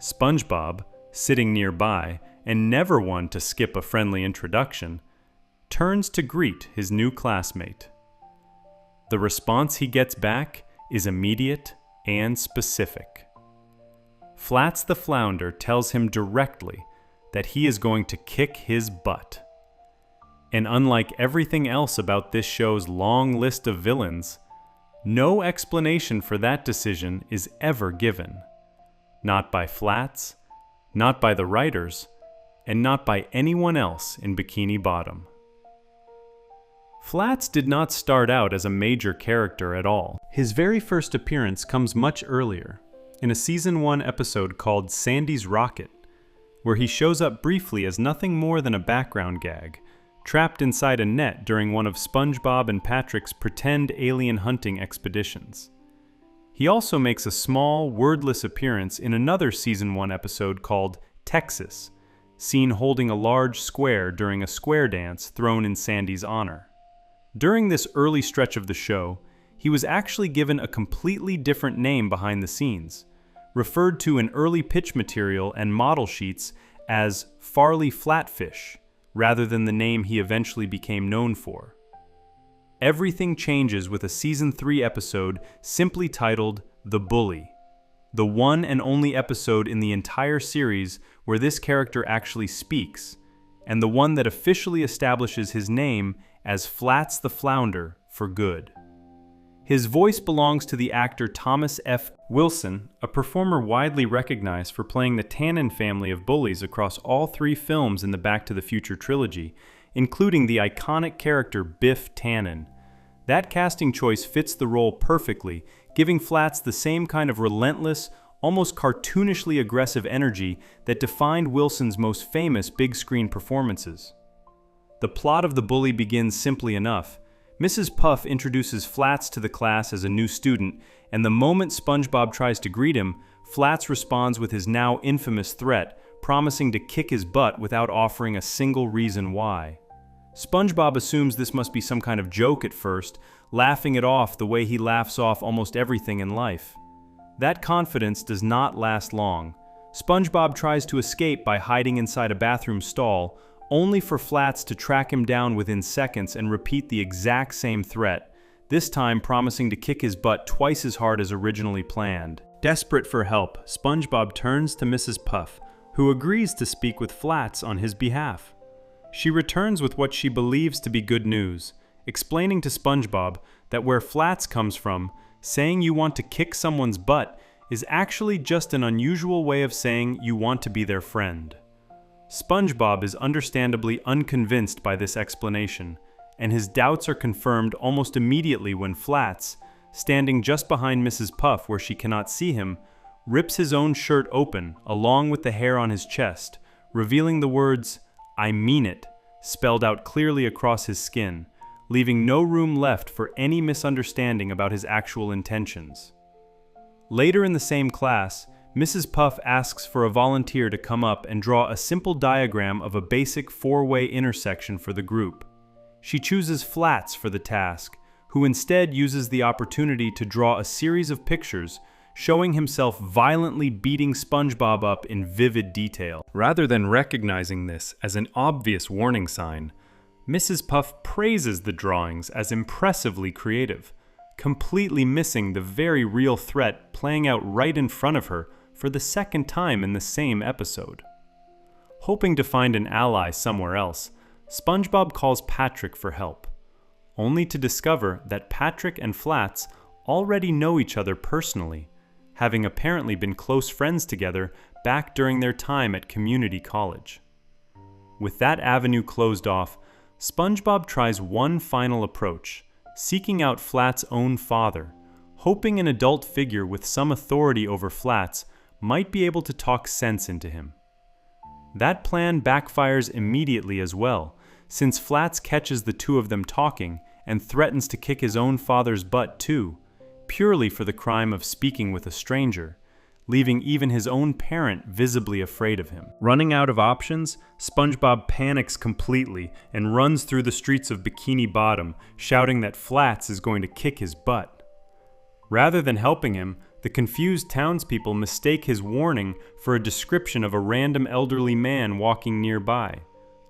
SpongeBob, sitting nearby and never one to skip a friendly introduction, turns to greet his new classmate. The response he gets back is immediate and specific. Flats the Flounder tells him directly that he is going to kick his butt. And unlike everything else about this show's long list of villains, no explanation for that decision is ever given. Not by Flats, not by the writers, and not by anyone else in Bikini Bottom. Flats did not start out as a major character at all. His very first appearance comes much earlier, in a Season 1 episode called Sandy's Rocket, where he shows up briefly as nothing more than a background gag, trapped inside a net during one of SpongeBob and Patrick's pretend alien hunting expeditions. He also makes a small, wordless appearance in another Season 1 episode called Texas, seen holding a large square during a square dance thrown in Sandy's honor. During this early stretch of the show, he was actually given a completely different name behind the scenes, referred to in early pitch material and model sheets as Farley Flatfish, rather than the name he eventually became known for. Everything changes with a Season 3 episode simply titled The Bully, the one and only episode in the entire series where this character actually speaks, and the one that officially establishes his name as Flats the Flounder for good. His voice belongs to the actor Thomas F. Wilson, a performer widely recognized for playing the Tannen family of bullies across all 3 films in the Back to the Future trilogy, including the iconic character Biff Tannen. That casting choice fits the role perfectly, giving Flats the same kind of relentless, almost cartoonishly aggressive energy that defined Wilson's most famous big-screen performances. The plot of The Bully begins simply enough. Mrs. Puff introduces Flats to the class as a new student, and the moment SpongeBob tries to greet him, Flats responds with his now infamous threat, promising to kick his butt without offering a single reason why. SpongeBob assumes this must be some kind of joke at first, laughing it off the way he laughs off almost everything in life. That confidence does not last long. SpongeBob tries to escape by hiding inside a bathroom stall, only for Flats to track him down within seconds and repeat the exact same threat, this time promising to kick his butt twice as hard as originally planned. Desperate for help, SpongeBob turns to Mrs. Puff, who agrees to speak with Flats on his behalf. She returns with what she believes to be good news, explaining to SpongeBob that where Flats comes from, saying you want to kick someone's butt is actually just an unusual way of saying you want to be their friend. SpongeBob is understandably unconvinced by this explanation, and his doubts are confirmed almost immediately when Flats, standing just behind Mrs. Puff where she cannot see him, rips his own shirt open along with the hair on his chest, revealing the words, "I mean it," spelled out clearly across his skin, leaving no room left for any misunderstanding about his actual intentions. Later in the same class, Mrs. Puff asks for a volunteer to come up and draw a simple diagram of a basic four-way intersection for the group. She chooses Flats for the task, who instead uses the opportunity to draw a series of pictures showing himself violently beating SpongeBob up in vivid detail. Rather than recognizing this as an obvious warning sign, Mrs. Puff praises the drawings as impressively creative, completely missing the very real threat playing out right in front of her for the second time in the same episode. Hoping to find an ally somewhere else, SpongeBob calls Patrick for help, only to discover that Patrick and Flats already know each other personally, having apparently been close friends together back during their time at community college. With that avenue closed off, SpongeBob tries one final approach, seeking out Flats' own father, hoping an adult figure with some authority over Flats might be able to talk sense into him. That plan backfires immediately as well, since Flats catches the two of them talking and threatens to kick his own father's butt too, purely for the crime of speaking with a stranger, leaving even his own parent visibly afraid of him. Running out of options, SpongeBob panics completely and runs through the streets of Bikini Bottom, shouting that Flats is going to kick his butt. Rather than helping him, the confused townspeople mistake his warning for a description of a random elderly man walking nearby,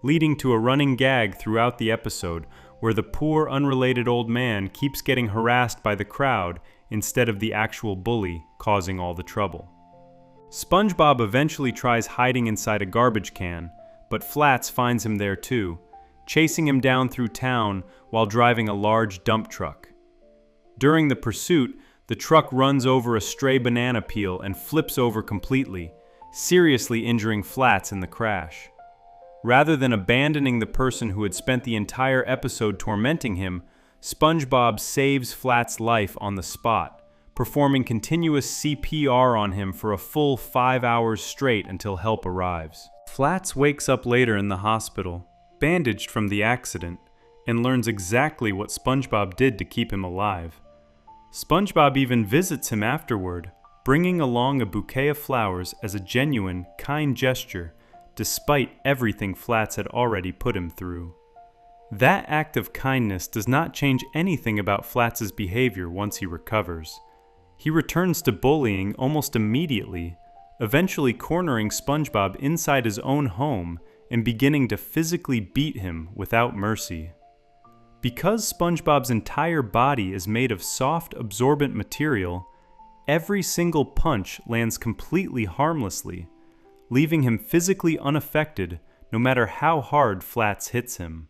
leading to a running gag throughout the episode where the poor, unrelated old man keeps getting harassed by the crowd instead of the actual bully causing all the trouble. SpongeBob eventually tries hiding inside a garbage can, but Flats finds him there too, chasing him down through town while driving a large dump truck. During the pursuit, the truck runs over a stray banana peel and flips over completely, seriously injuring Flats in the crash. Rather than abandoning the person who had spent the entire episode tormenting him, SpongeBob saves Flats' life on the spot, performing continuous CPR on him for a full 5 hours straight until help arrives. Flats wakes up later in the hospital, bandaged from the accident, and learns exactly what SpongeBob did to keep him alive. SpongeBob even visits him afterward, bringing along a bouquet of flowers as a genuine, kind gesture, despite everything Flats had already put him through. That act of kindness does not change anything about Flats' behavior once he recovers. He returns to bullying almost immediately, eventually cornering SpongeBob inside his own home and beginning to physically beat him without mercy. Because SpongeBob's entire body is made of soft, absorbent material, every single punch lands completely harmlessly, leaving him physically unaffected no matter how hard Flats hits him.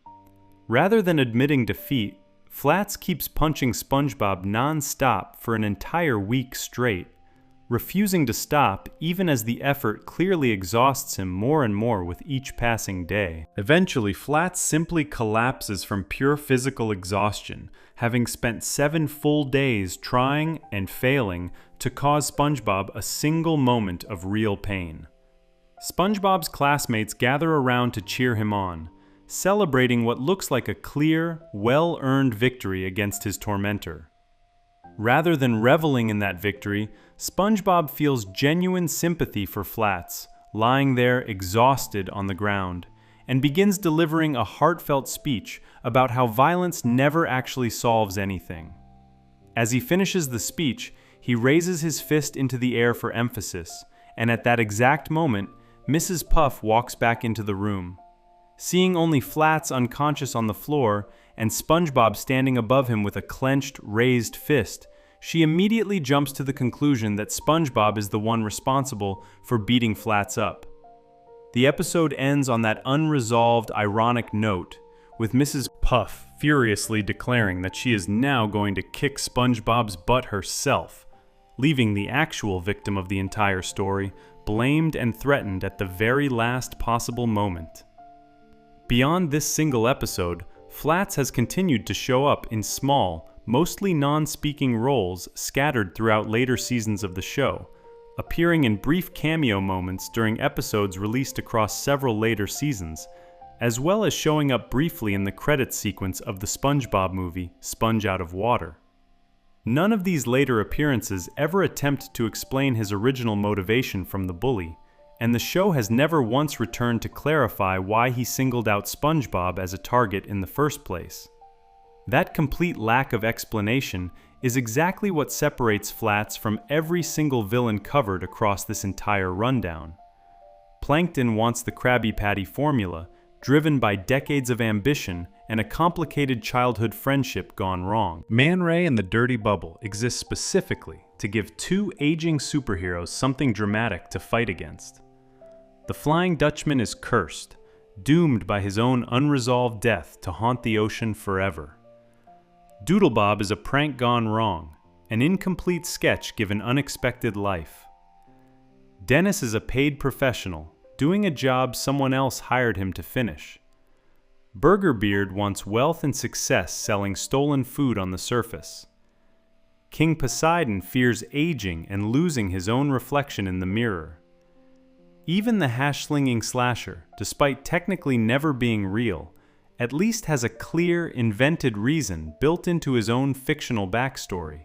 Rather than admitting defeat, Flats keeps punching SpongeBob non-stop for an entire week straight, refusing to stop even as the effort clearly exhausts him more and more with each passing day. Eventually, Flats simply collapses from pure physical exhaustion, having spent 7 full days trying and failing to cause SpongeBob a single moment of real pain. SpongeBob's classmates gather around to cheer him on, celebrating what looks like a clear, well-earned victory against his tormentor. Rather than reveling in that victory, SpongeBob feels genuine sympathy for Flats, lying there exhausted on the ground, and begins delivering a heartfelt speech about how violence never actually solves anything. As he finishes the speech, he raises his fist into the air for emphasis, and at that exact moment, Mrs. Puff walks back into the room. Seeing only Flats unconscious on the floor, and SpongeBob standing above him with a clenched, raised fist, she immediately jumps to the conclusion that SpongeBob is the one responsible for beating Flats up. The episode ends on that unresolved, ironic note, with Mrs. Puff furiously declaring that she is now going to kick SpongeBob's butt herself, leaving the actual victim of the entire story blamed and threatened at the very last possible moment. Beyond this single episode, Flats has continued to show up in small, mostly non-speaking roles scattered throughout later seasons of the show, appearing in brief cameo moments during episodes released across several later seasons, as well as showing up briefly in the credits sequence of the SpongeBob movie, Sponge Out of Water. None of these later appearances ever attempt to explain his original motivation from the bully, and the show has never once returned to clarify why he singled out SpongeBob as a target in the first place. That complete lack of explanation is exactly what separates Flats from every single villain covered across this entire rundown. Plankton wants the Krabby Patty formula, driven by decades of ambition and a complicated childhood friendship gone wrong. Man Ray and the Dirty Bubble exist specifically to give two aging superheroes something dramatic to fight against. The Flying Dutchman is cursed, doomed by his own unresolved death to haunt the ocean forever. Doodlebob is a prank gone wrong, an incomplete sketch given unexpected life. Dennis is a paid professional, doing a job someone else hired him to finish. Burger Beard wants wealth and success selling stolen food on the surface. King Poseidon fears aging and losing his own reflection in the mirror. Even the hash-slinging slasher, despite technically never being real, at least has a clear, invented reason built into his own fictional backstory.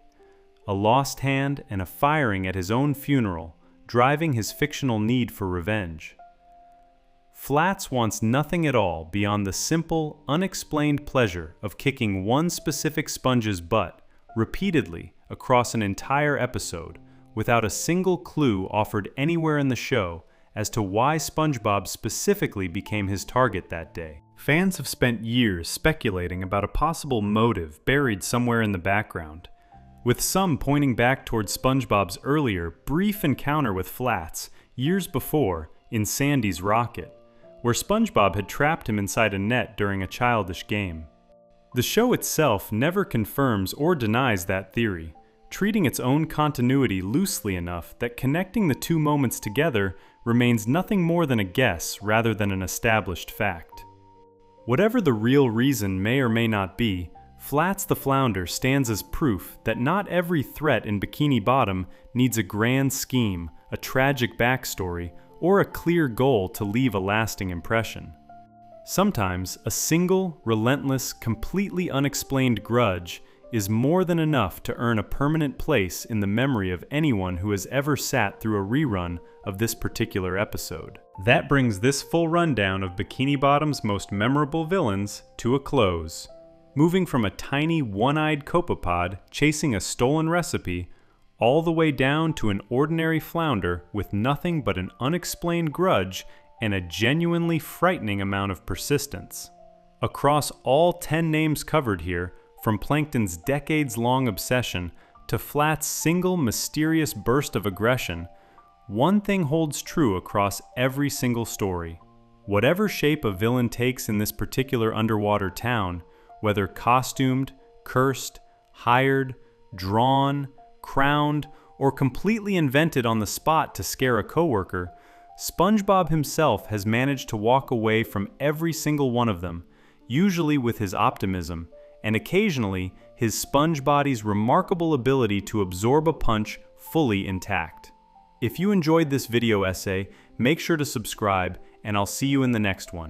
A lost hand and a firing at his own funeral, driving his fictional need for revenge. Flats wants nothing at all beyond the simple, unexplained pleasure of kicking one specific sponge's butt repeatedly across an entire episode without a single clue offered anywhere in the show as to why SpongeBob specifically became his target that day. Fans have spent years speculating about a possible motive buried somewhere in the background, with some pointing back towards SpongeBob's earlier, brief encounter with Flats years before in Sandy's rocket, where SpongeBob had trapped him inside a net during a childish game. The show itself never confirms or denies that theory, treating its own continuity loosely enough that connecting the two moments together remains nothing more than a guess rather than an established fact. Whatever the real reason may or may not be, Flats the Flounder stands as proof that not every threat in Bikini Bottom needs a grand scheme, a tragic backstory, or a clear goal to leave a lasting impression. Sometimes, a single, relentless, completely unexplained grudge is more than enough to earn a permanent place in the memory of anyone who has ever sat through a rerun of this particular episode. That brings this full rundown of Bikini Bottom's most memorable villains to a close. Moving from a tiny, one-eyed copepod chasing a stolen recipe, all the way down to an ordinary flounder with nothing but an unexplained grudge and a genuinely frightening amount of persistence. Across all 10 names covered here, from Plankton's decades-long obsession to Flats' single mysterious burst of aggression, one thing holds true across every single story. Whatever shape a villain takes in this particular underwater town, whether costumed, cursed, hired, drawn, crowned, or completely invented on the spot to scare a coworker, SpongeBob himself has managed to walk away from every single one of them, usually with his optimism, and occasionally his sponge body's remarkable ability to absorb a punch fully intact. If you enjoyed this video essay, make sure to subscribe, and I'll see you in the next one.